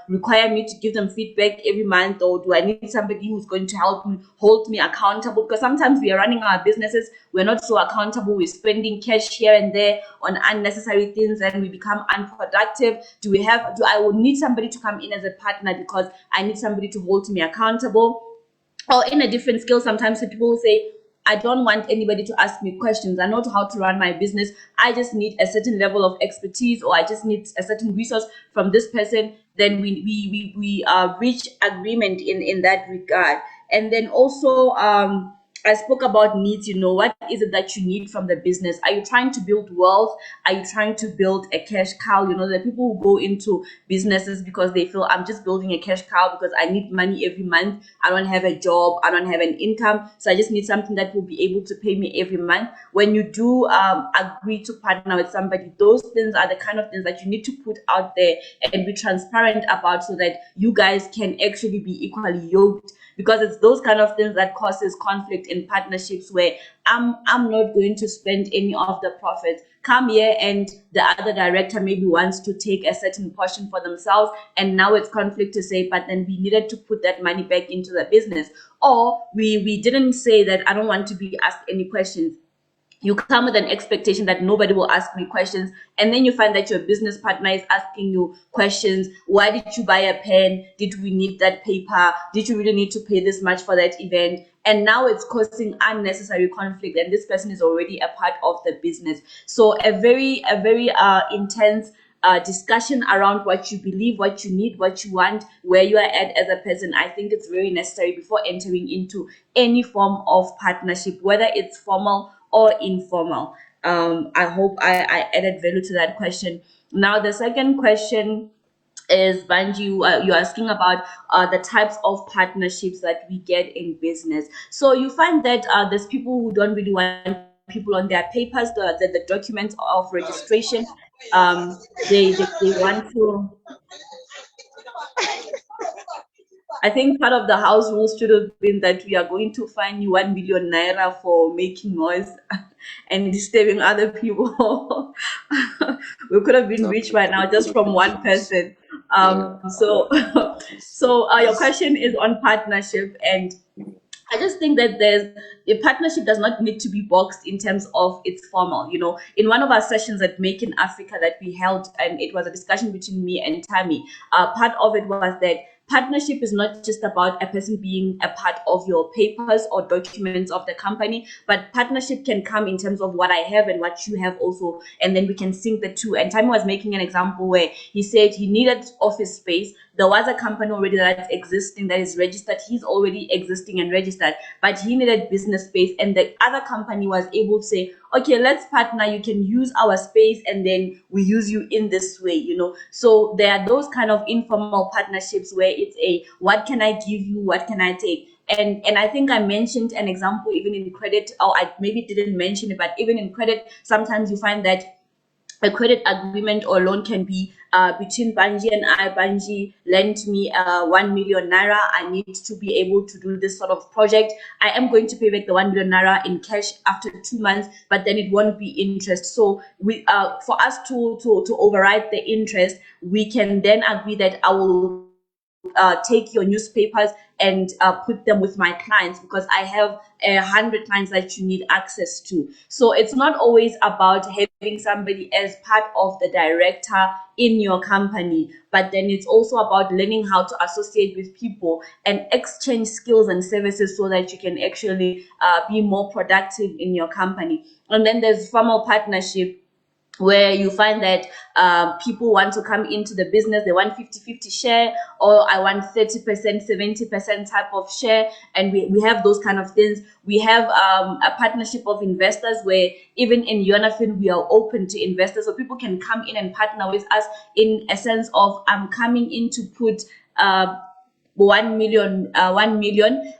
require me to give them feedback every month, or do I need somebody who's going to help me, hold me accountable? Because sometimes we are running our businesses, we're not so accountable. We're spending cash here and there on unnecessary things and we become unproductive. Do I will need somebody to come in as a partner because I need somebody to hold me accountable? Or in a different skill, sometimes people will say, I don't want anybody to ask me questions. I know how to run my business. I just need a certain level of expertise, or I just need a certain resource from this person. Then we reach agreement in that regard. And then also I spoke about needs. What is it that you need from the business? Are you trying to build wealth? Are you trying to build a cash cow? The people who go into businesses because they feel I'm just building a cash cow because I need money every month. I don't have a job. I don't have an income. So I just need something that will be able to pay me every month. When you do agree to partner with somebody, those things are the kind of things that you need to put out there and be transparent about so that you guys can actually be equally yoked, because it's those kind of things that causes conflict in partnerships where I'm not going to spend any of the profits. Come here, and the other director maybe wants to take a certain portion for themselves, and now it's conflict to say, but then we needed to put that money back into the business. Or we didn't say that I don't want to be asked any questions. You come with an expectation that nobody will ask me questions, and then you find that your business partner is asking you questions. Why did you buy a pen? Did we need that paper? Did you really need to pay this much for that event? And now it's causing unnecessary conflict, and this person is already a part of the business. So a very intense discussion around what you believe, what you need, what you want, where you are at as a person. I think it's very necessary before entering into any form of partnership, whether it's formal or informal. I hope I added value to that question. Now, the second question is, Banji, you're asking about the types of partnerships that we get in business. So you find that there's people who don't really want people on their papers, the documents of registration. They want to. I think part of the house rules should have been that we are going to fine you 1 million naira for making noise and disturbing other people. We could have been rich by now just from one person. So, your question is on partnership, and I just think that a partnership does not need to be boxed in terms of its formal. In one of our sessions at Make in Africa that we held, and it was a discussion between me and Tammy, part of it was that partnership is not just about a person being a part of your papers or documents of the company, but partnership can come in terms of what I have and what you have also, and then we can sync the two. And Tammy was making an example where he said he needed office space. There was a company already that's existing, that is registered. He's already existing and registered, but he needed business space. And the other company was able to say, okay, let's partner. You can use our space, and then we use you in this way, So there are those kind of informal partnerships where it's what can I give you? What can I take? And I think I mentioned an example even in credit, or I maybe didn't mention it, but even in credit, sometimes you find that a credit agreement or loan can be between Banji and I. Banji lent me 1 million naira. I need to be able to do this sort of project. I am going to pay back the 1 million naira in cash after 2 months, but then it won't be interest. So we, for us to override the interest, we can then agree that I will take your newspapers and put them with my clients, because I have 100 clients that you need access to. So it's not always about having somebody as part of the director in your company, but then it's also about learning how to associate with people and exchange skills and services so that you can actually be more productive in your company. And then there's formal partnership, where you find that people want to come into the business, they want 50-50 share, or I want 30%, 70% type of share, and we have those kind of things. We have a partnership of investors where even in Yonafin, we are open to investors, so people can come in and partner with us in a sense of, I'm coming in to put 1 million,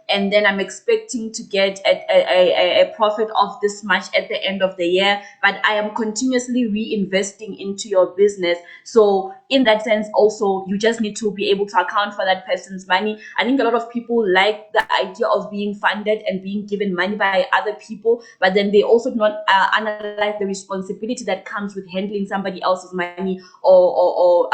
and then I'm expecting to get a profit of this much at the end of the year, but I am continuously reinvesting into your business. So in that sense, also, you just need to be able to account for that person's money. I think a lot of people like the idea of being funded and being given money by other people, but then they also do not analyze the responsibility that comes with handling somebody else's money, or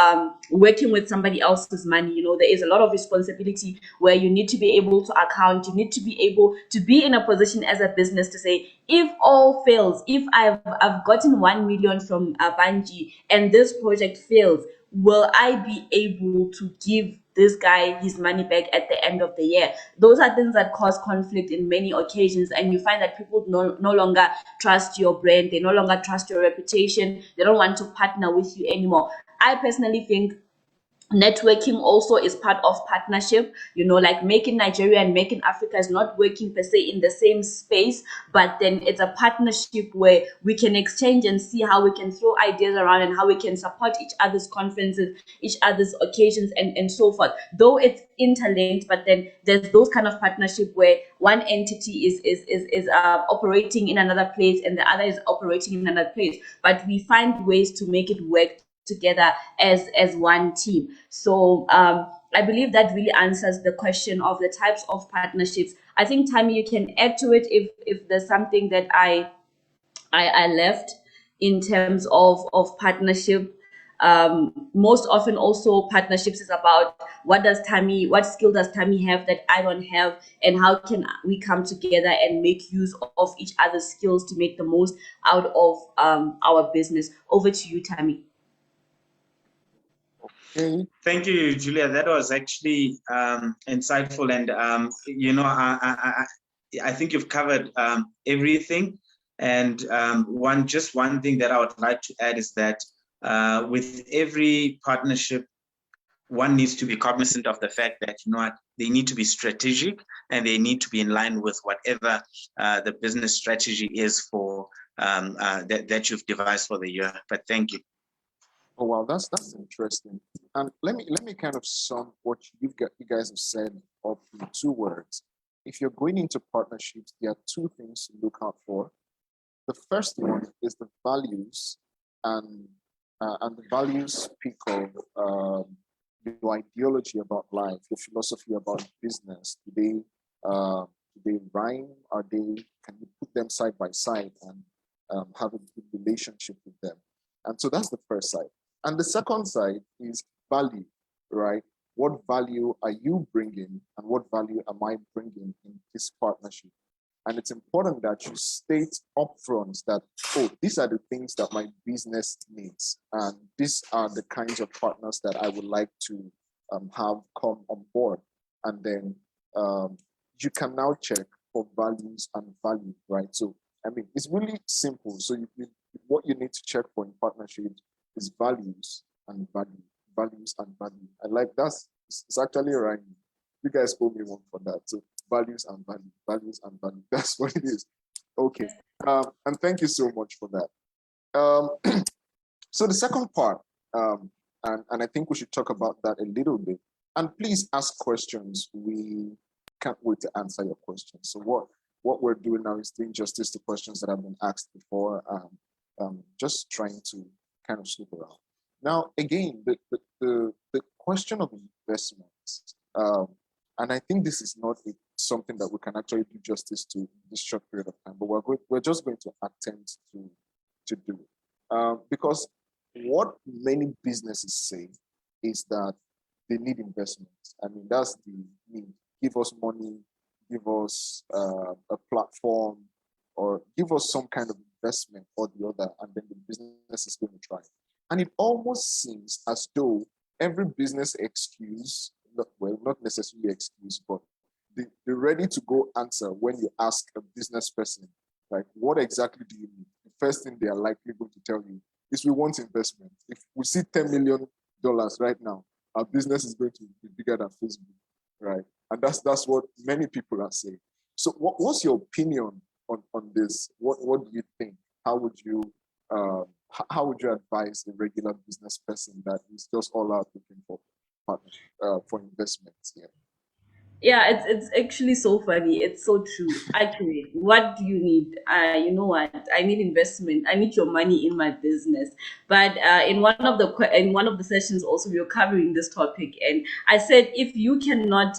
working with somebody else's money. There is a lot of responsibility where you need to be able to account. You need to be able to be in a position as a business to say, if all fails, if I've gotten 1 million from Banji and this project fails, will I be able to give this guy his money back at the end of the year? Those are things that cause conflict in many occasions, and you find that people no longer trust your brand, they no longer trust your reputation, they don't want to partner with you anymore. I personally think Networking also is part of partnership. Like Make in Nigeria and Make in Africa is not working per se in the same space, but then it's a partnership where we can exchange and see how we can throw ideas around and how we can support each other's conferences, each other's occasions, and so forth. Though it's interlinked, but then there's those kind of partnership where one entity is operating in another place and the other is operating in another place, but we find ways to make it work together as one team. So I believe that really answers the question of the types of partnerships. I think, Tammy, you can add to it if there's something that I left in terms of partnership. Most often also partnerships is about what skill does Tammy have that I don't have, and how can we come together and make use of each other's skills to make the most out of our business. Over to you, Tammy.
Thank you, Julia. That was actually insightful, and I think you've covered everything. And one thing that I would like to add is that with every partnership, one needs to be cognizant of the fact that they need to be strategic and they need to be in line with whatever the business strategy is for that you've devised for the year. But thank you.
Oh wow, that's interesting. And let me kind of sum what you guys have said up in 2 words. If you're going into partnerships, there are 2 things to look out for. The first one is the values, and the values speak of your ideology about life, your philosophy about business. Do they rhyme? Can you put them side by side and have a good relationship with them? And so that's the first side. And the second side is value, right? What value are you bringing, and what value am I bringing in this partnership? And it's important that you state upfront that, these are the things that my business needs, and these are the kinds of partners that I would like to have come on board. And then you can now check for values and value, right? So, I mean, it's really simple. So what you need to check for in partnerships is values and value. Values and value. And like it's actually right. You guys owe me one for that. So values and value. Values and value. That's what it is. Okay. And thank you so much for that. So the second part, and I think we should talk about that a little bit. And please ask questions. We can't wait to answer your questions. So what we're doing now is doing justice to questions that have been asked before. Just trying to kind of snoop around. Now, again, the question of investments, and I think this is not something that we can actually do justice to in this short period of time, but we're just going to attempt to do it. Because what many businesses say is that they need investments. I mean, that's the need. Give us money, give us a platform, or give us some kind of investment or the other, and then the business is going to try. And it almost seems as though every business excuse, not necessarily excuse, but the ready to go answer when you ask a business person, like, what exactly do you need? The first thing they are likely going to tell you is, we want investment. If we see $10 million right now, our business is going to be bigger than Facebook, right? And that's what many people are saying. So what's your opinion on this? What do you think? How would you advise a regular business person that is just all out looking for partnership, for investments?
Yeah, it's actually so funny. It's so true. Actually, what do you need? You know what? I need investment. I need your money in my business. But in one of the sessions, also we were covering this topic, and I said, if you cannot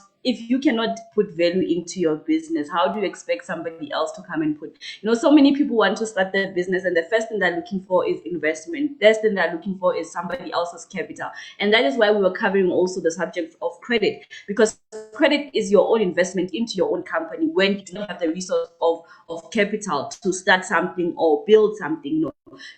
put value into your business, how do you expect somebody else to come and put? So many people want to start their business, and the first thing they're looking for is investment. The first thing they're looking for is somebody else's capital. And that is why we were covering also the subject of credit, because credit is your own investment into your own company when you do not have the resource of capital to start something or build something. No.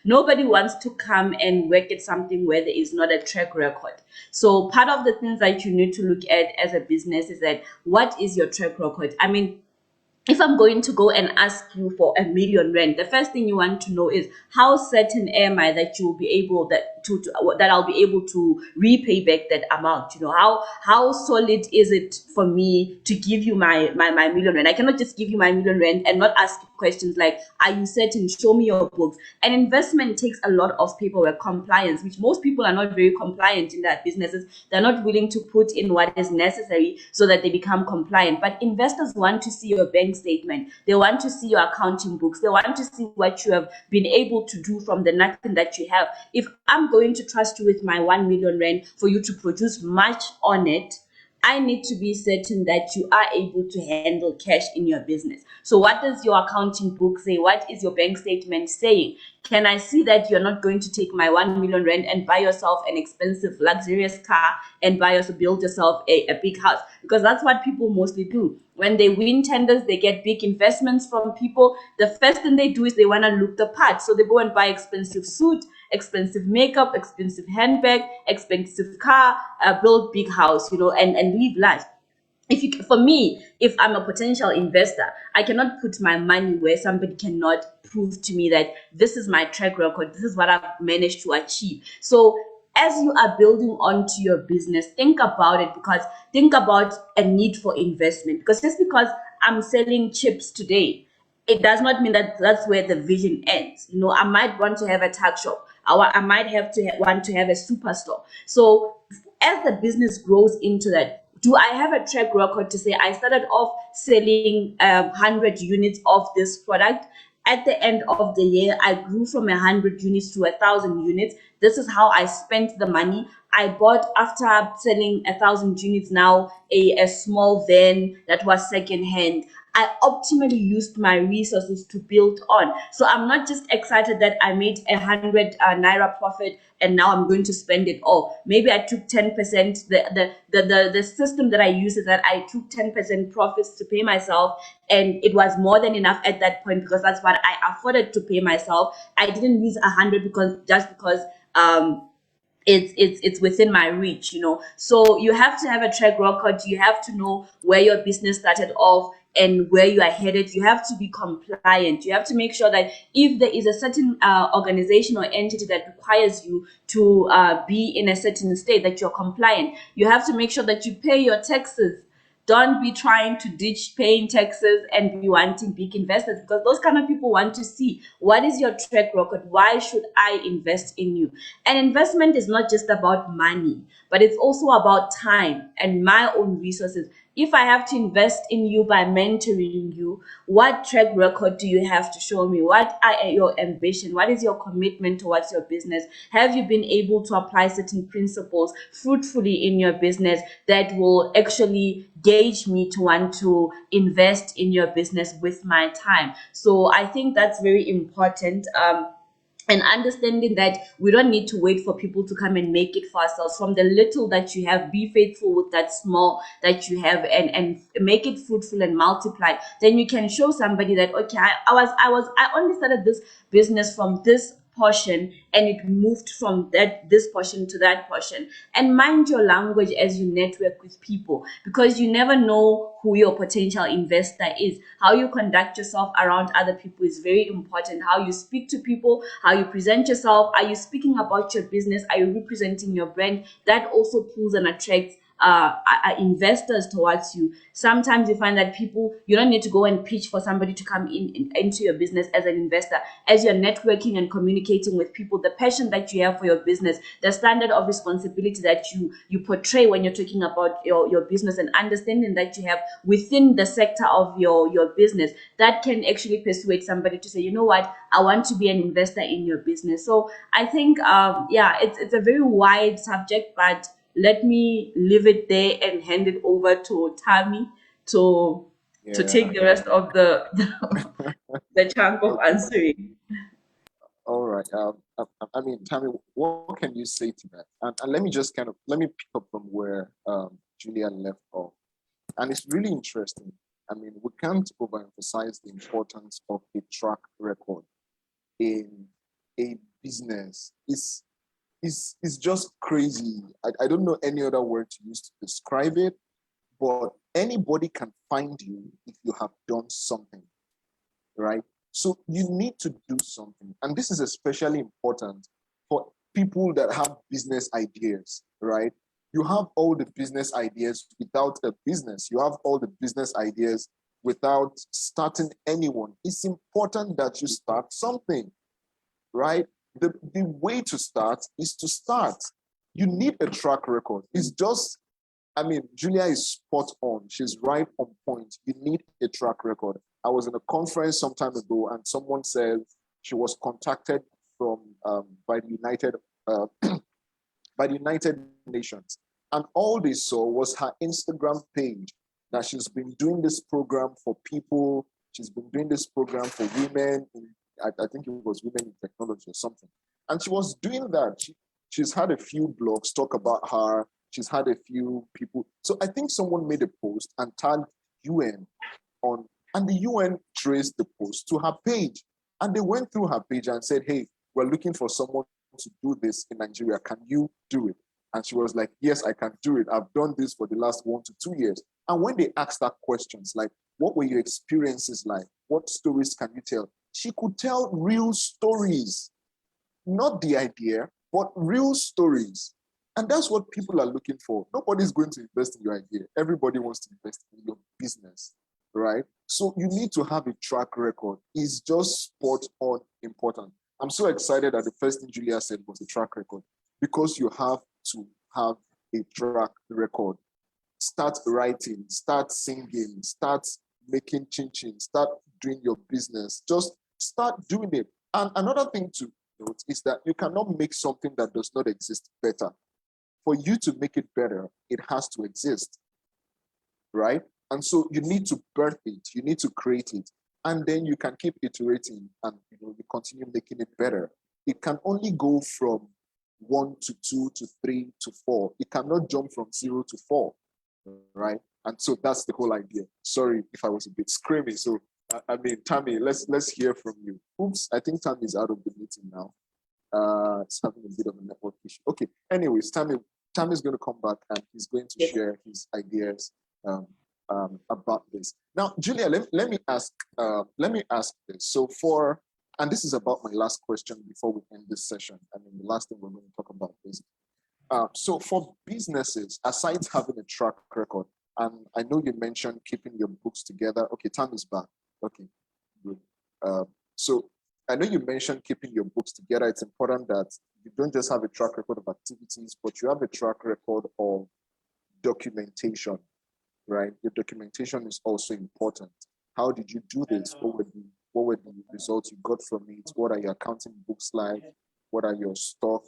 Nobody wants to come and work at something where there is not a track record. So part of the things that you need to look at as a business is that, what is your track record? I mean, if I'm going to go and ask you for R1,000,000, the first thing you want to know is how certain am I that you will be able that I'll be able to repay back that amount. How solid is it for me to give you my R1,000,000? I cannot just give you my R1,000,000 and not ask questions like, are you certain? Show me your books. An investment takes a lot of paperwork, compliance, which most people are not very compliant in their businesses. They're not willing to put in what is necessary so that they become compliant. But investors want to see your bank statement. They want to see your accounting books. They want to see what you have been able to do from the nothing that you have. If I'm going to trust you with my R1,000,000 for you to produce much on it, I need to be certain that you are able to handle cash in your business. So what does your accounting book say? What is your bank statement saying? Can I see that you're not going to take my R1,000,000 and buy yourself an expensive, luxurious car and build yourself a big house? Because that's what people mostly do. When they win tenders, they get big investments from people. The first thing they do is they want to look the part. So they go and buy expensive suit, expensive makeup, expensive handbag, expensive car, build big house, and live life. For me, if I'm a potential investor, I cannot put my money where somebody cannot prove to me that this is my track record, this is what I've managed to achieve. So as you are building onto your business, think about it, because think about a need for investment. Because just because I'm selling chips today, it does not mean that that's where the vision ends. I might want to have a tuck shop. I might want to have a superstore. So as the business grows into that, do I have a track record to say I started off selling 100 units of this product? At the end of the year, I grew from 100 units to 1,000 units. This is how I spent the money. I bought, after selling 1,000 units now, a small van that was secondhand. I optimally used my resources to build on. So I'm not just excited that I made 100 naira profit and now I'm going to spend it all. Maybe I took 10%. The system that I use is that I took 10% profits to pay myself, and it was more than enough at that point because that's what I afforded to pay myself. I didn't use 100 because it's within my reach. So you have to have a track record. You have to know where your business started off and where you are headed. You have to be compliant. You have to make sure that if there is a certain organization or entity that requires you to be in a certain state, that you're compliant. You have to make sure that you pay your taxes. Don't be trying to ditch paying taxes and be wanting big investors, because those kind of people want to see what is your track record. Why should I invest in you? And investment is not just about money, but it's also about time and my own resources. If I have to invest in you by mentoring you, what track record do you have to show me? What are your ambition? What is your commitment towards your business? Have you been able to apply certain principles fruitfully in your business that will actually gauge me to want to invest in your business with my time? So I think that's very important. And understanding that we don't need to wait for people to come and make it for ourselves. From the little that you have, be faithful with that small that you have, and make it fruitful and multiply. Then you can show somebody that, okay, I only started this business from this portion, and it moved from this portion to that portion. And mind your language as you network with people, because you never know who your potential investor is. How you conduct yourself around other people is very important. How you speak to people, how you present yourself. Are you speaking about your business? Are you representing your brand? That also pulls and attracts investors towards you. Sometimes you find that you don't need to go and pitch for somebody to come into your business as an investor. As you're networking and communicating with people, the passion that you have for your business, the standard of responsibility that you portray when you're talking about your business, and understanding that you have within the sector of your business, that can actually persuade somebody to say, you know what, I want to be an investor in your business. So I think it's a very wide subject, but let me leave it there and hand it over to Tammy to take the rest of the chunk of answering.
All right. I mean, Tammy, what can you say to that? And let me just let me pick up from where Julia left off. And it's really interesting. I mean, we can't overemphasize the importance of a track record in a business. It's just crazy. I don't know any other word to use to describe it, but anybody can find you if you have done something, right? So you need to do something. And this is especially important for people that have business ideas, right? You have all the business ideas without a business. You have all the business ideas without starting anyone. It's important that you start something, right? The way to start is to start. You need a track record. It's just, I mean, Julia is spot on. She's right on point. You need a track record. I was in a conference some time ago, and someone said she was contacted from by the United Nations, and all they saw was her Instagram page. That she's been doing this program for people. She's been doing this program for women. I think it was women in technology or something. And she was doing that. She's had a few blogs talk about her. She's had a few people. So I think someone made a post and tagged UN on, and the UN traced the post to her page. And they went through her page and said, hey, we're looking for someone to do this in Nigeria. Can you do it? And she was like, yes, I can do it. I've done this for the last 1 to 2 years. And when they asked her questions, like, what were your experiences like? What stories can you tell? She could tell real stories, not the idea, but real stories. And that's what people are looking for. Nobody's going to invest in your idea. Everybody wants to invest in your business, right? So you need to have a track record. It's just spot on important. I'm so excited that the first thing Julia said was a track record, because you have to have a track record. Start writing, start singing, start making chin-chin, start doing your business. Just start doing it. And another thing to note is that you cannot make something that does not exist better. For you to make it better, it has to exist, right? And so you need to birth it, you need to create it, and then you can keep iterating and you continue making it better. It can only go from 1 to 2 to 3 to 4. It cannot jump from 0 to 4, right? And so that's the whole idea. Sorry if I was a bit screaming. So I mean, Tammy, let's hear from you. Oops, I think Tammy is out of the meeting now. It's having a bit of a network issue. Okay. Anyways, Tammy's going to come back and he's going to share his ideas about this. Now, Julia, let me ask this. So and this is about my last question before we end this session. I mean, the last thing we're going to talk about is, so for businesses, aside having a track record, and I know you mentioned keeping your books together. Okay, Tammy's back. Okay, good. So I know you mentioned keeping your books together. It's important that you don't just have a track record of activities, but you have a track record of documentation, right? Your documentation is also important. How did you do this? What were the results you got from it? What are your accounting books like? What are your stock?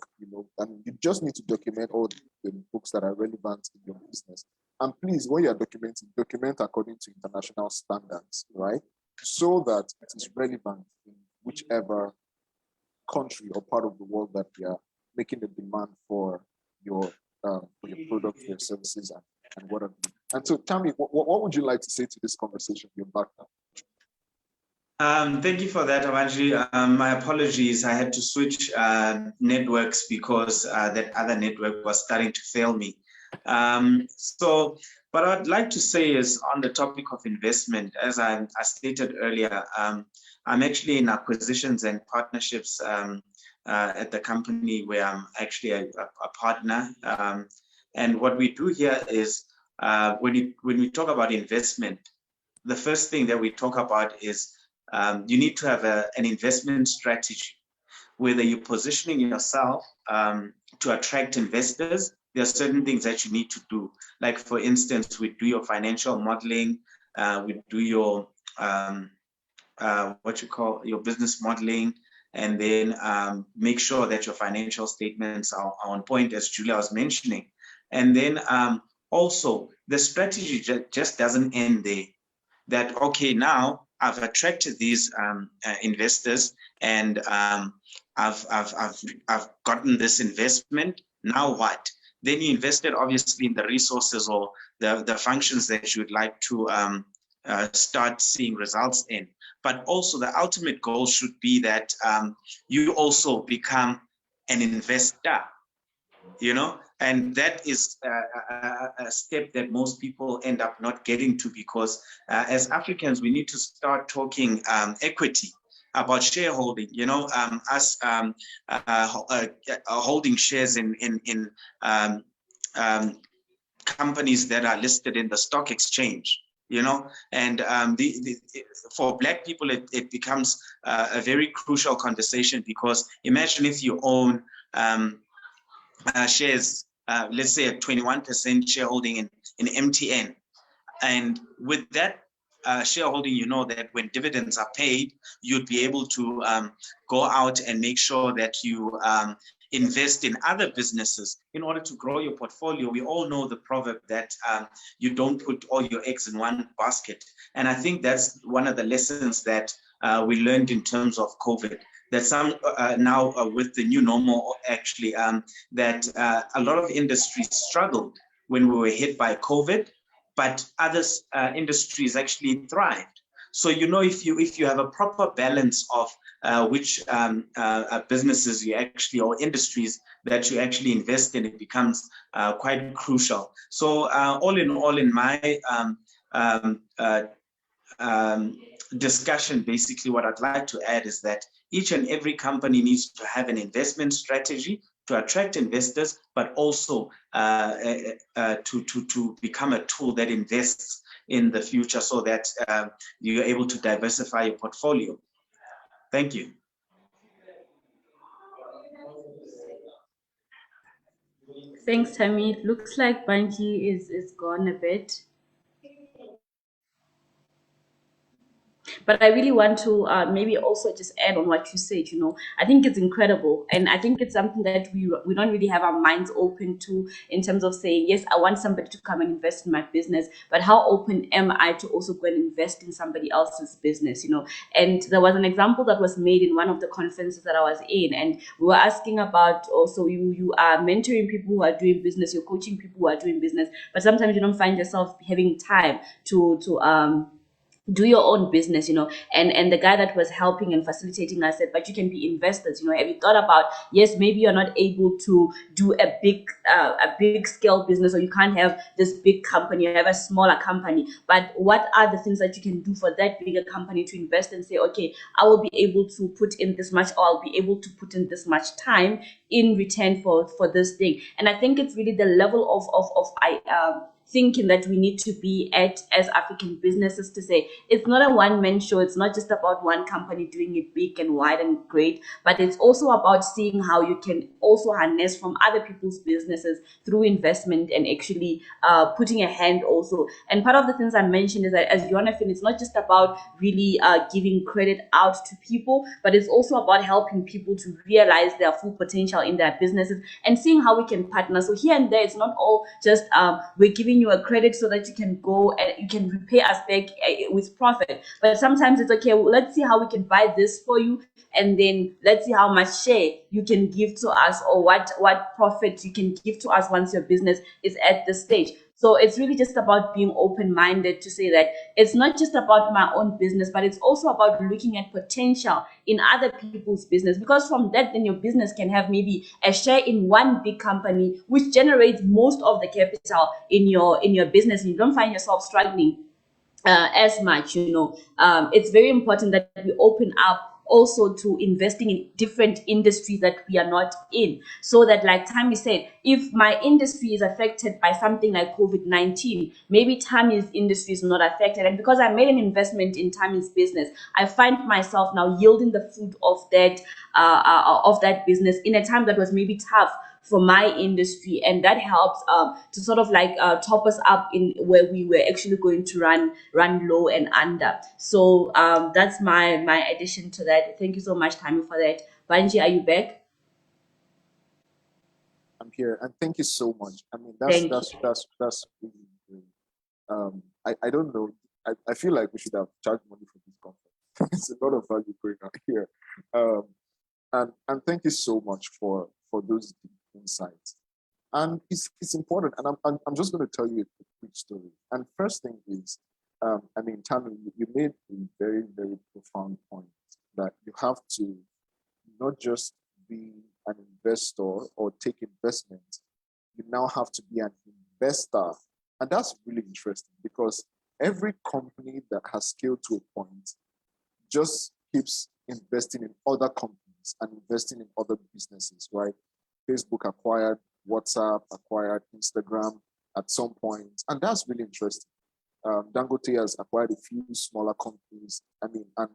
And you just need to document all the books that are relevant in your business. And please, when you're documenting, document according to international standards, right? So that it is relevant in whichever country or part of the world that we are making the demand for your product, your services, and whatever. And so, Tammy, what would you like to say to this conversation? You're back now.
Thank you for that, Avanji. My apologies. I had to switch networks because that other network was starting to fail me. So what I'd like to say is on the topic of investment, as I stated earlier, I'm actually in acquisitions and partnerships at the company where I'm actually a partner. And what we do here is when we talk about investment, the first thing that we talk about is you need to have an investment strategy, whether you're positioning yourself to attract investors. There are certain things that you need to do. Like, for instance, we do your financial modeling, we do your your business modeling, and then make sure that your financial statements are on point, as Julia was mentioning. And then also, the strategy just doesn't end there. That, okay, now I've attracted these investors, and I've gotten this investment. Now what? Then you invested obviously in the resources or the functions that you would like to start seeing results in. But also the ultimate goal should be that you also become an investor. And that is a step that most people end up not getting to, because as Africans, we need to start talking equity, about shareholding, us holding shares in companies that are listed in the stock exchange, and for Black people, it becomes a very crucial conversation, because imagine if you own shares, let's say a 21% shareholding in MTN, and with that shareholding, that when dividends are paid, you'd be able to go out and make sure that you invest in other businesses in order to grow your portfolio. We all know the proverb that you don't put all your eggs in one basket. And I think that's one of the lessons that we learned in terms of COVID, that some now with the new normal, actually, that a lot of industries struggled when we were hit by COVID, but other industries actually thrived. So, if you have a proper balance of which businesses you actually, or industries that you actually invest in, it becomes quite crucial. So all in all, in my discussion, basically what I'd like to add is that each and every company needs to have an investment strategy to attract investors, but also to become a tool that invests in the future, so that you're able to diversify your portfolio. Thank you.
Thanks, Tammy. It looks like Banji is gone a bit. But I really want to maybe also just add on what you said. I think it's incredible, and I think it's something that we don't really have our minds open to, in terms of saying, yes, I want somebody to come and invest in my business, but how open am I to also go and invest in somebody else's business? And there was an example that was made in one of the conferences that I was in, and we were asking about also, you are mentoring people who are doing business, you're coaching people who are doing business, but sometimes you don't find yourself having time to do your own business, and the guy that was helping and facilitating us said, but you can be investors. Have you thought about, yes, maybe you're not able to do a big scale business, or you can't have this big company, you have a smaller company, but what are the things that you can do for that bigger company to invest and say, okay, I will be able to put in this much, or I'll be able to put in this much time in return for this thing. And I think it's really the level of thinking that we need to be at as African businesses, to say it's not a one-man show. It's not just about one company doing it big and wide and great, but it's also about seeing how you can also harness from other people's businesses through investment, and actually putting a hand also. And part of the things I mentioned is that, as Jonathan, it's not just about really giving credit out to people, but it's also about helping people to realize their full potential in their businesses, and seeing how we can partner. So here and there, it's not all just we're giving you a credit so that you can go and you can repay us back with profit. But sometimes it's okay, well, let's see how we can buy this for you, and then let's see how much share you can give to us, or what profit you can give to us once your business is at this stage. So it's really just about being open-minded to say that it's not just about my own business, but it's also about looking at potential in other people's business, because from that, then your business can have maybe a share in one big company, which generates most of the capital in your business, and you don't find yourself struggling as much. It's very important that we open up also to investing in different industries that we are not in, so that, like Tammy said, if my industry is affected by something like COVID-19, maybe Tammy's industry is not affected, and because I made an investment in Tammy's business, I find myself now yielding the fruit of that business in a time that was maybe tough for my industry, and that helps to sort of like top us up in where we were actually going to run low and under. So that's my addition to that. Thank you so much, Tammy, for that. Banji, are you back?
I'm here, and thank you so much. I mean, that's really great. I don't know. I feel like we should have charged money for this conference. It's a lot of value going on here. And thank you so much for those insights. And it's important. And I'm just going to tell you a quick story. And first thing is, I mean, Tammy, you made a very, very profound point that you have to not just be an investor or take investment. You now have to be an investor. And that's really interesting because every company that has scaled to a point just keeps investing in other companies and investing in other businesses, right? Facebook acquired WhatsApp, acquired Instagram at some point, and that's really interesting. Dangote has acquired a few smaller companies. I mean, and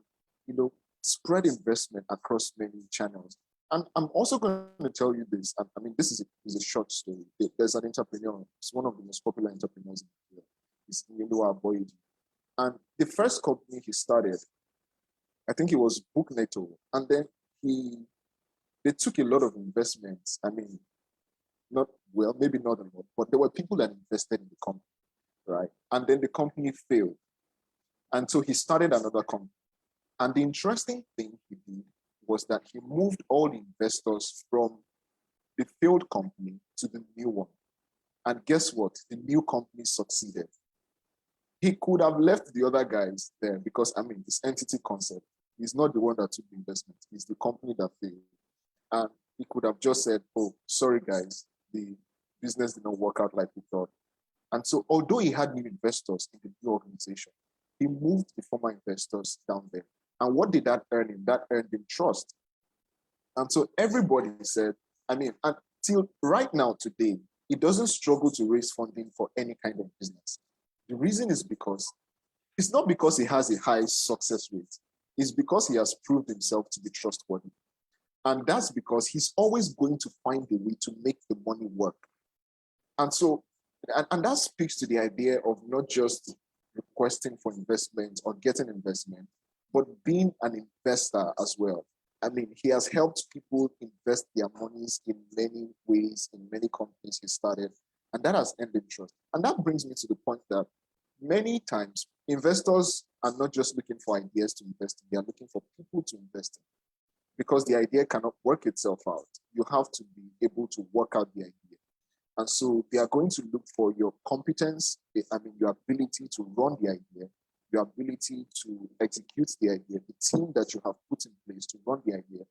spread investment across many channels. And I'm also going to tell you this. I mean, this is a short story. There's an entrepreneur. It's one of the most popular entrepreneurs in Nigeria. It's Julia Mofokeng. And the first company he started, I think it was Bookneto. And then they took a lot of investments. I mean, maybe not a lot, but there were people that invested in the company, right? And then the company failed. And so he started another company. And the interesting thing he did was that he moved all the investors from the failed company to the new one. And guess what? The new company succeeded. He could have left the other guys there because, I mean, this entity concept, he's not the one that took the investment. It's the company that failed. And he could have just said, oh, sorry, guys, the business did not work out like we thought. And so, although he had new investors in the new organization, he moved the former investors down there. And what did that earn him? That earned him trust. And so everybody said, I mean, until right now, today, he doesn't struggle to raise funding for any kind of business. The reason is because it's not because he has a high success rate. It's because he has proved himself to be trustworthy. And that's because he's always going to find a way to make the money work. And so, and that speaks to the idea of not just requesting for investment or getting investment, but being an investor as well. I mean, he has helped people invest their monies in many ways, in many companies he started, and that has earned trust. And that brings me to the point that many times investors are not just looking for ideas to invest in, they are looking for people to invest in. Because the idea cannot work itself out. You have to be able to work out the idea. And so they are going to look for your competence, I mean, your ability to run the idea, your ability to execute the idea, the team that you have put in place to run the idea.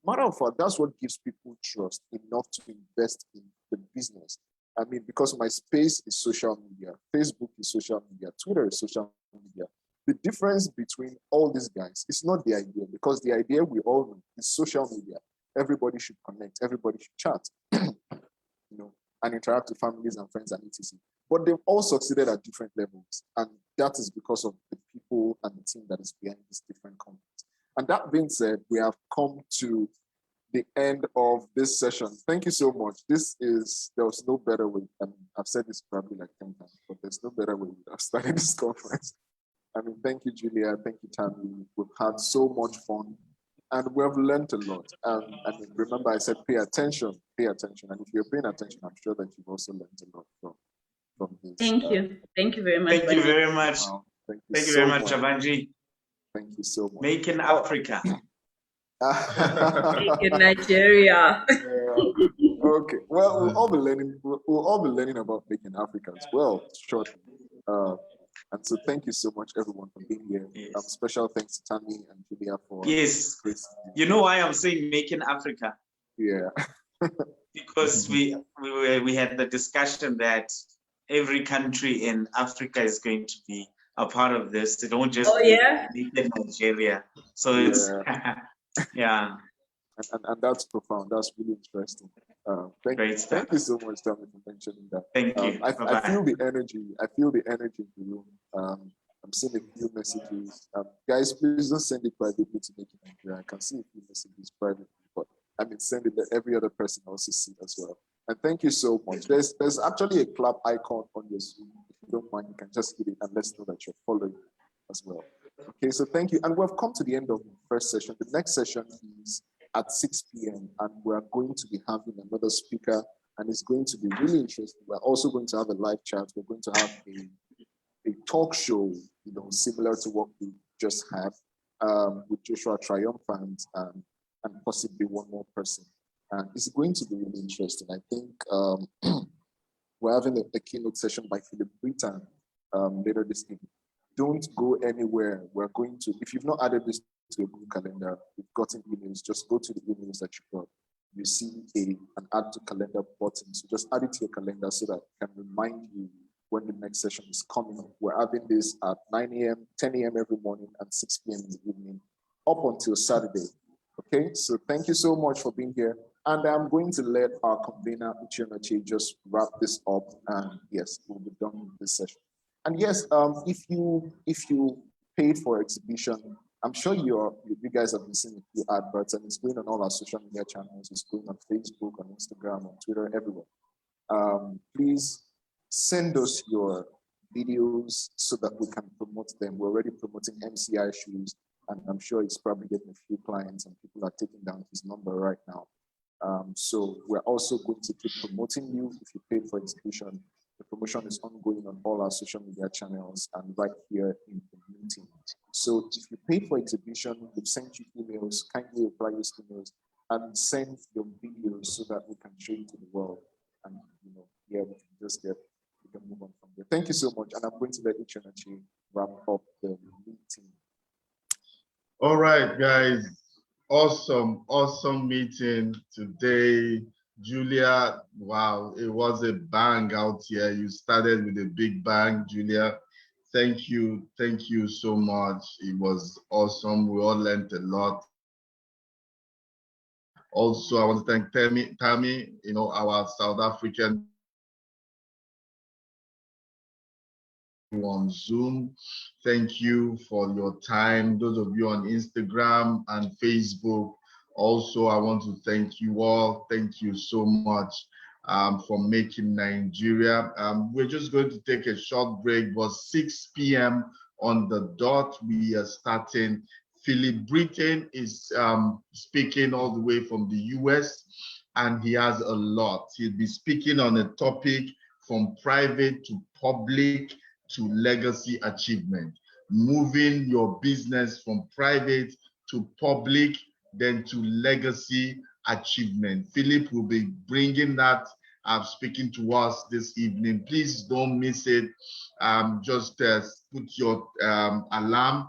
Matter of fact, that's what gives people trust enough to invest in the business. I mean, because my space is social media, Facebook is social media, Twitter is social media. The difference between all these guys is not the idea, because the idea we all know is social media. Everybody should connect, everybody should chat, and interact with families and friends and etc. But they've all succeeded at different levels. And that is because of the people and the team that is behind these different companies. And that being said, we have come to the end of this session. Thank you so much. There was no better way. I mean, I've said this probably like 10 times, but there's no better way we have started this conference. I mean, thank you, Julia. Thank you, Tammy. We've had so much fun and we have learned a lot. I mean, remember I said pay attention. And if you're paying attention, I'm sure that you've also learned a lot from this.
Thank you. Thank you very much.
Thank you very much.
Wow. Thank
you
so
very much, Avanji.
Thank you so much.
Making Africa.
Making Nigeria.
Okay. Well, we'll all be learning about making Africa as well shortly. And so thank you so much, everyone, for being here.
Yes.
Special thanks to Tammy and Julia for
this. You know why I'm saying making Africa?
Yeah.
Because we had the discussion that every country in Africa is going to be a part of this. It won't just be Nigeria. So it's yeah.
And that's profound. That's really interesting. Thank you so much, Tammy, for mentioning that.
Thank you.
I feel the energy. I feel the energy in the room. I'm seeing a few messages. Guys, please don't send it privately to make it Nigeria. I can see a few messages privately, but I mean, send it that every other person also see as well. And thank you so much. There's actually a clap icon on your Zoom. If you don't mind, you can just hit it and let's know that you're following as well. Okay, so thank you. And we've come to the end of the first session. The next session is at 6 p.m. and we're going to be having another speaker and it's going to be really interesting. We're also going to have a live chat. We're going to have a talk show, similar to what we just had with Joshua Triumphant and possibly one more person. And it's going to be really interesting. I think we're having a keynote session by Philip Britain later this evening. Don't go anywhere. We're going to, if you've not added this to your Google Calendar, you've gotten emails, just go to the emails that you got. you see an add to calendar button. So just add it to your calendar so that it can remind you when the next session is coming. We're having this at 9 a.m., 10 a.m. every morning, and 6 p.m. in the evening, up until Saturday. Okay, so thank you so much for being here. And I'm going to let our convener, Uchennachi, just wrap this up. And yes, we'll be done with this session. And yes, if you paid for exhibition, I'm sure you guys have been seeing a few adverts, and it's going on all our social media channels. It's going on Facebook, on Instagram, on Twitter, everywhere. Please send us your videos so that we can promote them. We're already promoting MCI shoes, and I'm sure he's probably getting a few clients, and people are taking down his number right now. So we're also going to keep promoting you if you paid for exhibition. The promotion is ongoing on all our social media channels and right here in the meeting. So if you paid for exhibition, we've sent you emails, kindly reply those emails and send your videos so that we can show it to the world. And yeah, we can just we can move on from there. Thank you so much. And I'm going to let Uchennachi wrap up the meeting.
All right, guys. Awesome meeting today. Julia, wow, it was a bang out here. You started with a big bang, Julia. Thank you so much. It was awesome. We all learned a lot. Also, I want to thank Tammy, our South African on Zoom. Thank you for your time. Those of you on Instagram and Facebook, also, I want to thank you all. Thank you so much for making Nigeria. We're just going to take a short break, but 6 p.m. on the dot, we are starting. Philip Britton is speaking all the way from the US, and he has a lot. He'll be speaking on a topic from private to public to legacy achievement, moving your business from private to public, then to legacy achievement. Philip will be bringing that speaking to us this evening. Please don't miss it. Just put your alarm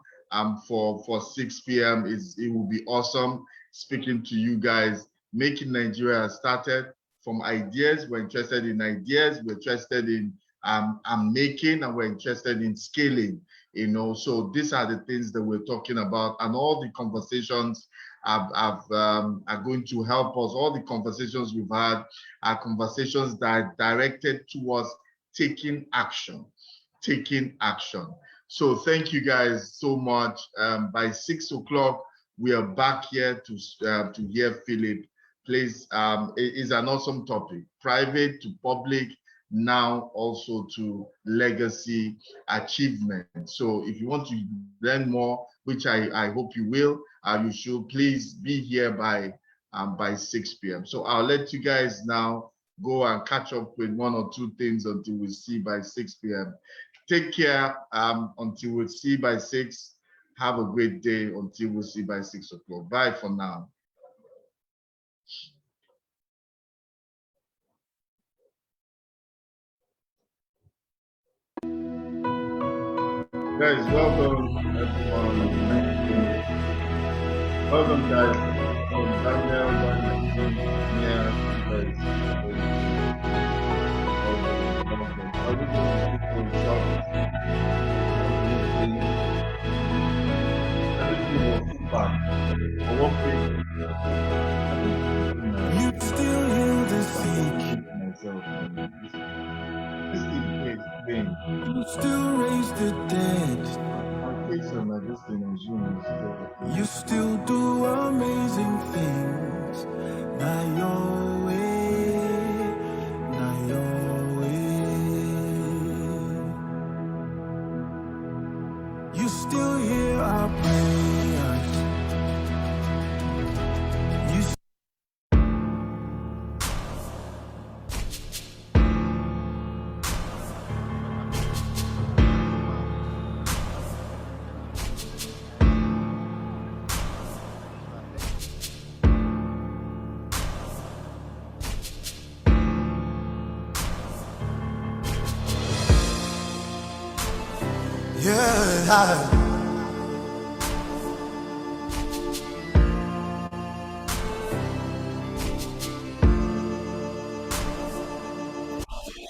for 6 p.m. It will be awesome speaking to you guys. Making Nigeria started from ideas. We're interested in ideas. We're interested in making, and we're interested in scaling. So these are the things that we're talking about, and all the conversations are going to help us. All the conversations we've had are conversations that are directed towards taking action. So thank you guys so much. By 6 o'clock, we are back here to hear Philip. Please, it is an awesome topic, private to public, now also to legacy achievement. So if you want to learn more, which I hope you will, you should please be here by 6 p.m. So I'll let you guys now go and catch up with one or two things until we see by 6 p.m. Take care until we see by 6. Have a great day until we see by 6 o'clock. Bye for now. Guys, welcome everyone. Welcome guys. Daniel,
You still hear the sick. You still raise the dead. You still do amazing things. Not your way, not your way. You still hear our prayers. You yeah.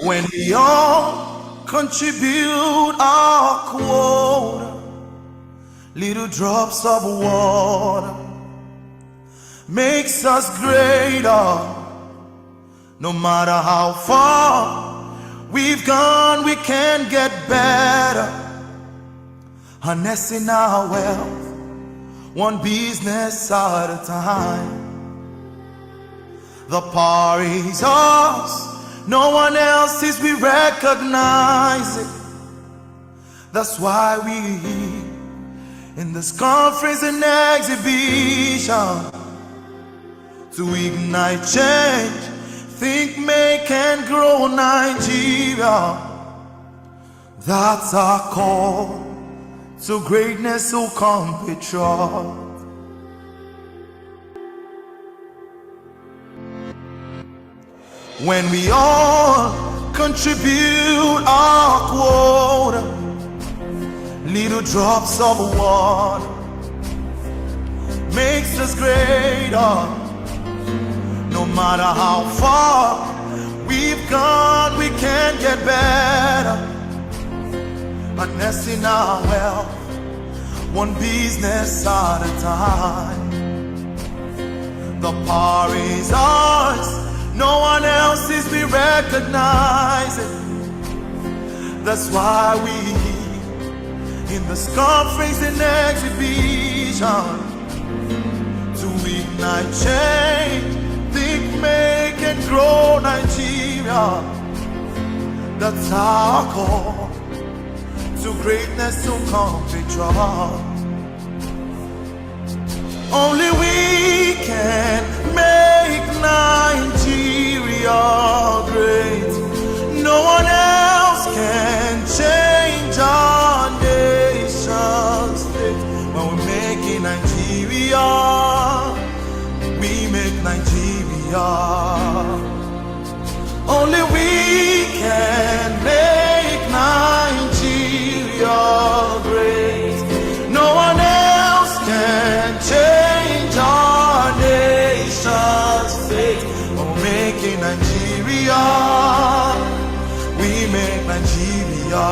When we all contribute our quota, little drops of water makes us greater. No matter how far we've gone, we can get better. Harnessing our wealth, one business at a time. The power is ours, no one else's, we recognize it. That's why we in this conference and exhibition to ignite change, think, make and grow Nigeria. That's our call to greatness, so come patriot. When we all contribute our quota, little drops of water makes us greater. No matter how far we've gone, we can get better. Harnessing our wealth, one business at a time. The power is ours, no one else's, we recognize it. That's why we in this conference and exhibition to ignite change, think, make and grow Nigeria. That's our call to greatness, to come patriot. Only we can make Nigeria great. No one else can change our nation's fate. When we're making Nigeria, we make Nigeria. Only we can make Nigeria great. No one else can change our nation's fate. When we're making Nigeria, we make Nigeria.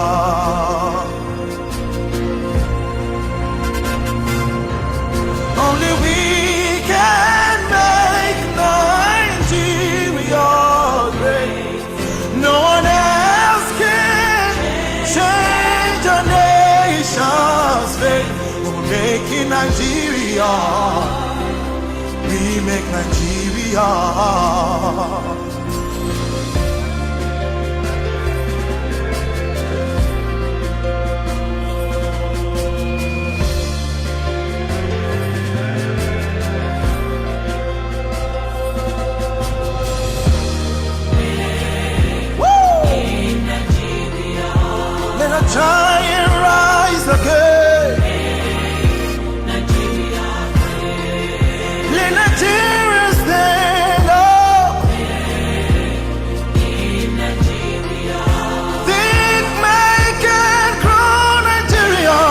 Only we can make Nigeria great. No one else can change our nation's fate. We're making Nigeria, we make Nigeria. Let a giant rise again. Let Nigeria stand up. Think, make and grow Nigeria.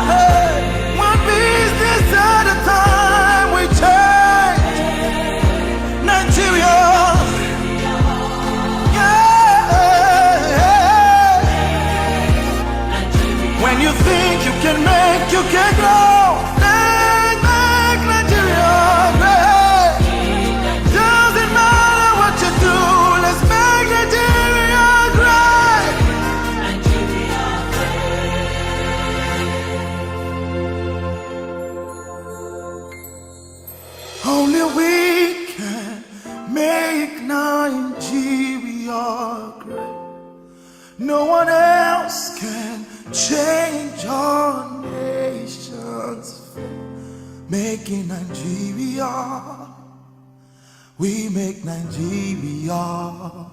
Hey, one business at a time, we change Nigeria. When you think you can make, you can grow. Make Nigeria great. Doesn't matter what you do, let's make Nigeria great. Only we can make Nigeria great. No one else can change our nation's fate. Making Nigeria, we make Nigeria.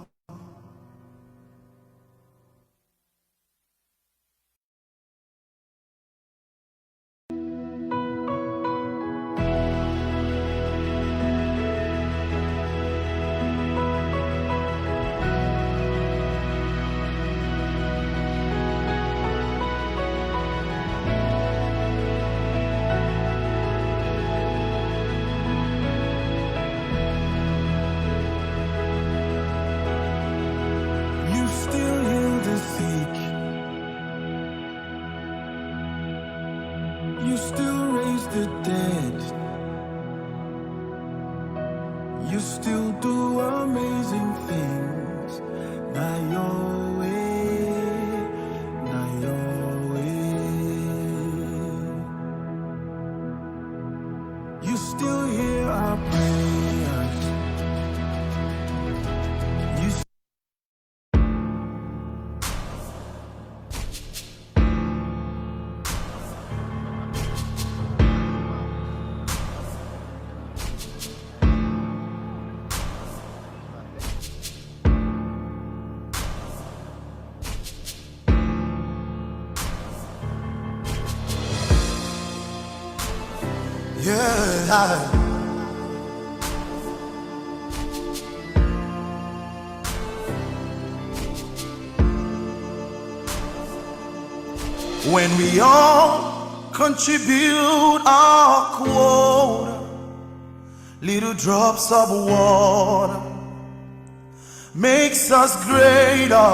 still raise the dead. You still do amazing things. Now your way, now your way. You still hear our prayers. You yeah. When we all contribute our quota, little drops of water makes us greater.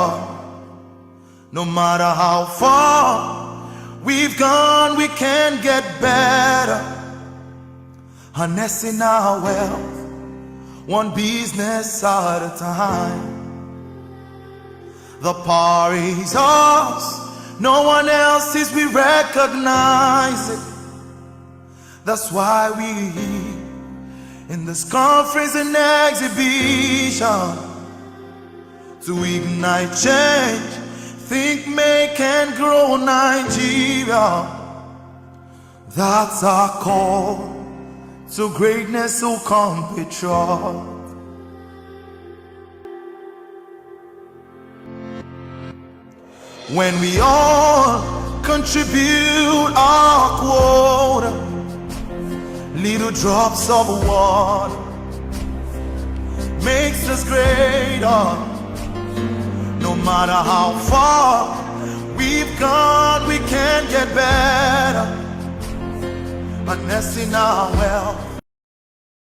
No matter how far we've gone, we can get better. Harnessing our wealth, one business at a time. The power is ours, no one else's, we recognize it. That's why we in this conference and exhibition to ignite change, think, make and grow Nigeria. That's our call to greatness, so compatriot. When we all contribute our quota, little drops of water makes us greater. No matter how far we've gone, we can get better. Harnessing our wealth,